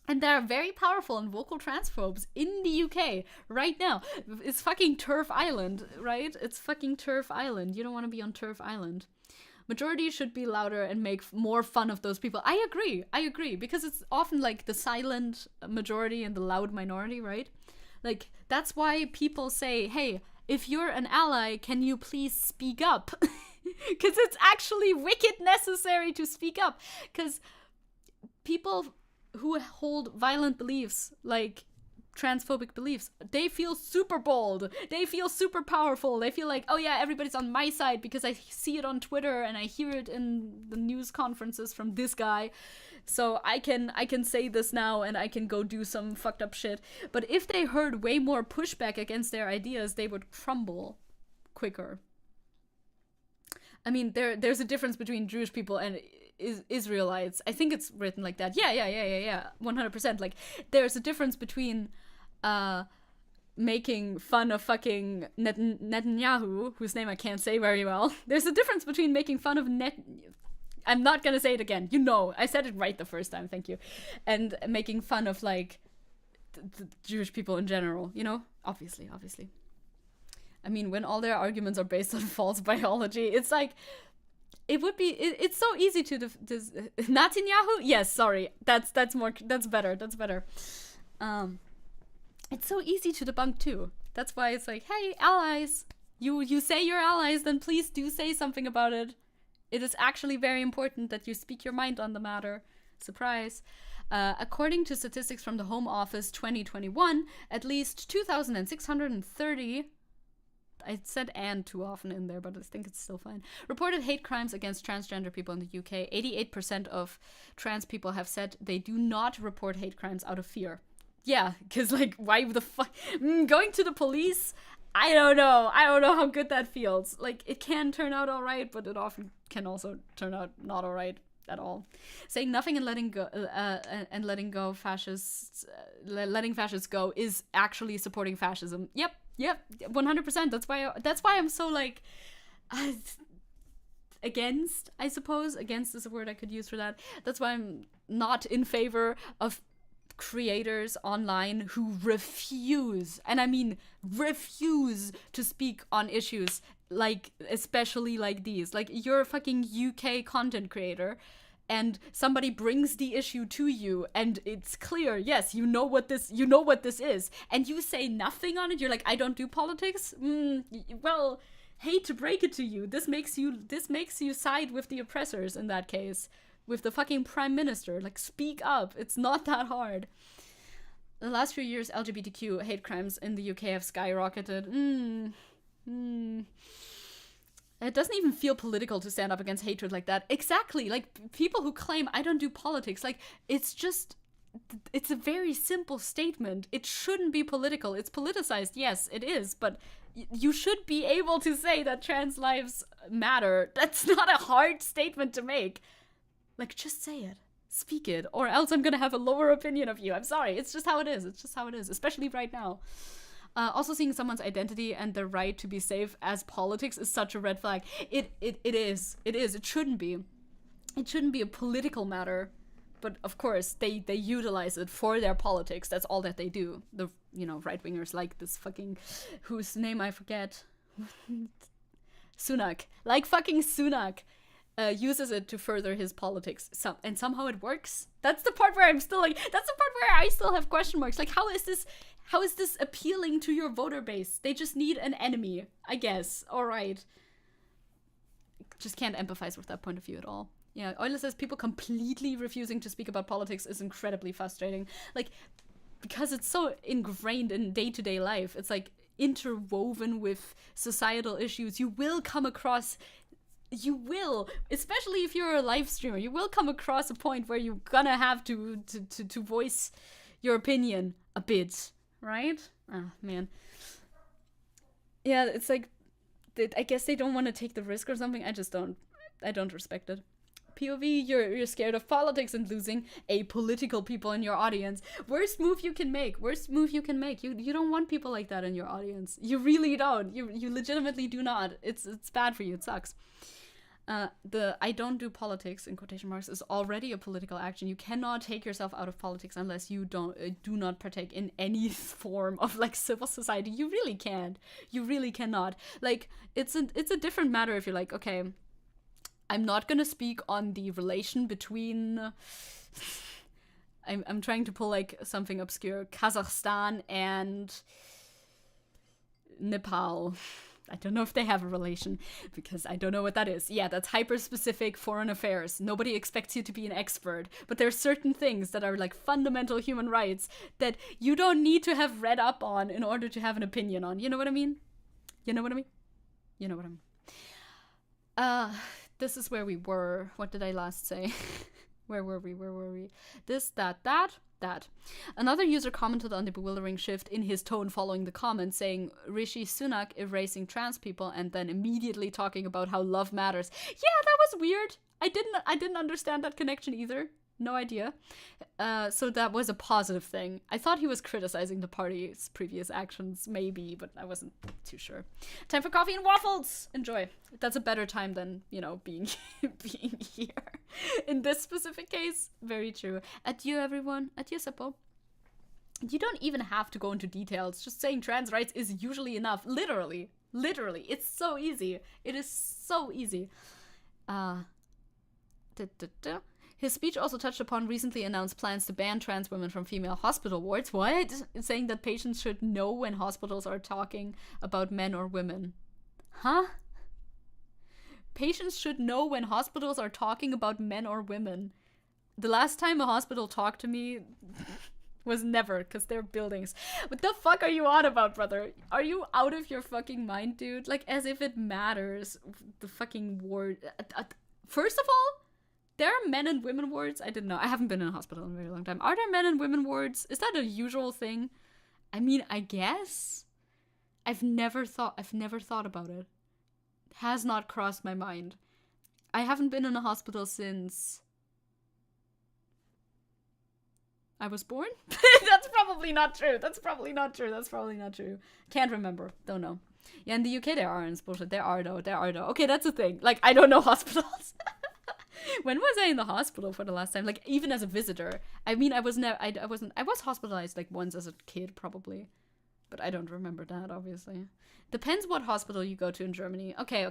And there are very powerful and vocal transphobes in the UK right now. It's fucking Turf Island, right? It's fucking Turf Island. You don't want to be on Turf Island. Majority should be louder and make more fun of those people. I agree, because it's often like the silent majority and the loud minority, right? Like, that's why people say, hey, if you're an ally, can you please speak up? Because it's actually wicked necessary to speak up. Because people who hold violent beliefs, like transphobic beliefs, they feel super bold, they feel super powerful, they feel like, oh yeah, everybody's on my side because I see it on Twitter and I hear it in the news conferences from this guy, so I can say this now and I can go do some fucked up shit. But if they heard way more pushback against their ideas, they would crumble quicker. I mean, there's a difference between Jewish people and Israelites. I think it's written like that. Yeah. 100%. Like, there's a difference between making fun of fucking Netanyahu, whose name I can't say very well. There's a difference between making fun of I'm not gonna say it again. You know, I said it right the first time, thank you. And making fun of, like, the Jewish people in general, you know? Obviously. I mean, when all their arguments are based on false biology, it's like, it's so easy to Netanyahu? Yes, sorry. That's better. It's so easy to debunk too. That's why it's like, hey, allies, you say you're allies, then please do say something about it. It is actually very important that you speak your mind on the matter. Surprise. According to statistics from the Home Office 2021, at least 2,630, I said "and" too often in there, but I think it's still fine, reported hate crimes against transgender people in the UK. 88% of trans people have said they do not report hate crimes out of fear. Yeah, because, like, why the fuck? Going to the police I don't know how good that feels. Like, it can turn out all right, but it often can also turn out not all right at all. Saying nothing and letting go fascists, letting fascists go is actually supporting fascism. Yep, 100%. That's why I'm so like against. I suppose against is a word I could use for that. That's why I'm not in favor of creators online who refuse, and I mean refuse, to speak on issues like, especially like these. Like, you're a fucking UK content creator and somebody brings the issue to you and it's clear, yes, you know what this is, and you say nothing on it. You're like, I don't do politics. Well, hate to break it to you, this makes you side with the oppressors in that case, with the fucking prime minister. Like, speak up. It's not that hard. The last few years, LGBTQ hate crimes in the UK have skyrocketed. It doesn't even feel political to stand up against hatred like that. Exactly. Like, people who claim I don't do politics, like, it's a very simple statement. It shouldn't be political. It's politicized. Yes, it is. But you should be able to say that trans lives matter. That's not a hard statement to make. Like, just say it. Speak it. Or else I'm gonna have a lower opinion of you. I'm sorry. It's just how it is. Especially right now. Also, seeing someone's identity and their right to be safe as politics is such a red flag. It is. It shouldn't be. It shouldn't be a political matter. But of course, they utilize it for their politics. That's all that they do. The, right-wingers like this fucking, whose name I forget. Sunak. Like fucking Sunak. Uses it to further his politics, and somehow it works. That's the part where I'm still like, that's the part where I still have question marks. Like, how is this appealing to your voter base? They just need an enemy, I guess. All right. Just can't empathize with that point of view at all. Yeah, Euler says people completely refusing to speak about politics is incredibly frustrating. Like, because it's so ingrained in day-to-day life. It's like interwoven with societal issues. You will come across, especially if you're a live streamer, you will come across a point where you're gonna have to voice your opinion a bit, right? Oh, man. Yeah, it's like, I guess they don't want to take the risk or something. I don't respect it. POV, you're scared of politics and losing apolitical people in your audience. Worst move you can make. You don't want people like that in your audience. You really don't. You legitimately do not. It's bad for you. It sucks. The I don't do politics in quotation marks is already a political action. You cannot take yourself out of politics unless you do not partake in any form of like civil society. You really can't. You really cannot. Like, it's a different matter if you're like, okay, I'm not gonna speak on the relation between I'm trying to pull like something obscure, Kazakhstan and Nepal. I don't know if they have a relation, because I don't know what that is. Yeah, that's hyper-specific foreign affairs. Nobody expects you to be an expert. But there are certain things that are like fundamental human rights that you don't need to have read up on in order to have an opinion on. You know what I mean? This is where we were. What did I last say? Where were we? This, that. Another user commented on the bewildering shift in his tone following the comment, saying Rishi Sunak erasing trans people and then immediately talking about how love matters. Yeah, that was weird. I didn't understand that connection either. No idea. So that was a positive thing. I thought he was criticizing the party's previous actions, maybe, but I wasn't too sure. Time for coffee and waffles! Enjoy. That's a better time than, being here. In this specific case, very true. Adieu, everyone. Adieu, Seppo. You don't even have to go into details. Just saying trans rights is usually enough. Literally. It's so easy. It is so easy. His speech also touched upon recently announced plans to ban trans women from female hospital wards. What? Saying that patients should know when hospitals are talking about men or women. Huh? Patients should know when hospitals are talking about men or women. The last time a hospital talked to me was never, because they're buildings. What the fuck are you on about, brother? Are you out of your fucking mind, dude? Like, as if it matters. The fucking ward. First of all, there are men and women wards. I didn't know. I haven't been in a hospital in a very long time. Are there men and women wards? Is that a usual thing? I mean, I guess. I've never thought about it. Has not crossed my mind. I haven't been in a hospital since I was born? That's probably not true. Can't remember. Don't know. Yeah, in the UK there aren't bullshit. There are though. Okay, that's the thing. Like, I don't know hospitals. When was I in the hospital for the last time? Like, even as a visitor. I mean, I was hospitalized like once as a kid probably. But I don't remember that, obviously. Depends what hospital you go to in Germany. Okay.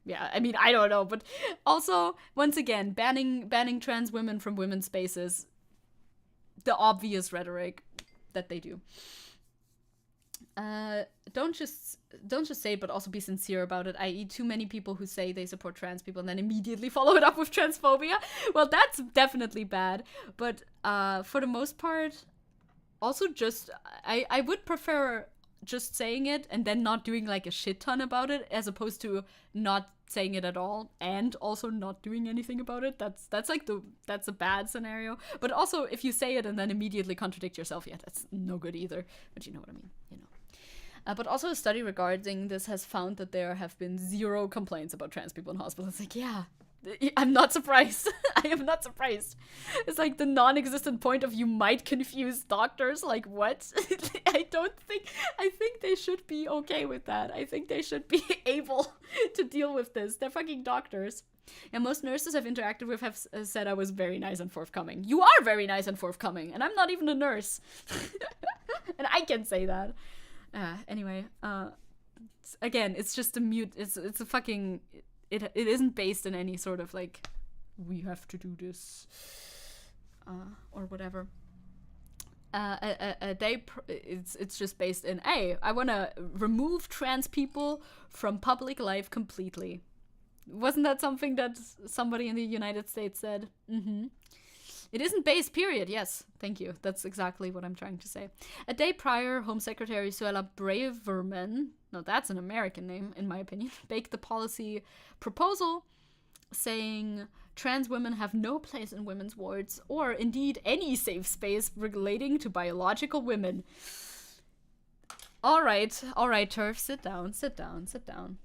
Yeah, I mean, I don't know. But also, once again, banning trans women from women's spaces. The obvious rhetoric that they do. Don't just say it, but also be sincere about it. I.e., too many people who say they support trans people and then immediately follow it up with transphobia. Well, that's definitely bad. But for the most part, also just I would prefer just saying it and then not doing like a shit ton about it, as opposed to not saying it at all and also not doing anything about it. That's a bad scenario. But also, if you say it and then immediately contradict yourself, yeah, that's no good either. But you know what I mean, you know. But also a study regarding this has found that there have been 0 complaints about trans people in hospitals. It's like, yeah, I'm not surprised. I am not surprised. It's like the non-existent point of you might confuse doctors. Like, what? I think they should be okay with that. I think they should be able to deal with this. They're fucking doctors. And most nurses I've interacted with have said I was very nice and forthcoming. You are very nice and forthcoming, and I'm not even a nurse. And I can say that. Anyway, again, it's just a mute. It's a fucking. It isn't based in any sort of like, we have to do this, or whatever. It's just based in, hey, I want to remove trans people from public life completely. Wasn't that something that somebody in the United States said? Mm-hmm. It isn't based, period. Yes, thank you. That's exactly what I'm trying to say. A day prior, Home Secretary Suella Braverman, no, that's an American name, in my opinion, baked the policy proposal saying trans women have no place in women's wards or indeed any safe space relating to biological women. All right, TERF, sit down.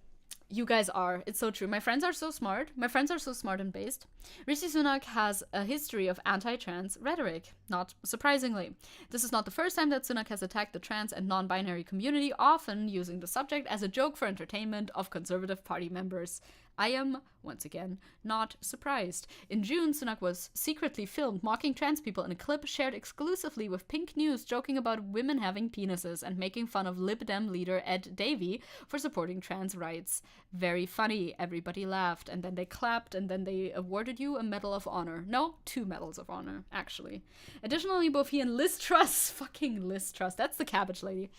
You guys are. It's so true. My friends are so smart. And based. Rishi Sunak has a history of anti-trans rhetoric, not surprisingly. This is not the first time that Sunak has attacked the trans and non-binary community, often using the subject as a joke for entertainment of Conservative Party members. I am, once again, not surprised. In June, Sunak was secretly filmed mocking trans people in a clip shared exclusively with Pink News, joking about women having penises and making fun of Lib Dem leader Ed Davey for supporting trans rights. Very funny. Everybody laughed, and then they clapped, and then they awarded you a Medal of Honor. No, 2 Medals of Honor, actually. Additionally, both he and Liz Truss, fucking Liz Truss, that's the cabbage lady,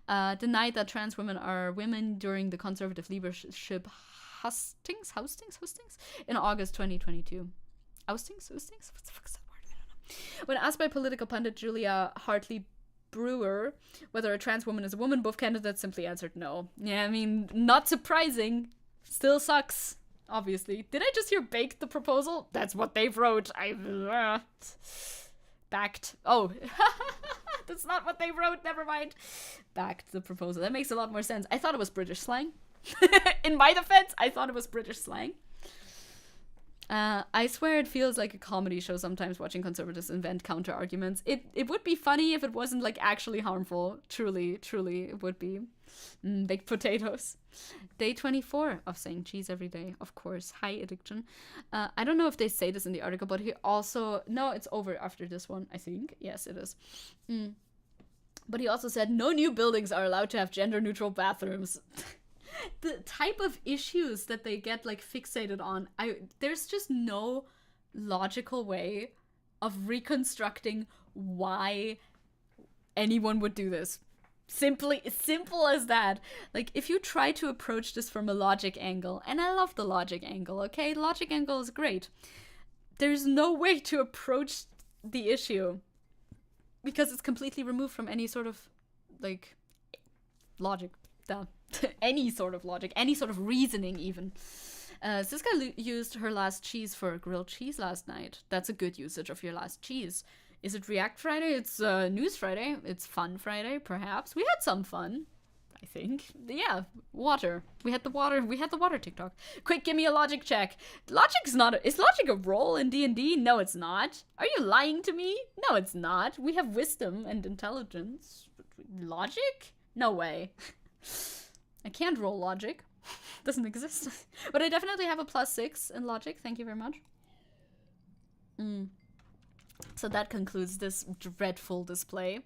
denied that trans women are women during the Conservative leadership hustings in August 2022. Hustings? What the fuck is that word? I don't know. When asked by political pundit Julia Hartley Brewer whether a trans woman is a woman, both candidates simply answered no. Yeah, I mean, not surprising. Still sucks, obviously. Did I just hear baked the proposal? That's what they wrote. Backed. Oh, that's not what they wrote. Never mind. Backed the proposal. That makes a lot more sense. I thought it was British slang. In my defense, I thought it was British slang. I swear it feels like a comedy show sometimes watching conservatives invent counter arguments. It would be funny if it wasn't like actually harmful. Truly it would be. Baked potatoes. Day 24 of saying cheese every day, of course. High addiction. I don't know if they say this in the article, but he also... No, it's over after this one, I think. Yes, it is. But he also said, no new buildings are allowed to have gender-neutral bathrooms. The type of issues that they get like fixated on, there's just no logical way of reconstructing why anyone would do this. Simple as that. Like, if you try to approach this from a logic angle, and I love the logic angle, okay? Logic angle is great. There's no way to approach the issue because it's completely removed from any sort of like logic. Any sort of logic, any sort of reasoning even. Zecke used her last cheese for grilled cheese last night. That's a good usage of your last cheese. Is it React Friday? It's News Friday. It's Fun Friday, perhaps. We had some fun. I think. Yeah, water. We had the water TikTok. Quick, give me a logic check. Is logic a role in D&D? No, it's not. Are you lying to me? No, it's not. We have wisdom and intelligence. Logic? No way. I can't roll logic. Doesn't exist. But I definitely have a +6 in logic. Thank you very much. So that concludes this dreadful display.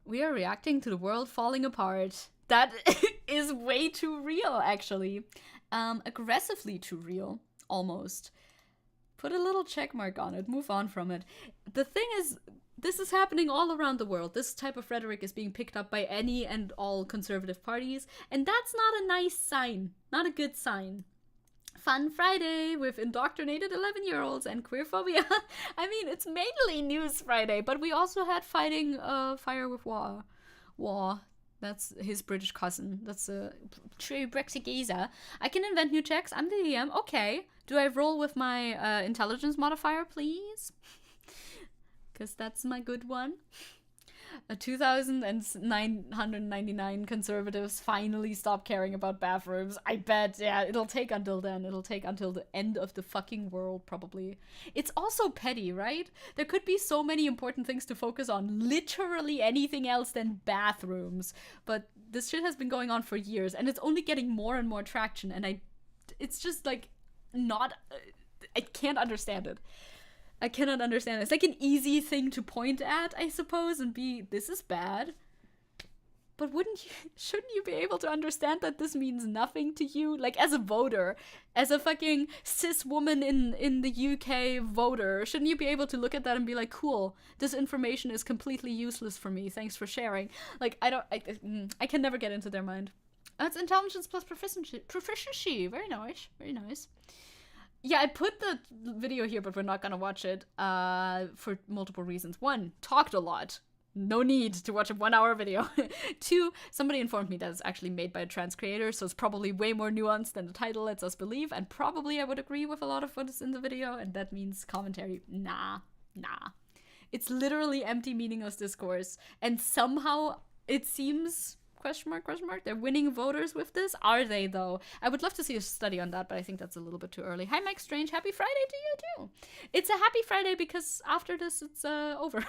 We are reacting to the world falling apart. That is way too real, actually. Aggressively too real, almost. Put a little check mark on it. Move on from it. The thing is, this is happening all around the world. This type of rhetoric is being picked up by any and all conservative parties, and that's not a nice sign. Not a good sign. Fun Friday with indoctrinated 11-year-olds and queerphobia. I mean, it's mainly News Friday, but we also had fighting fire with war. That's his British cousin. That's a true Brexit geezer. I can invent new checks. I'm the DM. Okay. Do I roll with my intelligence modifier, please? Because that's my good one. 2,999 conservatives finally stop caring about bathrooms. I bet, yeah, it'll take until then. It'll take until the end of the fucking world, probably. It's also petty, right? There could be so many important things to focus on. Literally anything else than bathrooms. But this shit has been going on for years, and it's only getting more and more traction, and it's just, like, not... I can't understand it. I cannot understand it. It's like an easy thing to point at, I suppose, and be, this is bad. But shouldn't you be able to understand that this means nothing to you? Like, as a voter, as a fucking cis woman in the UK voter, shouldn't you be able to look at that and be like, cool, this information is completely useless for me, thanks for sharing. Like, I can never get into their mind. That's intelligence plus proficiency. Very nice, very nice. Yeah, I put the video here, but we're not gonna watch it for multiple reasons. 1, talked a lot. No need to watch a 1-hour video. 2, somebody informed me that it's actually made by a trans creator, so it's probably way more nuanced than the title lets us believe, and probably I would agree with a lot of what is in the video, and that means commentary. Nah. It's literally empty, meaningless discourse, and somehow it seems... Question mark, they're winning voters with this? Are they, though? I would love to see a study on that, but I think that's a little bit too early. Hi, Mike Strange. Happy Friday to you, too. It's a happy Friday because after this, it's over.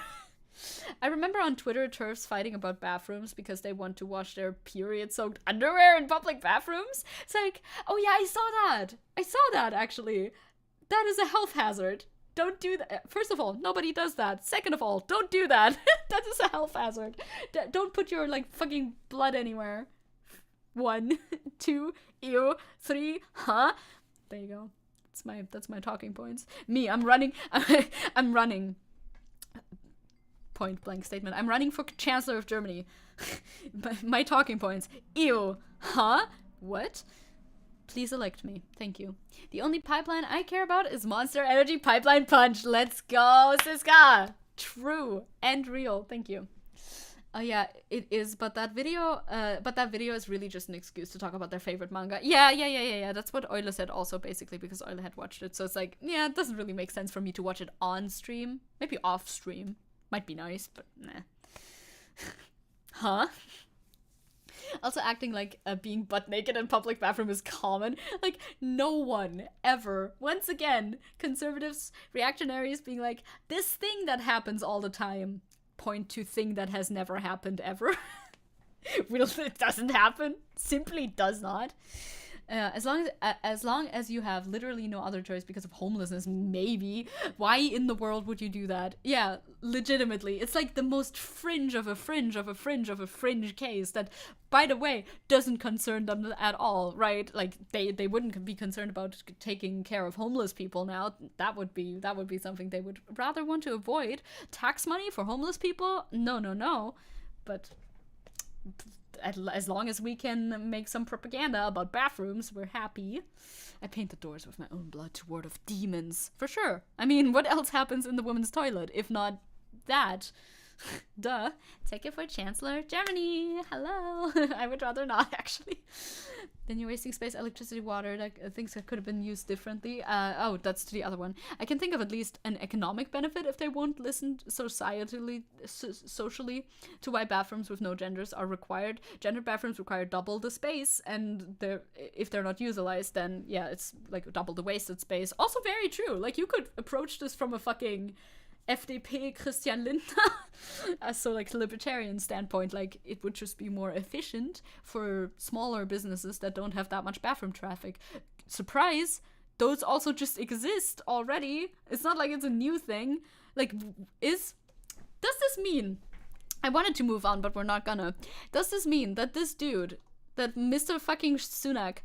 I remember on Twitter, TERFs fighting about bathrooms because they want to wash their period-soaked underwear in public bathrooms. It's like, oh yeah, I saw that, actually. That is a health hazard. Don't do that. First of all, nobody does that. Second of all, don't do that. That is a health hazard. Don't put your, like, fucking blood anywhere. 1, 2, ew, 3, huh? There you go. That's my talking points. Me, I'm running. I'm running. Point blank statement. I'm running for Chancellor of Germany. My talking points. Ew, huh? What? Please elect me. Thank you. The only pipeline I care about is Monster Energy Pipeline Punch. Let's go, Siska! True and real. Thank you. Oh yeah, it is. But that video is really just an excuse to talk about their favorite manga. Yeah. That's what Euler said also, basically, because Euler had watched it. So it's like, yeah, it doesn't really make sense for me to watch it on stream. Maybe off stream. Might be nice, but nah. Huh? Also, acting like being butt naked in public bathroom is common. Like, no one ever. Once again, conservatives, reactionaries being like, this thing that happens all the time. Point to thing that has never happened ever. It doesn't happen. Simply does not. As long as you have literally no other choice because of homelessness, maybe. Why in the world would you do that? Yeah, legitimately. It's like the most fringe of a fringe of a fringe of a fringe case that, by the way, doesn't concern them at all, right? Like, they wouldn't be concerned about taking care of homeless people now. That would be something they would rather want to avoid. Tax money for homeless people? No. But... as long as we can make some propaganda about bathrooms, we're happy. I paint the doors with my own blood to ward off demons. For sure. I mean, what else happens in the women's toilet, if not that? Duh. Take it for Chancellor. Germany. Hello. I would rather not, actually. Then you're wasting space, electricity, water, like things that could have been used differently. Oh, that's the other one. I can think of at least an economic benefit if they won't listen socially to why bathrooms with no genders are required. Gendered bathrooms require double the space, and if they're not utilized, then yeah, it's like double the wasted space. Also very true. Like, you could approach this from a fucking FDP Christian Lindner, so like libertarian standpoint, like it would just be more efficient for smaller businesses that don't have that much bathroom traffic. Surprise, those also just exist already. It's not like it's a new thing. Like, does this mean, I wanted to move on, but we're not gonna. Does this mean that this dude, that Mr. fucking Sunak,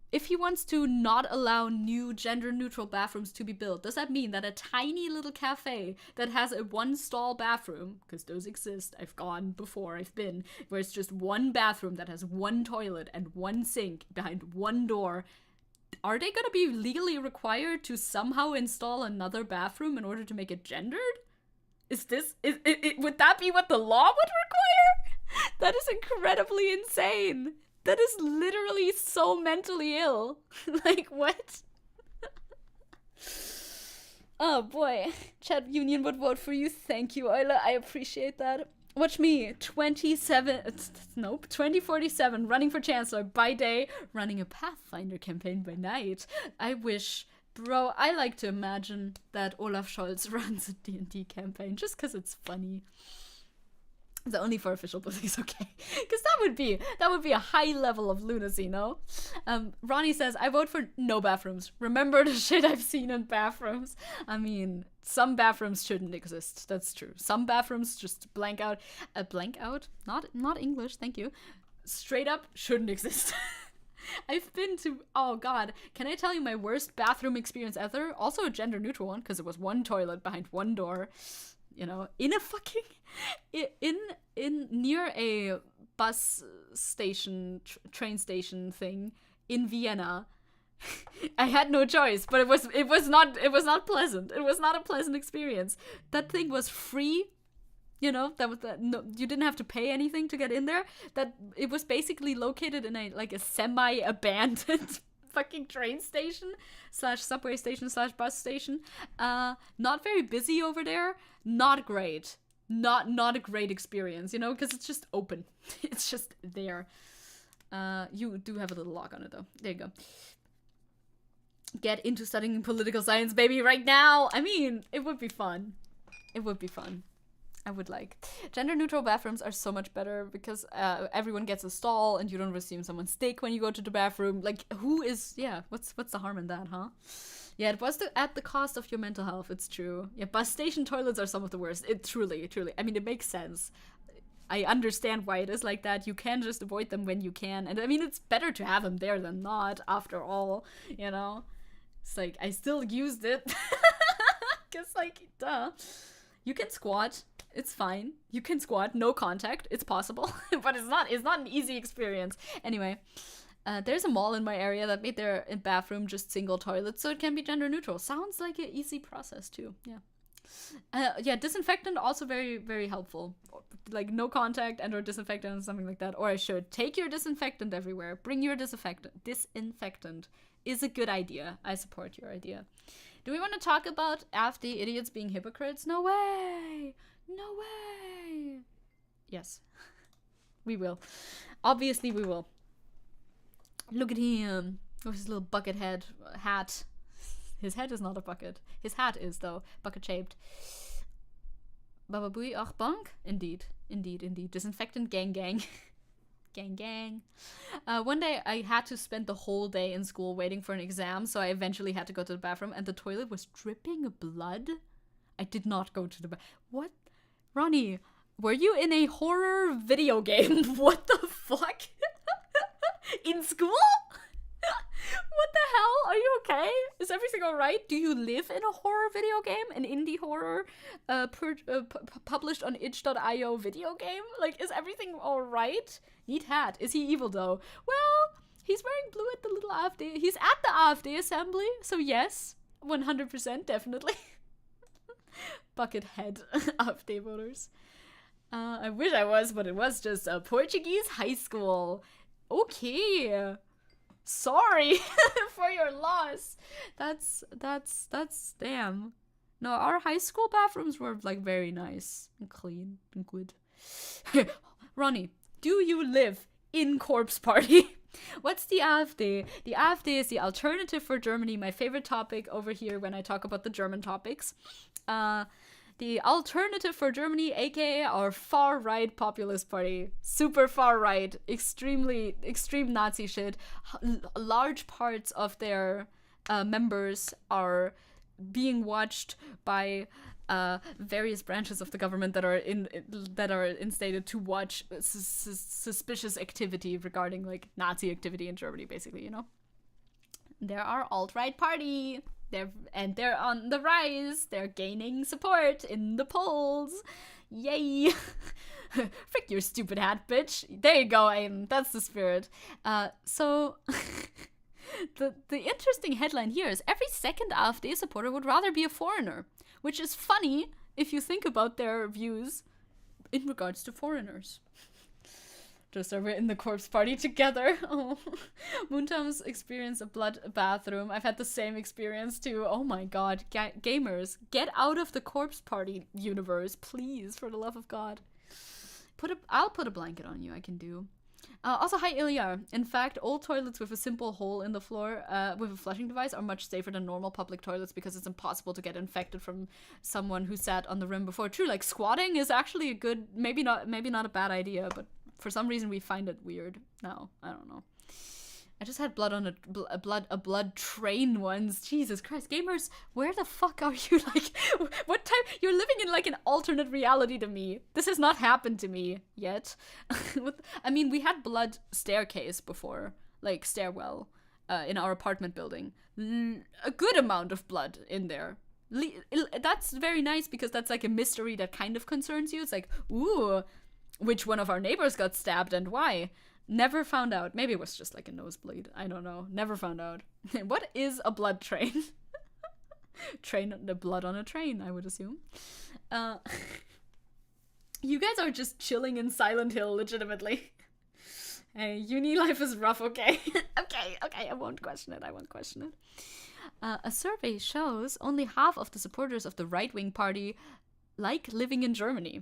if he wants to not allow new gender-neutral bathrooms to be built, does that mean that a tiny little cafe that has a one-stall bathroom, because those exist, I've gone before, I've been, where it's just one bathroom that has one toilet and one sink behind one door, are they gonna be legally required to somehow install another bathroom in order to make it gendered? Would that be what the law would require? That is incredibly insane. That is literally so mentally ill. Like, what? Oh boy. Chat Union would vote for you. Thank you, Euler. I appreciate that. Watch me. 2047, running for Chancellor by day, running a Pathfinder campaign by night. I wish... Bro, I like to imagine that Olaf Scholz runs a D&D campaign just because it's funny. It's only for official buildings, okay? Because that would be a high level of lunacy, no? Ronnie says, I vote for no bathrooms. Remember the shit I've seen in bathrooms. I mean, some bathrooms shouldn't exist. That's true. Some bathrooms just blank out. Blank out? Not English, thank you. Straight up shouldn't exist. I've been to, oh god, can I tell you my worst bathroom experience ever? Also a gender neutral one, because it was one toilet behind one door. You know, in a fucking, in near a bus station, train station thing in Vienna. I had no choice, but it was not pleasant. It was not a pleasant experience. That thing was free, you know, no, you didn't have to pay anything to get in there. That it was basically located in a semi-abandoned fucking train station / subway station / bus station. Not very busy over there. Not great. Not a great experience, you know, because it's just open. It's just there. You do have a little lock on it though. There you go. Get into studying political science, baby, right now. I mean, it would be fun. It would be fun. I would like. Gender neutral bathrooms are so much better because everyone gets a stall and you don't receive someone's dick when you go to the bathroom. Like, what's the harm in that, huh? Yeah, it was at the cost of your mental health, it's true. Yeah, bus station toilets are some of the worst. It truly. I mean, it makes sense. I understand why it is like that. You can just avoid them when you can. And I mean, it's better to have them there than not, after all, you know? It's like, I still used it. Because, like, duh. You can squat. It's fine. You can squat. No contact. It's possible. But it's not an easy experience. Anyway, there's a mall in my area that made their bathroom just single toilets, so it can be gender neutral. Sounds like an easy process, too. Yeah. Yeah, disinfectant also very, very helpful. Like, no contact and or disinfectant or something like that. Or I should. Take your disinfectant everywhere. Bring your disinfectant. Disinfectant is a good idea. I support your idea. Do we want to talk about AfD idiots being hypocrites? No way! No way! Yes. We will. Obviously we will. Look at him. With his little bucket hat. His head is not a bucket. His hat is, though. Bucket-shaped. Baba Booey, ach bank? Indeed. Disinfectant gang. Gang. One day I had to spend the whole day in school waiting for an exam, so I eventually had to go to the bathroom, and the toilet was dripping blood. I did not go to the bathroom. What? Ronnie, were you in a horror video game? What the fuck? In school? What the hell? Are you okay? Is everything alright? Do you live in a horror video game? An indie horror published on itch.io video game? Like, is everything alright? Neat hat. Is he evil though? Well, he's wearing blue at the little AfD. He's at the AfD assembly, so yes. 100% definitely. Buckethead AfD voters. I wish I was, but it was just a Portuguese high school. Okay. Sorry for your loss. That's damn. No, our high school bathrooms were like very nice and clean and good. Ronnie, do you live in Corpse Party? What's the AfD? The AfD is the Alternative for Germany, my favorite topic over here when I talk about the German topics. The Alternative for Germany, aka our far-right populist party. Super far-right, extreme Nazi shit. Large parts of their members are being watched by various branches of the government that are instated to watch suspicious activity regarding like Nazi activity in Germany, basically, you know. They're our alt-right party. They're on the rise. They're gaining support in the polls. Yay! Frick your stupid hat, bitch. There you go, Aim. That's the spirit. So the interesting headline here is every second AfD supporter would rather be a foreigner, which is funny if you think about their views in regards to foreigners. Just so we're in the Corpse Party together. Oh, Moontom's experienced a blood bathroom. I've had the same experience too. Oh my god. Gamers, get out of the Corpse Party universe, please, for the love of God. I'll put a blanket on you, I can do. Also, hi Ilya. In fact, old toilets with a simple hole in the floor with a flushing device are much safer than normal public toilets because it's impossible to get infected from someone who sat on the rim before. True, like squatting is actually a good, maybe not a bad idea, but for some reason we find it weird now. I don't know. I just had blood on a blood train once. Jesus Christ, gamers, where the fuck are you? Like, what time? You're living in like an alternate reality to me. This has not happened to me yet. I mean, we had blood staircase before, like stairwell, in our apartment building. A good amount of blood in there. That's very nice because that's like a mystery that kind of concerns you. It's like, ooh, which one of our neighbors got stabbed and why? Never found out. Maybe it was just like a nosebleed. I don't know. Never found out. What is a blood train? The blood on a train, I would assume. You guys are just chilling in Silent Hill, legitimately. Hey, uni life is rough, okay? Okay, I won't question it. A survey shows only half of the supporters of the right-wing party like living in Germany.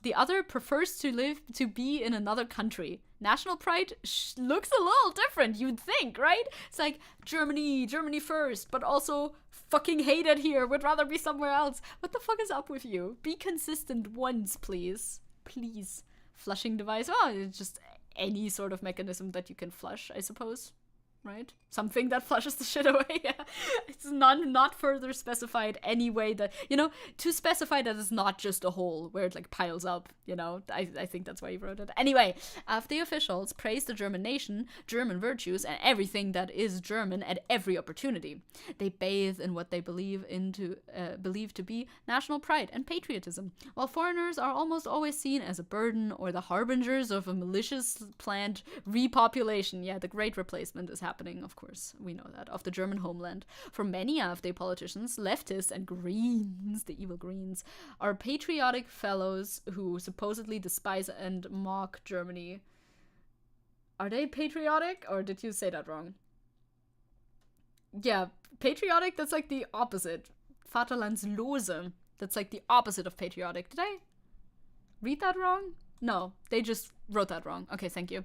The other prefers to be in another country. National pride looks a little different, you'd think, right? It's like Germany first, but also fucking hate it here, would rather be somewhere else. What the fuck is up with you? Be consistent once, please. Please. Flushing device. Oh, it's just any sort of mechanism that you can flush, I suppose. Right? Something that flushes the shit away. Yeah. It's not further specified any way that, you know, to specify that it's not just a hole where it like piles up, you know. I think that's why you wrote it. Anyway, AfD officials praise the German nation, German virtues, and everything that is German at every opportunity. They bathe in what they believe to be national pride and patriotism, while foreigners are almost always seen as a burden or the harbingers of a malicious planned repopulation. Yeah, the great replacement is happening, of course, we know that, of the German homeland. For many AfD politicians, leftists and Greens, the evil Greens, are patriotic fellows who supposedly despise and mock Germany. Are they patriotic, or did you say that wrong? Yeah, patriotic, that's like the opposite. Vaterlandslose, that's like the opposite of patriotic. Did I read that wrong? No, they just wrote that wrong. Okay, thank you.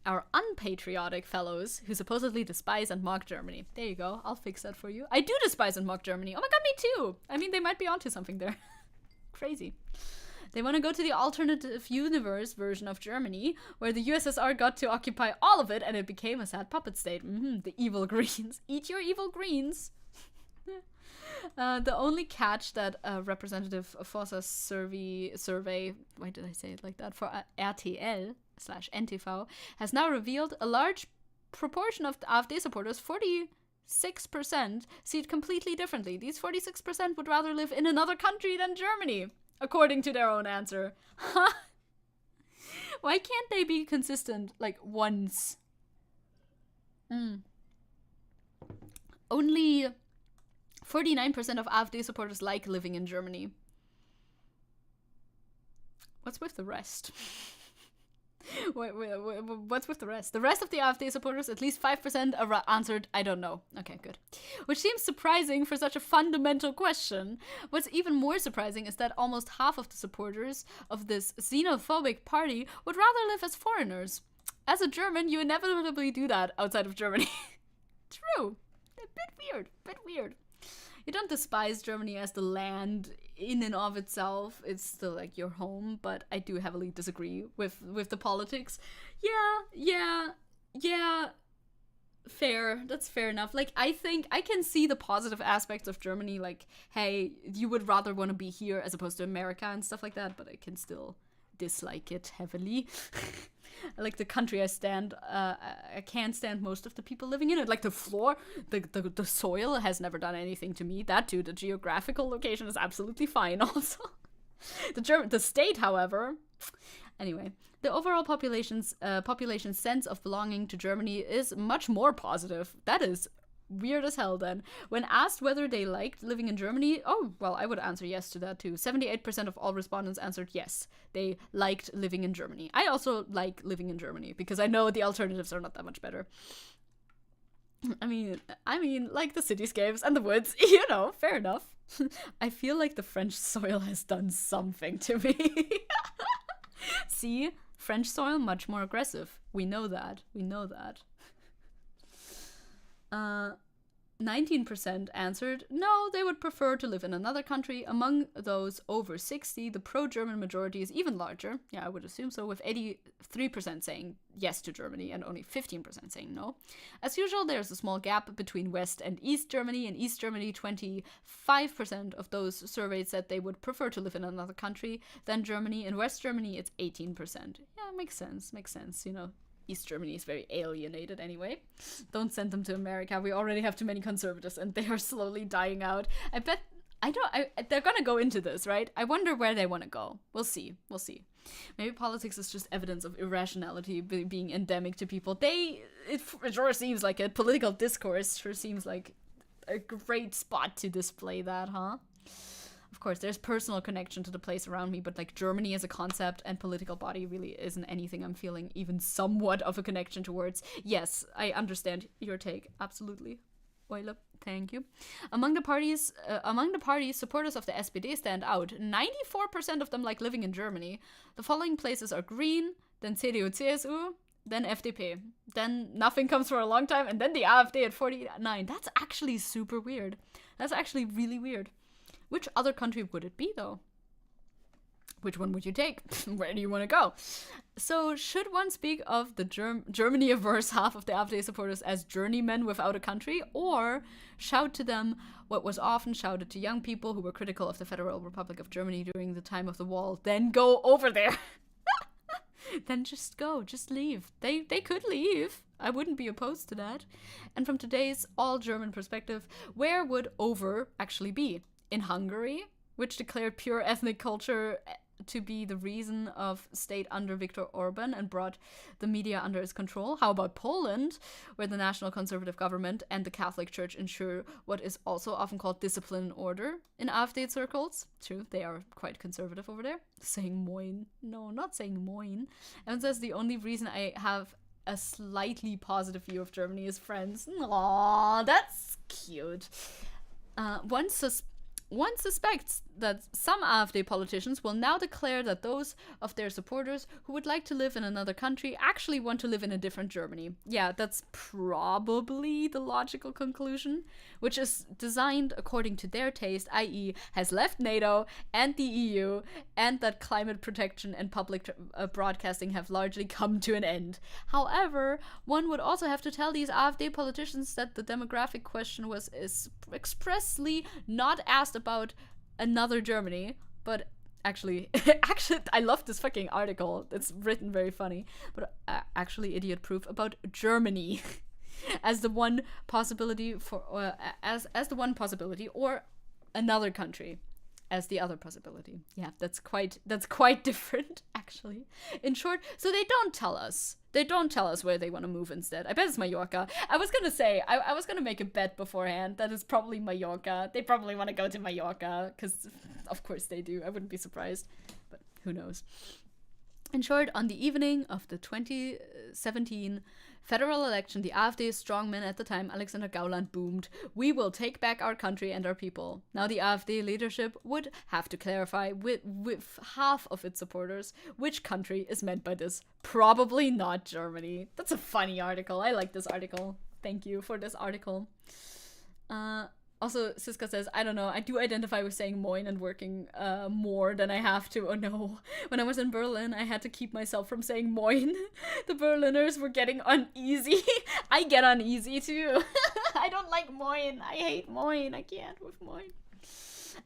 Our unpatriotic fellows who supposedly despise and mock Germany. There you go. I'll fix that for you. I do despise and mock Germany. Oh my god, me too. I mean, they might be onto something there. Crazy. They want to go to the alternative universe version of Germany, where the USSR got to occupy all of it and it became a sad puppet state. The evil Greens. Eat your evil Greens. The only catch that Representative Fossa's survey, why did I say it like that, for RTL/NTV, has now revealed a large proportion of AfD supporters, 46%, see it completely differently. These 46% would rather live in another country than Germany, according to their own answer. Huh? Why can't they be consistent, like, once? Only 49% of AfD supporters like living in Germany. What's with the rest? What's with the rest? The rest of the AfD supporters, at least 5% answered, I don't know. Okay, good. Which seems surprising for such a fundamental question. What's even more surprising is that almost half of the supporters of this xenophobic party would rather live as foreigners. As a German, you inevitably do that outside of Germany. True. A bit weird. You don't despise Germany as the land in and of itself. It's still like your home, but I do heavily disagree with the politics. Yeah. Fair. That's fair enough. Like, I think I can see the positive aspects of Germany, like, hey, you would rather want to be here as opposed to America and stuff like that, but I can still dislike it heavily. I like the country I stand. I can't stand most of the people living in it. Like the floor, the soil has never done anything to me. That too, the geographical location is absolutely fine. Also, the state, however. Anyway, the overall population's sense of belonging to Germany is much more positive. That is weird as hell then. When asked whether they liked living in Germany, oh, well, I would answer yes to that too. 78% of all respondents answered yes. They liked living in Germany. I also like living in Germany because I know the alternatives are not that much better. I mean, like the cityscapes and the woods, fair enough. I feel like the French soil has done something to me. See? French soil, much more aggressive. We know that. 19% answered no, they would prefer to live in another country. Among those over 60, the pro-German majority is even larger. Yeah, I would assume so, with 83% saying yes to Germany and only 15% saying no. As usual, there's a small gap between West and East Germany. In East Germany, 25% of those surveyed said they would prefer to live in another country than Germany. In West Germany, it's 18%. Yeah, makes sense, East Germany is very alienated anyway. Don't send them to America. We already have too many conservatives and they are slowly dying out. I bet, they're gonna go into this, right? I wonder where they want to go. We'll see. Maybe politics is just evidence of irrationality being endemic to people. It sure seems like it. Political discourse sure seems like a great spot to display that, huh? Of course, there's personal connection to the place around me, but like Germany as a concept and political body really isn't anything I'm feeling even somewhat of a connection towards. Yes, I understand your take. Absolutely. Oile, thank you. Among the parties, supporters of the SPD stand out. 94% of them like living in Germany. The following places are Green, then CDU, CSU, then FDP. Then nothing comes for a long time, and then the AfD at 49. That's actually super weird. That's actually really weird. Which other country would it be, though? Which one would you take? Where do you want to go? So, should one speak of the Germany-averse half of the AfD supporters as journeymen without a country, or shout to them what was often shouted to young people who were critical of the Federal Republic of Germany during the time of the wall? Then go over there. Then just go. Just leave. They could leave. I wouldn't be opposed to that. And from today's all-German perspective, where would over actually be? In Hungary, which declared pure ethnic culture to be the reason of state under Viktor Orban and brought the media under its control? How about Poland, where the national conservative government and the Catholic Church ensure what is also often called discipline and order in AfD circles? True, they are quite conservative over there. Saying moin. No, not saying moin. And says the only reason I have a slightly positive view of Germany is friends. Aww, that's cute. One suspects that some AfD politicians will now declare that those of their supporters who would like to live in another country actually want to live in a different Germany. Yeah, that's probably the logical conclusion, which is designed according to their taste, i.e. has left NATO and the EU, and that climate protection and public broadcasting have largely come to an end. However, one would also have to tell these AfD politicians that the demographic question was expressly not asked about another Germany, but actually, I love this fucking article. It's written very funny, but actually idiot proof about Germany as the one possibility for as the one possibility, or another country as the other possibility. Yeah, that's quite different, actually. In short, so they don't tell us where they want to move instead. I bet it's Mallorca. I was gonna say, I was gonna make a bet beforehand that it's probably Mallorca. They probably want to go to Mallorca, because of course they do. I wouldn't be surprised. But Who knows? In short, on the evening of the 2017 federal election, the AfD strongman at the time, Alexander Gauland, boomed, "We will take back our country and our people." Now the AfD leadership would have to clarify with half of its supporters which country is meant by this. Probably not Germany. That's a funny article. I like this article. Thank you for this article. Also, Siska says, I don't know, I do identify with saying moin and working more than I have to. Oh no. When I was in Berlin, I had to keep myself from saying moin. The Berliners were getting uneasy. I get uneasy too. I don't like moin. I hate moin. I can't with moin.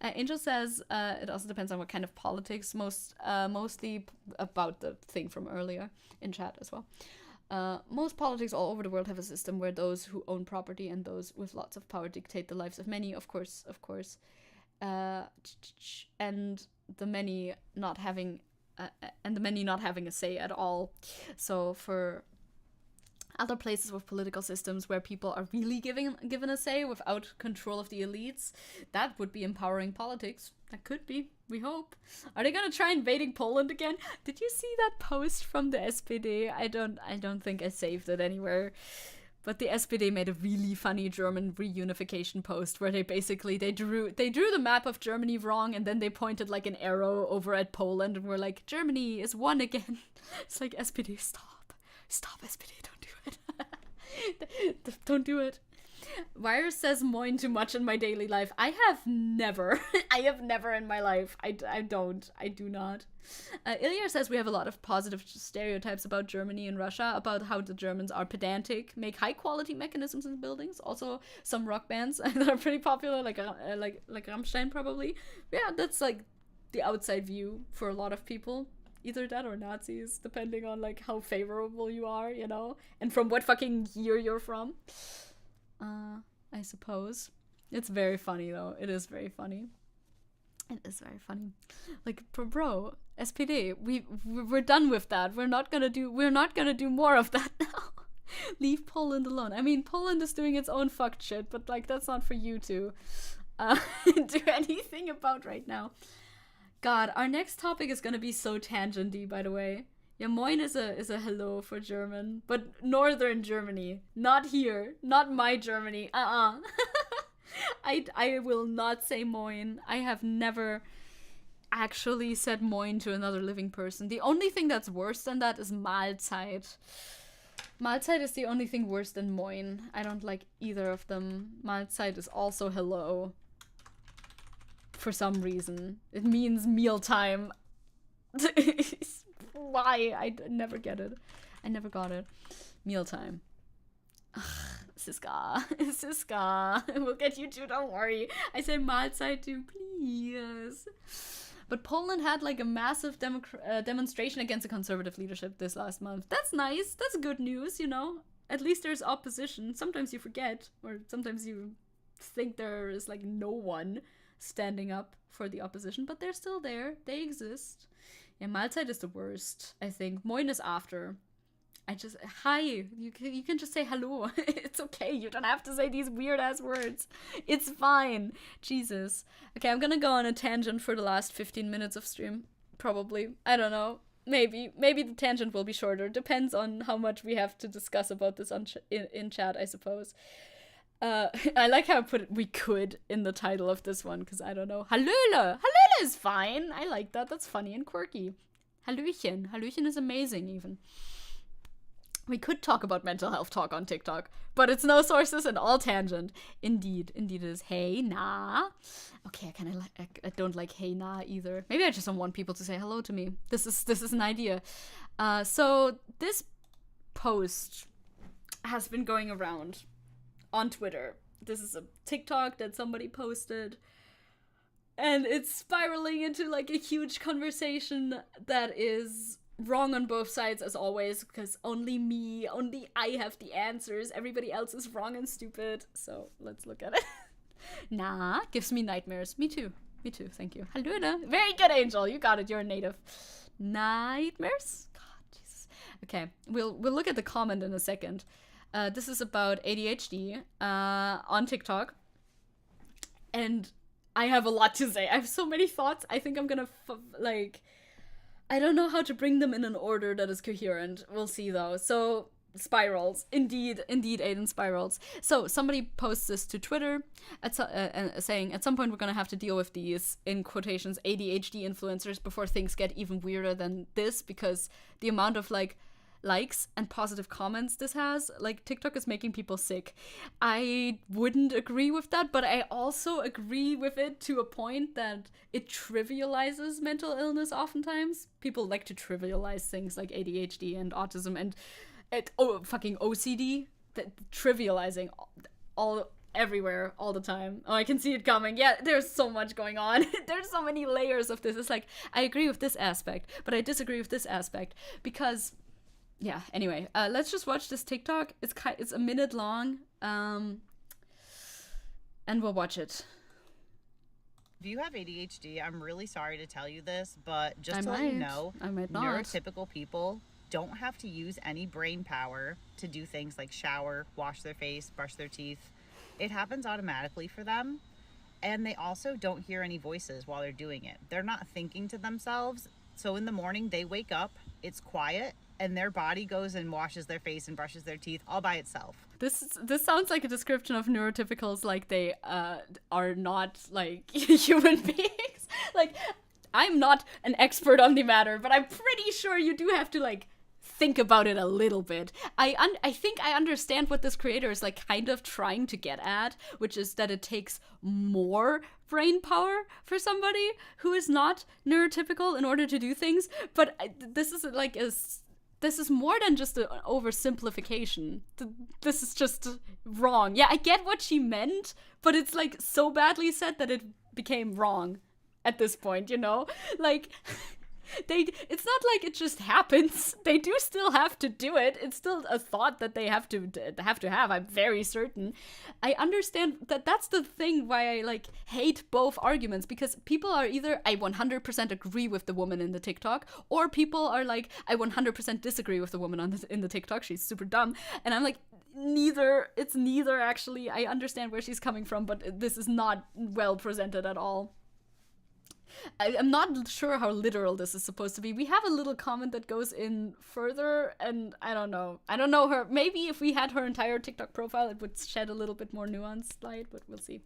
Angel says, it also depends on what kind of politics, mostly about the thing from earlier in chat as well. Most politics all over the world have a system where those who own property and those with lots of power dictate the lives of many, of course. And the many not having a say at all. So for other places with political systems where people are really given a say without control of the elites, that would be empowering politics. That could be. We hope. Are they gonna try invading Poland again? Did you see that post from the SPD? I don't think I saved it anywhere. But the SPD made a really funny German reunification post where they drew the map of Germany wrong, and then they pointed like an arrow over at Poland and were like, Germany is one again. It's like, SPD, stop. Stop, SPD, don't do it. Don't do it. Virus says moin too much in my daily life. I have never in my life. I do not. Ilya says we have a lot of positive stereotypes about Germany and Russia, about how the Germans are pedantic, make high quality mechanisms in buildings. Also, some rock bands that are pretty popular, like Rammstein probably. Yeah, that's like the outside view for a lot of people. Either that or Nazis, depending on like how favorable you are, you know, and from what fucking year you're from. I suppose. It's very funny though. It is very funny. It is very funny. Like, bro, SPD, we're done with that. We're not gonna do more of that now. Leave Poland alone. I mean, Poland is doing its own fucked shit, but like that's not for you to do anything about right now. God, our next topic is gonna be so tangenty, by the way. Yeah, moin is a hello for German, but northern Germany, not here, not my Germany. I will not say moin. I have never actually said moin to another living person. The only thing that's worse than that is Mahlzeit. Mahlzeit is the only thing worse than moin. I don't like either of them. Mahlzeit is also hello. For some reason. It means mealtime. Why? I never get it. I never got it. Mealtime. Ugh, Siska. We'll get you too, don't worry. I say Mahlzeit too, please. But Poland had like a massive demonstration against the conservative leadership this last month. That's nice. That's good news, you know? At least there's opposition. Sometimes you forget, or sometimes you think there is like no one standing up for the opposition, but they're still there. They exist. Yeah, Mahlzeit is the worst, I think. Moin is after. Hi. You can just say hello. It's okay. You don't have to say these weird-ass words. It's fine. Jesus. Okay, I'm gonna go on a tangent for the last 15 minutes of stream. Probably. I don't know. Maybe the tangent will be shorter. Depends on how much we have to discuss about this in chat, I suppose. I like how I put we could in the title of this one, because I don't know. Hallöle! Hallöle is fine. I like that. That's funny and quirky. Hallöchen. Hallöchen is amazing, even. We could talk about mental health talk on TikTok, but it's no sources and all tangent. Indeed it is. Hey, nah. Okay, I don't like hey, nah either. Maybe I just don't want people to say hello to me. This is an idea. So this post has been going around on Twitter. This is a TikTok that somebody posted, and it's spiraling into like a huge conversation that is wrong on both sides, as always, because only I have the answers. Everybody else is wrong and stupid. So let's look at it. Nah, gives me nightmares. Me too, thank you. Hallöle. Very good, Angel. You got it. You're a native. Nightmares? God, Jesus. Okay, we'll look at the comment in a second. This is about ADHD on TikTok. And I have a lot to say. I have so many thoughts. I think I'm gonna I don't know how to bring them in an order that is coherent. We'll see though. So spirals, indeed, Aiden, spirals. So somebody posts this to Twitter saying at some point we're gonna have to deal with these, in quotations, ADHD influencers before things get even weirder than this, because the amount of likes and positive comments this has, TikTok is making people sick. I wouldn't agree with that, but I also agree with it to a point that it trivializes mental illness oftentimes. People like to trivialize things like ADHD and autism and fucking OCD, trivializing all everywhere all the time. Oh, I can see it coming. Yeah, there's so much going on. There's so many layers of this. It's like, I agree with this aspect, but I disagree with this aspect because yeah, anyway, let's just watch this TikTok. It's a minute long, and we'll watch it. If you have ADHD, I'm really sorry to tell you this, but just to let you know, I might not. Neurotypical people don't have to use any brain power to do things like shower, wash their face, brush their teeth. It happens automatically for them, and they also don't hear any voices while they're doing it. They're not thinking to themselves, so in the morning they wake up, it's quiet, and their body goes and washes their face and brushes their teeth all by itself. This sounds like a description of neurotypicals, like they are not like human beings. Like, I'm not an expert on the matter, but I'm pretty sure you do have to think about it a little bit. I think I understand what this creator is kind of trying to get at, which is that it takes more brain power for somebody who is not neurotypical in order to do things. But this is more than just an oversimplification. This is just wrong. Yeah, I get what she meant, but it's so badly said that it became wrong at this point, you know? It's not like it just happens. They do still have to do it. It's still a thought that they have to have. I'm very certain. I understand that that's the thing why I hate both arguments, because people are either I 100% agree with the woman in the TikTok, or people are I 100% disagree with the woman in the TikTok. She's super dumb, and I'm neither. It's neither actually. I understand where she's coming from, but this is not well presented at all. I'm not sure how literal this is supposed to be. We have a little comment that goes in further, and I don't know her. Maybe if we had her entire TikTok profile, it would shed a little bit more nuanced light, but we'll see.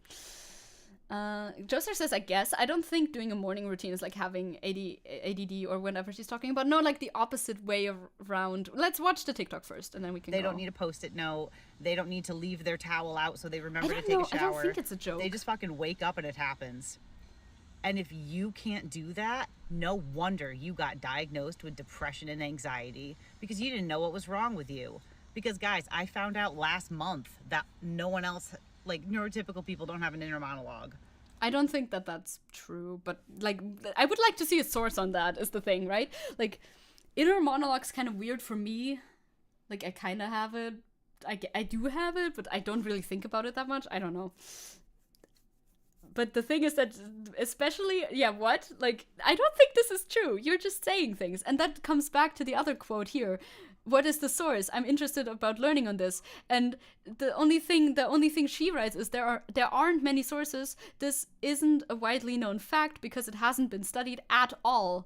Joser says, I guess. I don't think doing a morning routine is having ADD or whatever she's talking about. No, the opposite way around. Let's watch the TikTok first, and then we can They don't need a Post-it note. They don't need to leave their towel out so they remember to take a shower. I don't think it's a joke. They just fucking wake up and it happens. And if you can't do that, no wonder you got diagnosed with depression and anxiety, because you didn't know what was wrong with you. Because guys, I found out last month that no one else, neurotypical people don't have an inner monologue. I don't think that that's true, but I would like to see a source on that is the thing, right? Inner monologue's kind of weird for me. I kind of have it. I do have it, but I don't really think about it that much. I don't know. But the thing is that, especially, I don't think this is true. You're just saying things. And that comes back to the other quote here. What is the source? I'm interested about learning on this. And the only thing she writes is there aren't many sources. This isn't a widely known fact because it hasn't been studied at all.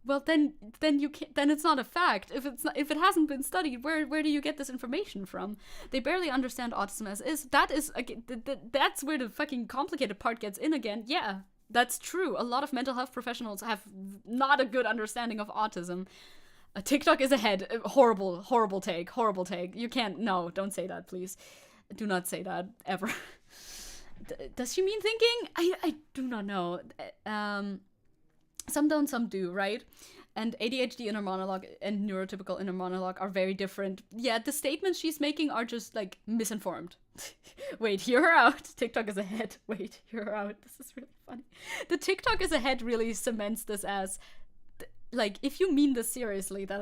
Well, then you can't, then it's not a fact. If it hasn't been studied, where do you get this information from? They barely understand autism as is. That's where the fucking complicated part gets in again. Yeah, that's true. A lot of mental health professionals have not a good understanding of autism. TikTok is ahead. Horrible take. You can't. No, don't say that, please. Do not say that ever. Does she mean thinking? I do not know. Some don't, some do, right? And ADHD inner monologue and neurotypical inner monologue are very different. Yeah, the statements she's making are just misinformed. Wait, hear her out. TikTok is ahead. Wait, hear her out. This is really funny. The TikTok is ahead really cements this as, if you mean this seriously, that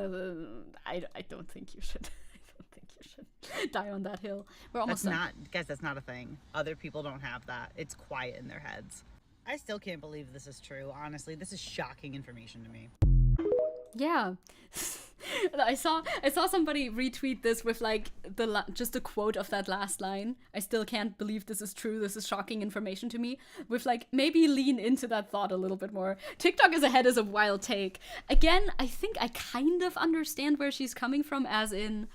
I don't think you should. I don't think you should die on that hill. We're almost done. That's not a thing. Other people don't have that. It's quiet in their heads. I still can't believe this is true. Honestly, this is shocking information to me. Yeah. I saw somebody retweet this with like just a quote of that last line. I still can't believe this is true. This is shocking information to me. With like, maybe lean into that thought a little bit more. TikTok is ahead is a wild take. Again, I think I kind of understand where she's coming from, as in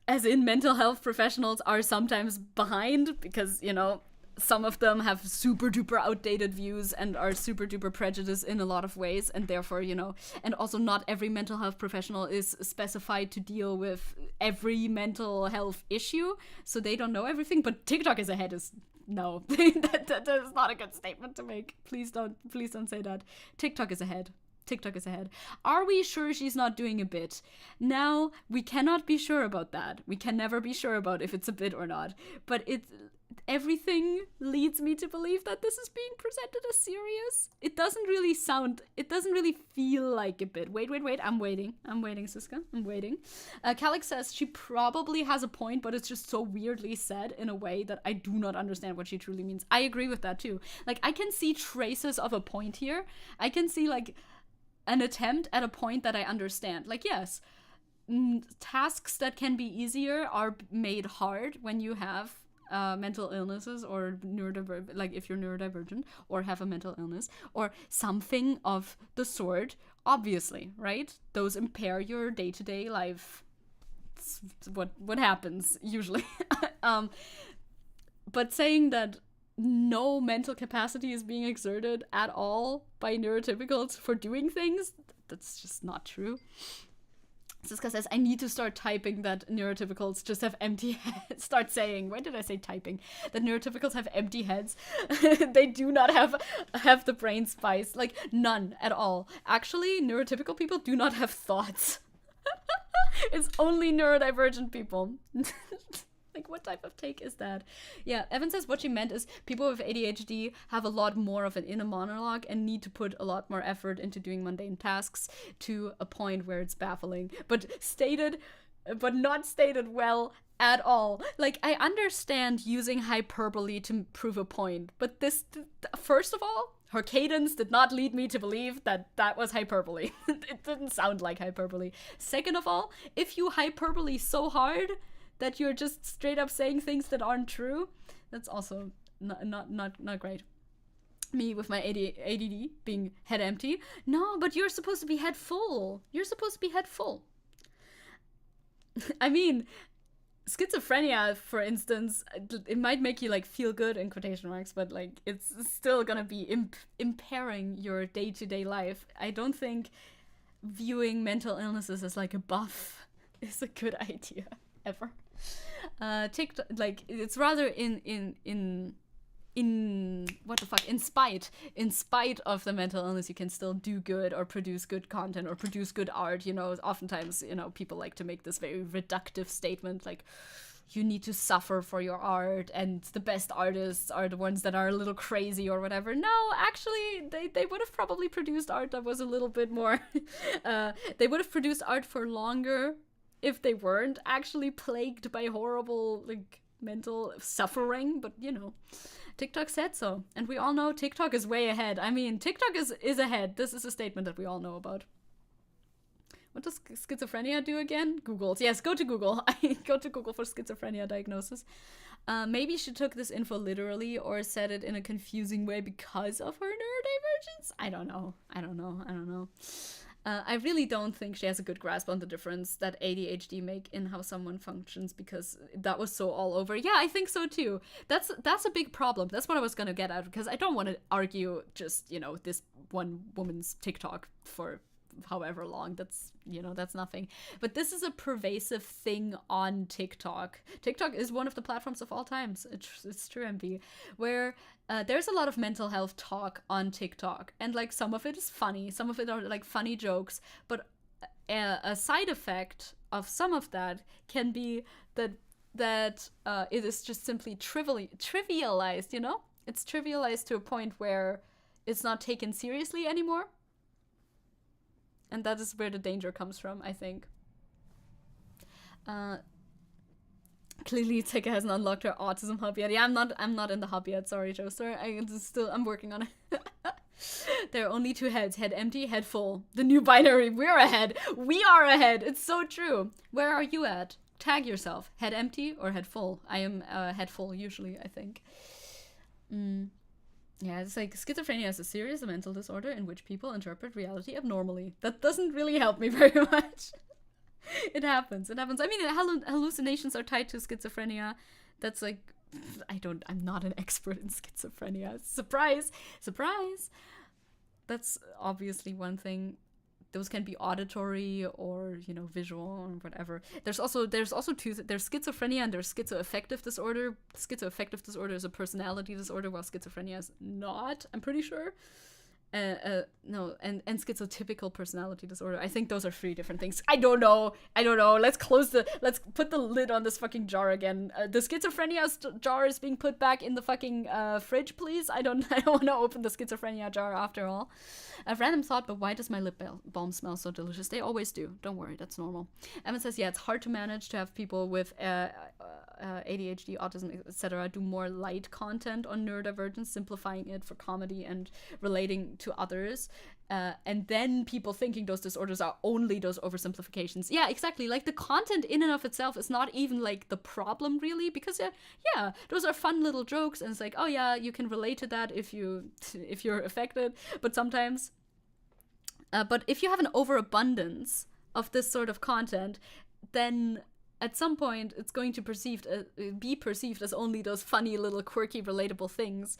mental health professionals are sometimes behind because, you know, some of them have super duper outdated views and are super duper prejudiced in a lot of ways, and therefore, you know, and also not every mental health professional is specified to deal with every mental health issue, so they don't know everything. But TikTok is ahead is no. that is not a good statement to make. Please don't say that. TikTok is ahead. TikTok is ahead. Are we sure she's not doing a bit? Now, we cannot be sure about that. We can never be sure about if it's a bit or not. But everything leads me to believe that this is being presented as serious. It doesn't really feel like a bit. Wait. I'm waiting, Siska. I'm waiting. Calix says she probably has a point, but it's just so weirdly said in a way that I do not understand what she truly means. I agree with that too. Like, I can see traces of a point here. I can see like an attempt at a point that I understand. Like, yes, tasks that can be easier are made hard when you have mental illnesses or like if you're neurodivergent or have a mental illness or something of the sort. Obviously, right? Those impair your day-to-day life. It's what happens usually. But saying that no mental capacity is being exerted at all by neurotypicals for doing things, that's just not true. Siska says, I need to start typing that neurotypicals just have empty heads. Start saying, why did I say typing? That neurotypicals have empty heads. They do not have the brain spice. Like, none at all. Actually, neurotypical people do not have thoughts. It's only neurodivergent people. Like, what type of take is that? Yeah, Evan says what she meant is people with ADHD have a lot more of an inner monologue and need to put a lot more effort into doing mundane tasks to a point where it's baffling. But not stated well at all. Like, I understand using hyperbole to prove a point, but this, first of all, her cadence did not lead me to believe that was hyperbole. It didn't sound like hyperbole. Second of all, if you hyperbole so hard that you're just straight up saying things that aren't true, that's also not great. Me with my ADD being head empty. No, but you're supposed to be head full. You're supposed to be head full. I mean, schizophrenia, for instance, it might make you like feel good in quotation marks, but like it's still gonna be impairing your day-to-day life. I don't think viewing mental illnesses as like a buff is a good idea ever. TikTok, like, it's rather in what the fuck, in spite of the mental illness, you can still do good or produce good content or produce good art. You know, oftentimes, you know, people like to make this very reductive statement, like, you need to suffer for your art and the best artists are the ones that are a little crazy or whatever. No, actually, they would have probably produced art that was a little bit more they would have produced art for longer if they weren't actually plagued by horrible, like, mental suffering. But, you know, TikTok said so. And we all know TikTok is way ahead. I mean, TikTok is ahead. This is a statement that we all know about. What does schizophrenia do again? Google. Yes, go to Google. Go to Google for schizophrenia diagnosis. Maybe she took this info literally or said it in a confusing way because of her neurodivergence? I don't know. I really don't think she has a good grasp on the difference that ADHD make in how someone functions, because that was so all over. Yeah, I think so too. That's a big problem. That's what I was gonna get at, because I don't want to argue just, you know, this one woman's TikTok for however long. That's, you know, that's nothing. But this is a pervasive thing on TikTok. TikTok is one of the platforms of all times. It's true, MV, where there's a lot of mental health talk on TikTok, and like some of it is funny, some of it are like funny jokes, but a side effect of some of that can be that it is just simply trivialized, you know? It's trivialized to a point where it's not taken seriously anymore. And that is where the danger comes from, I think. Clearly, Zecke hasn't unlocked her autism hub yet. Yeah, I'm not in the hub yet. Sorry, Joester. I'm working on it. There are only two heads. Head empty, head full. The new binary. We're ahead. We are ahead. It's so true. Where are you at? Tag yourself. Head empty or head full? I am head full usually, I think. Yeah, it's like schizophrenia is a serious mental disorder in which people interpret reality abnormally. That doesn't really help me very much. It happens. I mean, hallucinations are tied to schizophrenia. That's like, I'm not an expert in schizophrenia. Surprise! Surprise! That's obviously one thing. Those can be auditory or, visual or whatever. There's also there's schizophrenia and there's schizoaffective disorder. Schizoaffective disorder is a personality disorder, while schizophrenia is not, I'm pretty sure. No, and schizotypical personality disorder. I think those are three different things. I don't know. Let's put the lid on this fucking jar again. The schizophrenia jar is being put back in the fucking fridge, please. I don't want to open the schizophrenia jar after all. A random thought, but why does my lip balm smell so delicious? They always do. Don't worry, that's normal. Evan says, yeah, it's hard to manage to have people with ADHD, autism, etc. do more light content on neurodivergence, simplifying it for comedy and relating to others, and then people thinking those disorders are only those oversimplifications. Yeah, exactly. Like the content in and of itself is not even like the problem really, because yeah, those are fun little jokes, and it's like, oh yeah, you can relate to that if you're affected. But sometimes, but if you have an overabundance of this sort of content, then at some point it's going to be perceived as only those funny little quirky relatable things.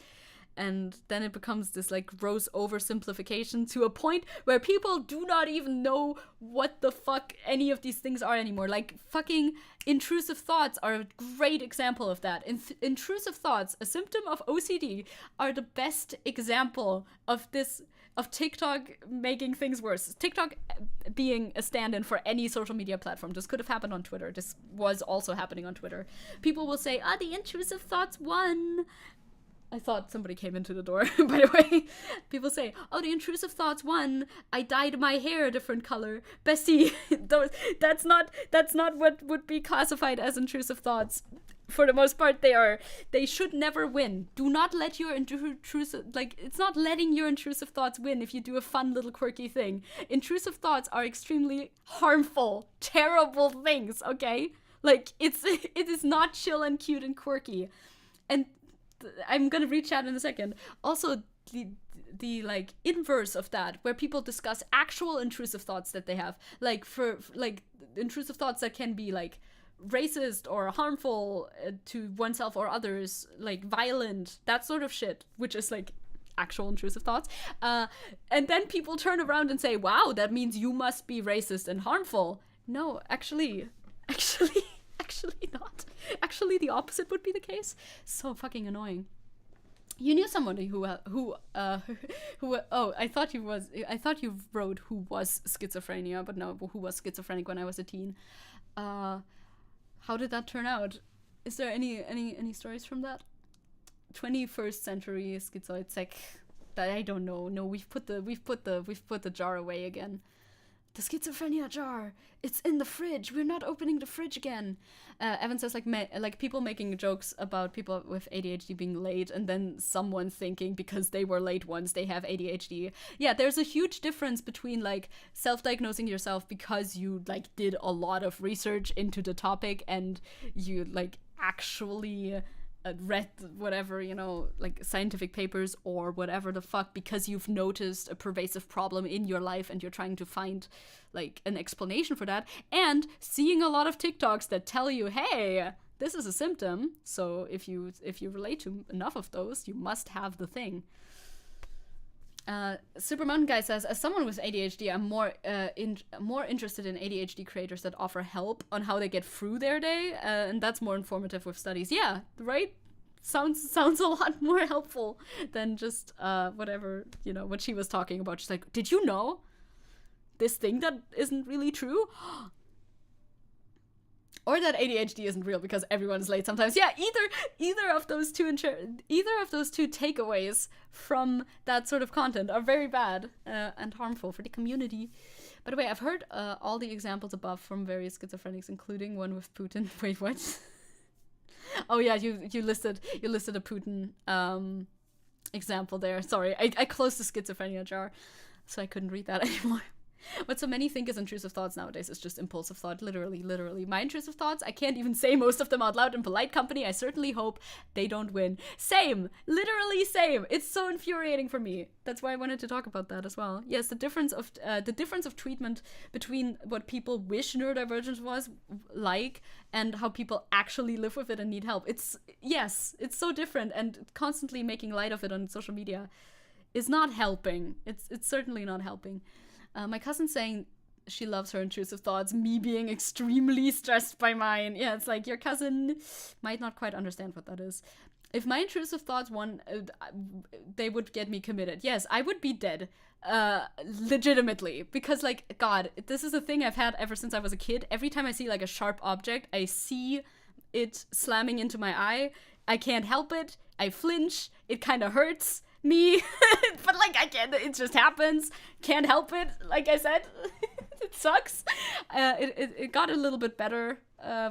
And then it becomes this like gross oversimplification to a point where people do not even know what the fuck any of these things are anymore. Like fucking intrusive thoughts are a great example of that. Intrusive thoughts, a symptom of OCD, are the best example of this, of TikTok making things worse. TikTok being a stand-in for any social media platform. This could have happened on Twitter. This was also happening on Twitter. People will say, the intrusive thoughts won. I thought somebody came into the door, by the way. People say, the intrusive thoughts won. I dyed my hair a different color. Bestie, that's not what would be classified as intrusive thoughts. For the most part, they should never win. Do not let your it's not letting your intrusive thoughts win if you do a fun little quirky thing. Intrusive thoughts are extremely harmful, terrible things, okay? Like, it is not chill and cute and quirky. And I'm gonna read chat in a second. Also, the like inverse of that, where people discuss actual intrusive thoughts that they have, like for like intrusive thoughts that can be like racist or harmful to oneself or others, like violent, that sort of shit, which is like actual intrusive thoughts. And then people turn around and say, "Wow, that means you must be racist and harmful." No, actually not. Actually, the opposite would be the case. So fucking annoying. You knew somebody who I thought you wrote who was schizophrenia, but no, who was schizophrenic when I was a teen. How did that turn out? Is there any stories from that? 21st century schizoid sec. I don't know. No, we've put the jar away again. The schizophrenia jar. It's in the fridge. We're not opening the fridge again. Evan says like people making jokes about people with ADHD being late, and then someone thinking because they were late once they have ADHD. Yeah, there's a huge difference between like self-diagnosing yourself because you like did a lot of research into the topic and you like actually read whatever, like scientific papers or whatever the fuck, because you've noticed a pervasive problem in your life and you're trying to find like an explanation for that, and seeing a lot of TikToks that tell you, hey, this is a symptom, so if you relate to enough of those, you must have the thing. Super Mountain Guy says, as someone with ADHD, I'm more interested in ADHD creators that offer help on how they get through their day, and that's more informative with studies. Yeah, right? Sounds a lot more helpful than just whatever, what she was talking about. She's like, did you know this thing that isn't really true? Or that ADHD isn't real because everyone's late sometimes. Yeah, either of those two takeaways from that sort of content are very bad and harmful for the community. By the way, I've heard all the examples above from various schizophrenics, including one with Putin. Wait, what? Oh yeah, you listed a Putin example there. Sorry, I closed the schizophrenia jar, so I couldn't read that anymore. What so many think is intrusive thoughts nowadays is just impulsive thought. Literally. My intrusive thoughts, I can't even say most of them out loud in polite company. I certainly hope they don't win. Same. Literally same. It's so infuriating for me. That's why I wanted to talk about that as well. Yes, the difference of treatment between what people wish neurodivergence was like and how people actually live with it and need help. It's so different, and constantly making light of it on social media is not helping. It's certainly not helping. My cousin saying she loves her intrusive thoughts, me being extremely stressed by mine. Yeah, it's like your cousin might not quite understand what that is. If my intrusive thoughts won, they would get me committed. Yes, I would be dead. Legitimately. Because, like, God, this is a thing I've had ever since I was a kid. Every time I see, like, a sharp object, I see it slamming into my eye. I can't help it. I flinch. It kind of hurts me. But, like, I can't. It just happens. Can't help it. Like I said, it sucks. It got a little bit better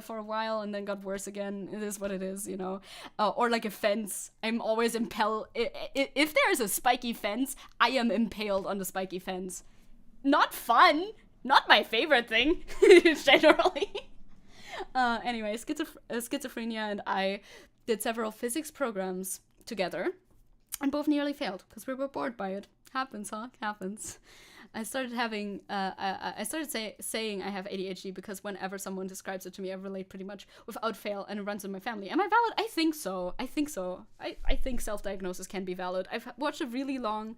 for a while and then got worse again. It is what it is, you know. Or like a fence. I'm always impelled. If there's a spiky fence, I am impaled on the spiky fence. Not fun. Not my favorite thing, generally. Anyway, schizophrenia and I did several physics programs together, and both nearly failed because we were bored by it. Happens, huh? Happens. I started having, I started saying I have ADHD because whenever someone describes it to me, I relate pretty much without fail, and it runs in my family. Am I valid? I think so. I think self-diagnosis can be valid. I've watched a really long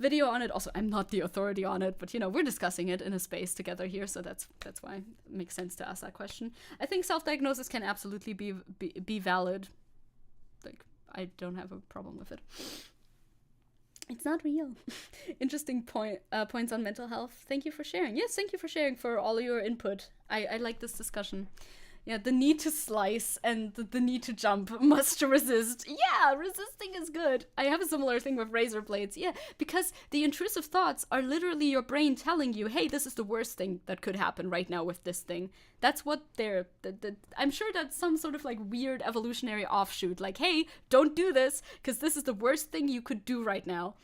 video on it. Also, I'm not the authority on it, but, you know, we're discussing it in a space together here, so that's why it makes sense to ask that question. I think self-diagnosis can absolutely be valid. Like, I don't have a problem with it. It's not real. Interesting points on mental health. Thank you for sharing. Yes, thank you for sharing, for all your input. I like this discussion. Yeah, the need to slice and the need to jump must resist. Yeah, resisting is good. I have a similar thing with razor blades. Yeah, because the intrusive thoughts are literally your brain telling you, hey, this is the worst thing that could happen right now with this thing. That's what they're... I'm sure that's some sort of like weird evolutionary offshoot. Like, hey, don't do this because this is the worst thing you could do right now.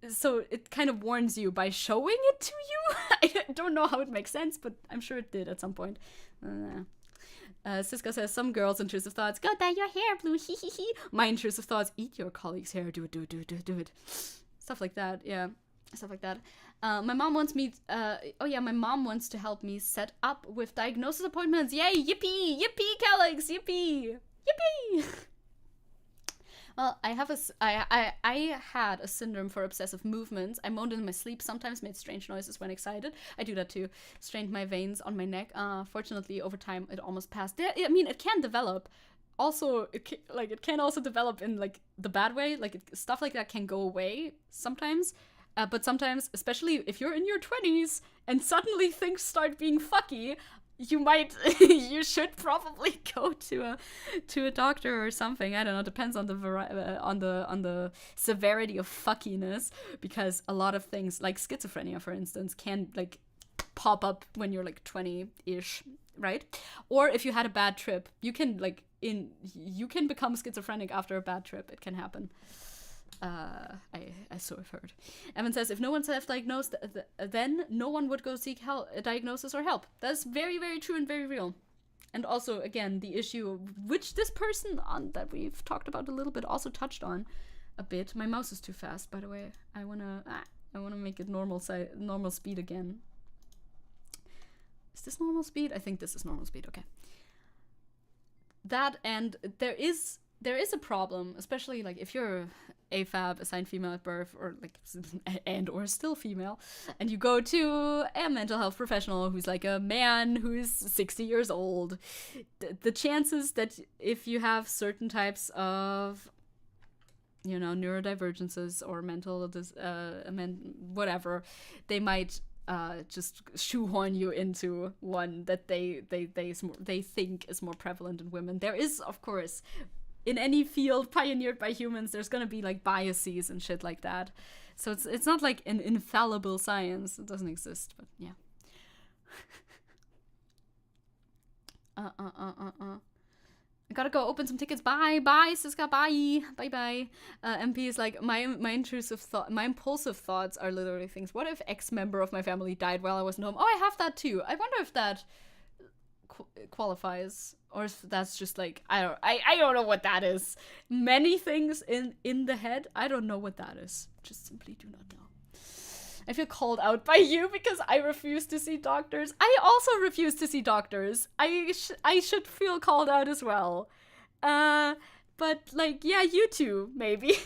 So it kind of warns you by showing it to you. I don't know how it makes sense, but I'm sure it did at some point. Siska says, some girls' intrusive thoughts, go dye your hair blue, hee hee hee. My intrusive thoughts, eat your colleague's hair, do it. Stuff like that, yeah. Stuff like that. My mom wants me, my mom wants to help me set up with diagnosis appointments. Yay, yippee, colleagues, yippee. Well, I had a syndrome for obsessive movements. I moaned in my sleep, sometimes made strange noises when excited. I do that too. Strained my veins on my neck. Fortunately, over time, it almost passed. I mean, it can develop. Also, it can also develop in, like, the bad way. Like, stuff like that can go away sometimes. But sometimes, especially if you're in your 20s and suddenly things start being fucky, you should probably go to a doctor or something. I don't know. Depends on the severity of fuckiness, because a lot of things like schizophrenia, for instance, can like pop up when you're like 20-ish, right? Or if you had a bad trip, you can become schizophrenic after a bad trip. It can happen. I so have heard. Evan says, if no one's self-diagnosed, then no one would go seek help, diagnosis or help. That's very, very true and very real. And also, again, the issue which this person that we've talked about a little bit also touched on a bit. My mouse is too fast, by the way. I wanna make it normal speed again. Is this normal speed? I think this is normal speed. Okay. That, and there is a problem, especially like if you're AFAB, assigned female at birth, or like or still female, and you go to a mental health professional who's like a man who's 60 years old. The chances that if you have certain types of, you know, neurodivergences or mental whatever, they might just shoehorn you into one that they think is more prevalent in women. There is, of course, in any field pioneered by humans, there's gonna be like biases and shit like that. So it's not like an infallible science. It doesn't exist, but yeah. I gotta go open some tickets. Bye, bye, Siska, bye, bye, bye. MP is like, my impulsive thoughts are literally things. What if X member of my family died while I wasn't home? Oh, I have that too. I wonder if that qualifies, or if that's just like, I don't know what that is. Many things in the head. I don't know what that is. Just simply do not know. I feel called out by you because I refuse to see doctors. I also refuse to see doctors. I should feel called out as well. But like, yeah, you too, maybe.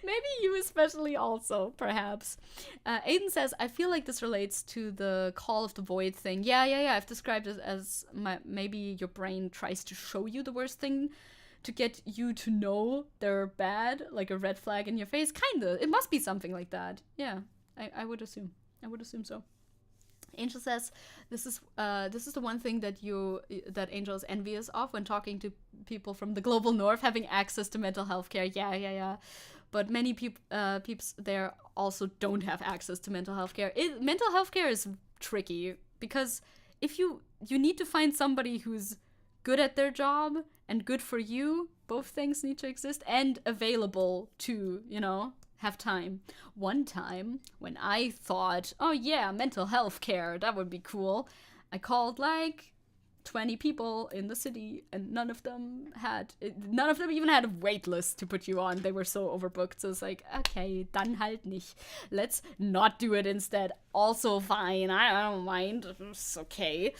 Maybe you especially also, perhaps. Aiden says, I feel like this relates to the call of the void thing. Yeah. I've described it as maybe your brain tries to show you the worst thing to get you to know they're bad, like a red flag in your face. Kinda. It must be something like that. Yeah, I would assume. I would assume so. Angel says, this is the one thing that Angel is envious of when talking to people from the global north, having access to mental health care. Yeah. But many peeps there also don't have access to mental health care. Mental health care is tricky because if you need to find somebody who's good at their job and good for you, both things need to exist, and available to, have time. One time when I thought, oh yeah, mental health care, that would be cool, I called like 20 people in the city and none of them even had a wait list to put you on. They were so overbooked. So it's like, okay, dann halt nicht. Let's not do it instead. Also fine. I don't mind. It's okay.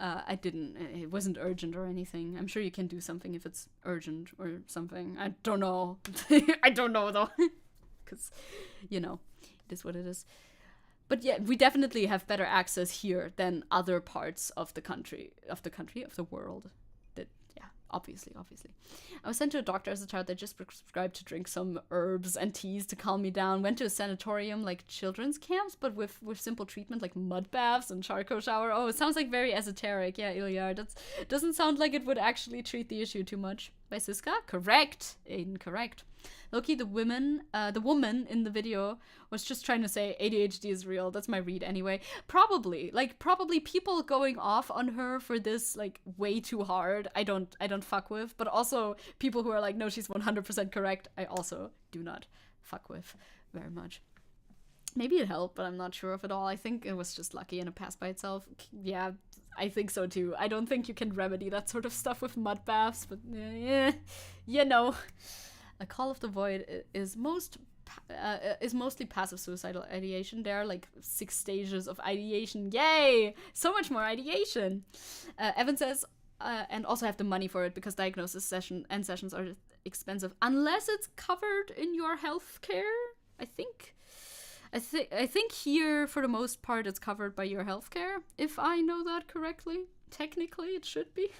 It wasn't urgent or anything. I'm sure you can do something if it's urgent or something. I don't know. I don't know though. Because, it is what it is. But yeah, we definitely have better access here than other parts of the world. Obviously. I was sent to a doctor as a child that just prescribed to drink some herbs and teas to calm me down. Went to a sanatorium like children's camps, but with simple treatment like mud baths and charcoal shower. Oh, it sounds like very esoteric. Yeah, Ilyar, that doesn't sound like it would actually treat the issue too much. By Siska? Correct. Aiden, correct. Loki, the woman in the video was just trying to say ADHD is real. That's my read anyway. Probably people going off on her for this like way too hard. I don't fuck with. But also people who are like, no, she's 100% correct. I also do not fuck with very much. Maybe it helped, but I'm not sure of it all. I think it was just lucky and it passed by itself. Yeah, I think so too. I don't think you can remedy that sort of stuff with mud baths, but A Call of the Void is mostly passive suicidal ideation. There are like 6 stages of ideation. Yay! So much more ideation. Evan says, and also have the money for it because diagnosis sessions are expensive unless it's covered in your health care. I think here for the most part it's covered by your health care. If I know that correctly, technically it should be.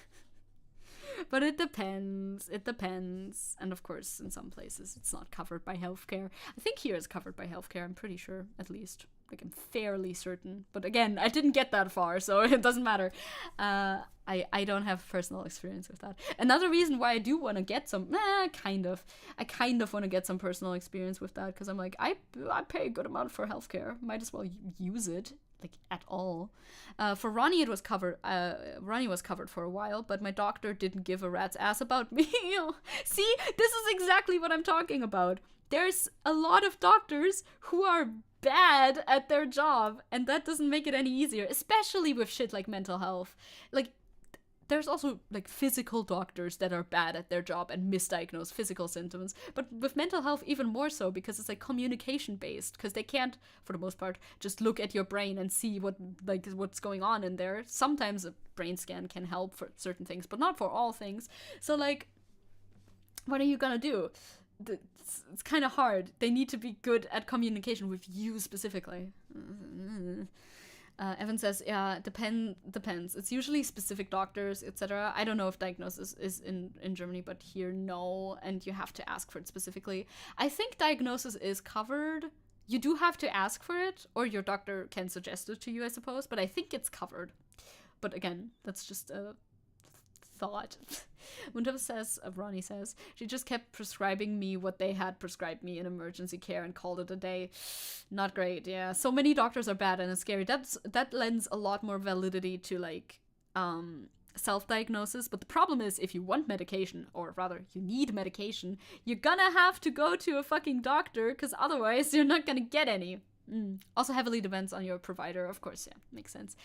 But it depends. And of course, in some places, it's not covered by healthcare. I think here it's covered by healthcare, I'm pretty sure, at least. Like, I'm fairly certain. But again, I didn't get that far, so it doesn't matter. I don't have personal experience with that. Another reason why I do want to get some... I kind of want to get some personal experience with that, because I'm like, I pay a good amount for healthcare. Might as well use it. Like, at all. For Ronnie, it was covered. Ronnie was covered for a while, but my doctor didn't give a rat's ass about me. See, this is exactly what I'm talking about. There's a lot of doctors who are bad at their job, and that doesn't make it any easier, especially with shit like mental health. Like, there's also like physical doctors that are bad at their job and misdiagnose physical symptoms, but with mental health even more so, because it's like communication based, because they can't for the most part just look at your brain and see what's going on in there. Sometimes a brain scan can help for certain things, but not for all things. So like, what are you gonna do? It's kind of hard. They need to be good at communication with you specifically. Evan says, yeah, depends. It's usually specific doctors, etc. I don't know if diagnosis is in Germany, but here, no. And you have to ask for it specifically. I think diagnosis is covered. You do have to ask for it, or your doctor can suggest it to you, I suppose. But I think it's covered. But again, that's just a thought. Ronnie says, she just kept prescribing me what they had prescribed me in emergency care and called it a day. Not great, yeah. So many doctors are bad and it's scary. That lends a lot more validity to like self-diagnosis, but the problem is if you want medication, or rather you need medication, you're gonna have to go to a fucking doctor, because otherwise you're not gonna get any. Also heavily depends on your provider, of course. Yeah, makes sense.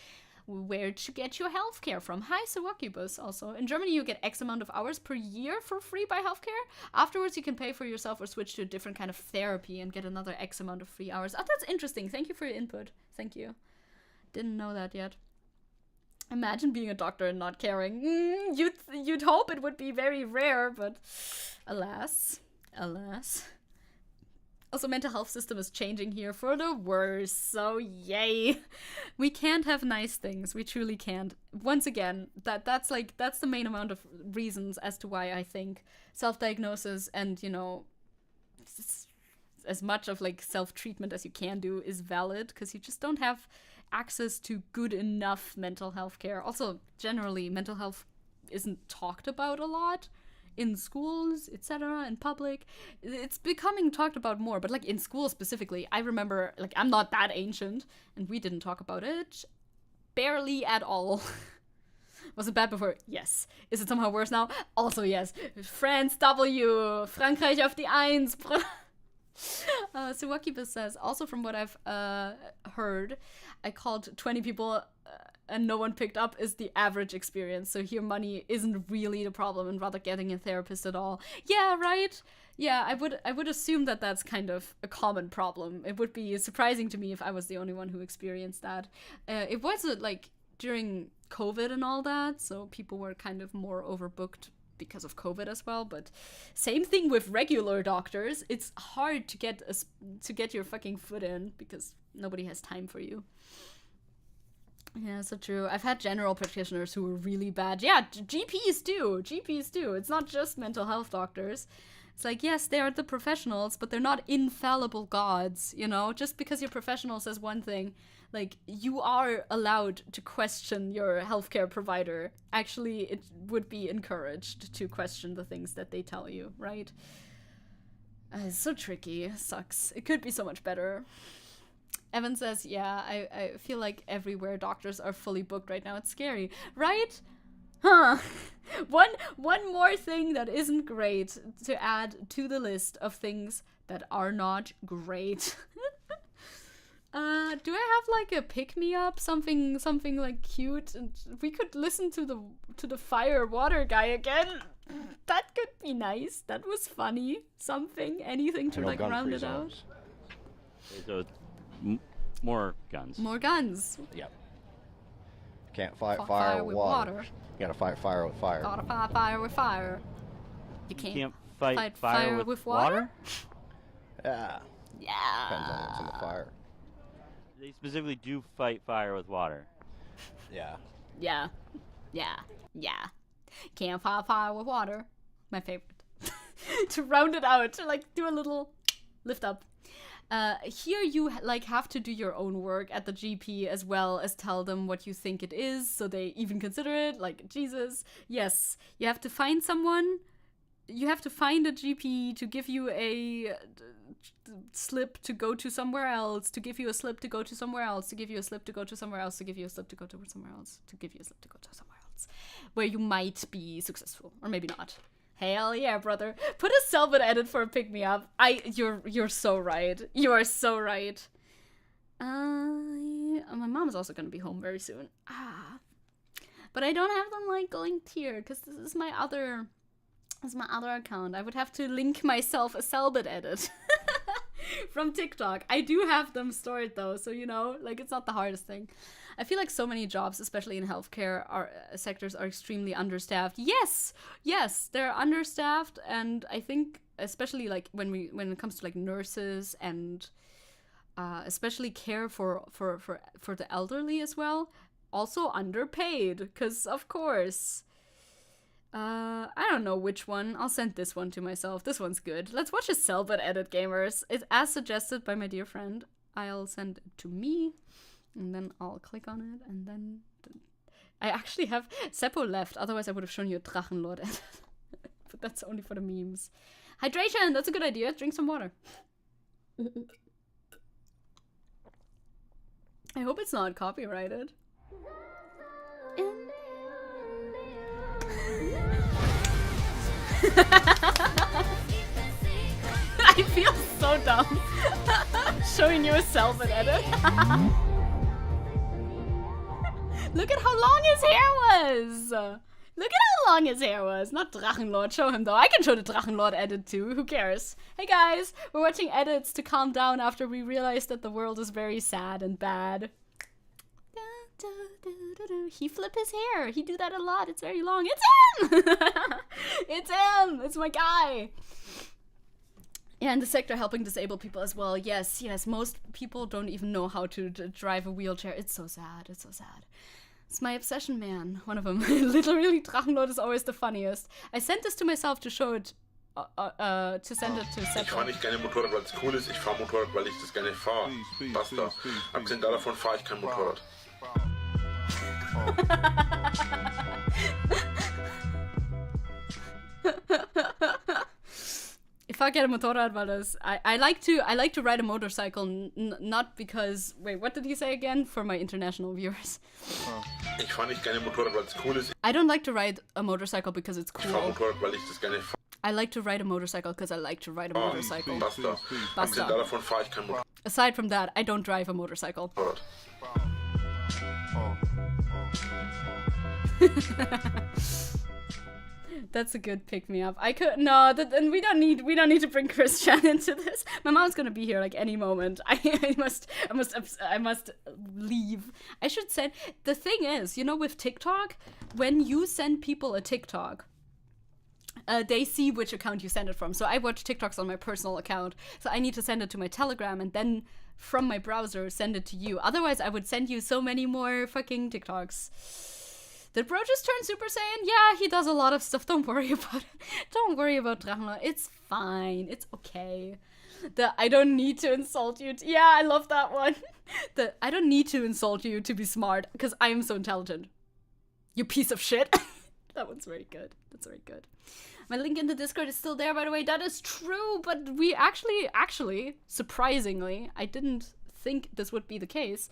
Where to get your healthcare from? Hi, Sawakibus. Also, in Germany, you get X amount of hours per year for free by healthcare. Afterwards, you can pay for yourself or switch to a different kind of therapy and get another X amount of free hours. Oh, that's interesting. Thank you for your input. Thank you. Didn't know that yet. Imagine being a doctor and not caring. You'd hope it would be very rare, but alas. Also, mental health system is changing here for the worse, so yay. We can't have nice things. We truly can't. Once again, that's the main amount of reasons as to why I think self-diagnosis and, you know, as much of like self-treatment as you can do is valid, because you just don't have access to good enough mental health care. Also, generally, mental health isn't talked about a lot in schools, etc., in public. It's becoming talked about more, but like in school specifically, I remember, like, I'm not that ancient, and we didn't talk about it barely at all. Was it bad before? Yes. Is it somehow worse now? Also yes. France W, Frankreich auf die Eins. Suwakibus says, also from what I've heard, I called 20 people and no one picked up is the average experience. So here money isn't really the problem and rather getting a therapist at all. Yeah, right? Yeah, I would assume that that's kind of a common problem. It would be surprising to me if I was the only one who experienced that. It was like during COVID and all that, so people were kind of more overbooked because of COVID as well, but same thing with regular doctors. It's hard to get your fucking foot in because nobody has time for you. Yeah, so true. I've had general practitioners who were really bad. Yeah, GPs too. It's not just mental health doctors. It's like, yes, they are the professionals, but they're not infallible gods, you know? Just because your professional says one thing, like, you are allowed to question your healthcare provider. Actually, it would be encouraged to question the things that they tell you, right? It's so tricky. Sucks. It could be so much better. Evan says, yeah, I feel like everywhere doctors are fully booked right now. It's scary, right? Huh. One more thing that isn't great to add to the list of things that are not great. Do I have like a pick-me-up? Something like cute? And we could listen to the fire water guy again. That could be nice. That was funny. Anything to like round it out. So more guns. More guns. Yep. Can't fight fire with water. You gotta fight fire with fire. Gotta fight fire with fire. You can't fight fire with water? Yeah. Yeah. Depends on what's in the fire. They specifically do fight fire with water. Yeah. Yeah. Can't fight fire with water. My favorite. To round it out, to like do a little lift up. Here you like have to do your own work at the GP as well as tell them what you think it is, so they even consider it. Like, Jesus, yes, you have to find someone. You have to find a GP to give you a slip to go to somewhere else, to give you a slip to go to somewhere else, to give you a slip to go to somewhere else, to give you a slip to go to somewhere else, to give you a slip to go to somewhere else, where you might be successful or maybe not. Hell yeah, brother. Put a Selbit edit for a pick-me-up. You're so right. You are so right. My mom's also gonna be home very soon. But I don't have them like linked here because this is my other account. I would have to link myself a Selbit edit from TikTok. I do have them stored though, so you know, like it's not the hardest thing. I feel like so many jobs, especially in healthcare sectors, are extremely understaffed. Yes, they're understaffed, and I think especially like when it comes to like nurses and especially care for the elderly as well, also underpaid. Because of course, I don't know which one. I'll send this one to myself. This one's good. Let's watch a Selbit edit, gamers. It's as suggested by my dear friend. I'll send it to me. And then I'll click on it, and then I actually have Seppo left. Otherwise, I would have shown you a Drachenlord edit. But that's only for the memes. Hydration! That's a good idea. Drink some water. I hope it's not copyrighted. I feel so dumb showing you a self-ed edit. Look at how long his hair was! Look at how long his hair was! Not Drachenlord, show him though. I can show the Drachenlord edit too, who cares? Hey guys, we're watching edits to calm down after we realized that the world is very sad and bad. He flip his hair. He do that a lot. It's very long. It's him! It's him! It's my guy! Yeah, in the sector helping disabled people as well. Yes, yes, most people don't even know how to drive a wheelchair. It's so sad. It's so sad. It's my obsession, man. One of them. Literally, Drachenlord is always the funniest. I sent this to myself to show it, to send it to Ich Zecke. fahre nicht gerne Motorrad, weil es cool ist. Ich fahre Motorrad, weil ich das gerne fahre. Basta. Abgesehen davon fahre ich kein Motorrad. If I get a Motorrad, weil das, I like to ride a motorcycle, not because, wait, what did he say again? For my international viewers. Ich fahre nicht gerne Motorrad, weil es cool ist. I don't like to ride a motorcycle because it's Ich fahre cool. Motorrad, weil ich das gerne fahre. I like to ride a motorcycle because I like to ride a motorcycle. Basta. Abgesehen davon fahre ich kein Motorrad. Aside from that, I don't drive a motorcycle. That's a good pick-me-up. I could and we don't need to bring Christian into this. My mom's gonna be here like any moment. I must leave. I should send. The thing is, you know, with TikTok, when you send people a TikTok, they see which account you send it from. So I watch TikToks on my personal account. So I need to send it to my Telegram and then from my browser send it to you. Otherwise, I would send you so many more fucking TikToks. Did bro just turn Super Saiyan? Yeah, he does a lot of stuff. Don't worry about it. Don't worry about Drachenlord. It's fine. It's okay. I don't need to insult you. Yeah, I love that one. I don't need to insult you to be smart because I am so intelligent. You piece of shit. That one's very good. That's very good. My link in the Discord is still there, by the way. That is true, but we actually, surprisingly, I didn't think this would be the case,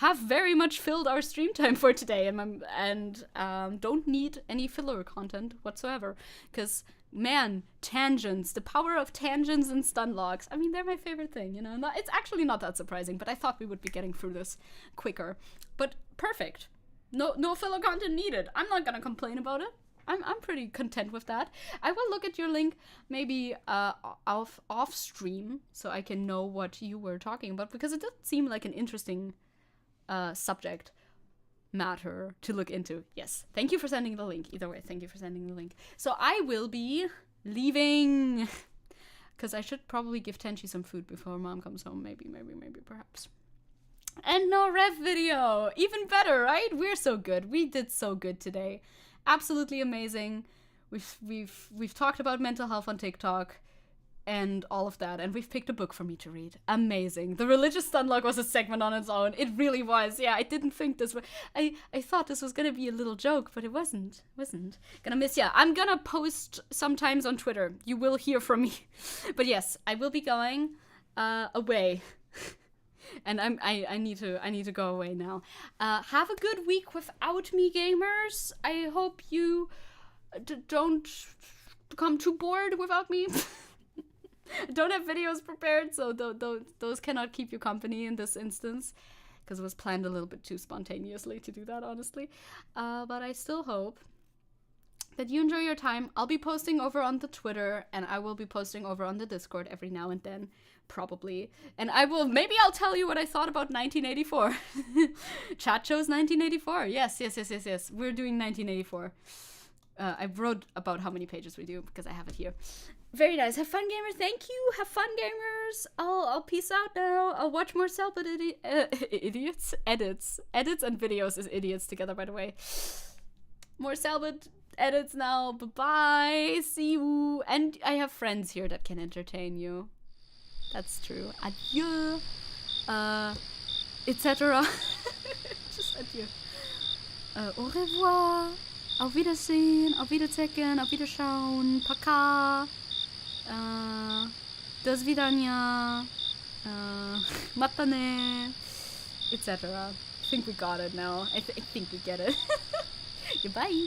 have very much filled our stream time for today and don't need any filler content whatsoever. Because, man, tangents, the power of tangents and stun locks, I mean, they're my favorite thing, you know? It's actually not that surprising, but I thought we would be getting through this quicker. But perfect. No filler content needed. I'm not gonna complain about it. I'm pretty content with that. I will look at your link maybe off stream so I can know what you were talking about, because it did seem like an interesting subject matter to look into. Yes, thank you for sending the link. Either way, thank you for sending the link. So I will be leaving because I should probably give Tenchi some food before mom comes home. Maybe, perhaps. And no ref video. Even better, right? We're so good. We did so good today. Absolutely amazing. We've talked about mental health on TikTok and all of that, and we've picked a book for me to read. Amazing. The religious stunlock was a segment on its own. It really was. Yeah, I didn't think this was. I thought this was gonna be a little joke, but it wasn't. Gonna miss ya. I'm gonna post sometimes on Twitter. You will hear from me. But yes, I will be going away. And I need to go away now. Have a good week without me, gamers. I hope you don't become too bored without me. I don't have videos prepared, so those cannot keep you company in this instance, because it was planned a little bit too spontaneously to do that, honestly. But I still hope that you enjoy your time. I'll be posting over on the Twitter, and I will be posting over on the Discord every now and then, probably. And maybe I'll tell you what I thought about 1984. Chat chose 1984. Yes. We're doing 1984. I wrote about how many pages we do, because I have it here. Very nice. Have fun, gamers. Thank you. Have fun, gamers. I'll peace out now. I'll watch more Selbit idiots. Edits and videos is idiots together, by the way. More Selbit edits now. Bye-bye. See you. And I have friends here that can entertain you. That's true. Adieu. Etc. Just adieu. Au revoir. Auf Wiedersehen. Auf Wiederzecken. Auf Wiederschauen. Paka. Do svidania. Matane. Etc. I think we got it now. I think we get it. Goodbye.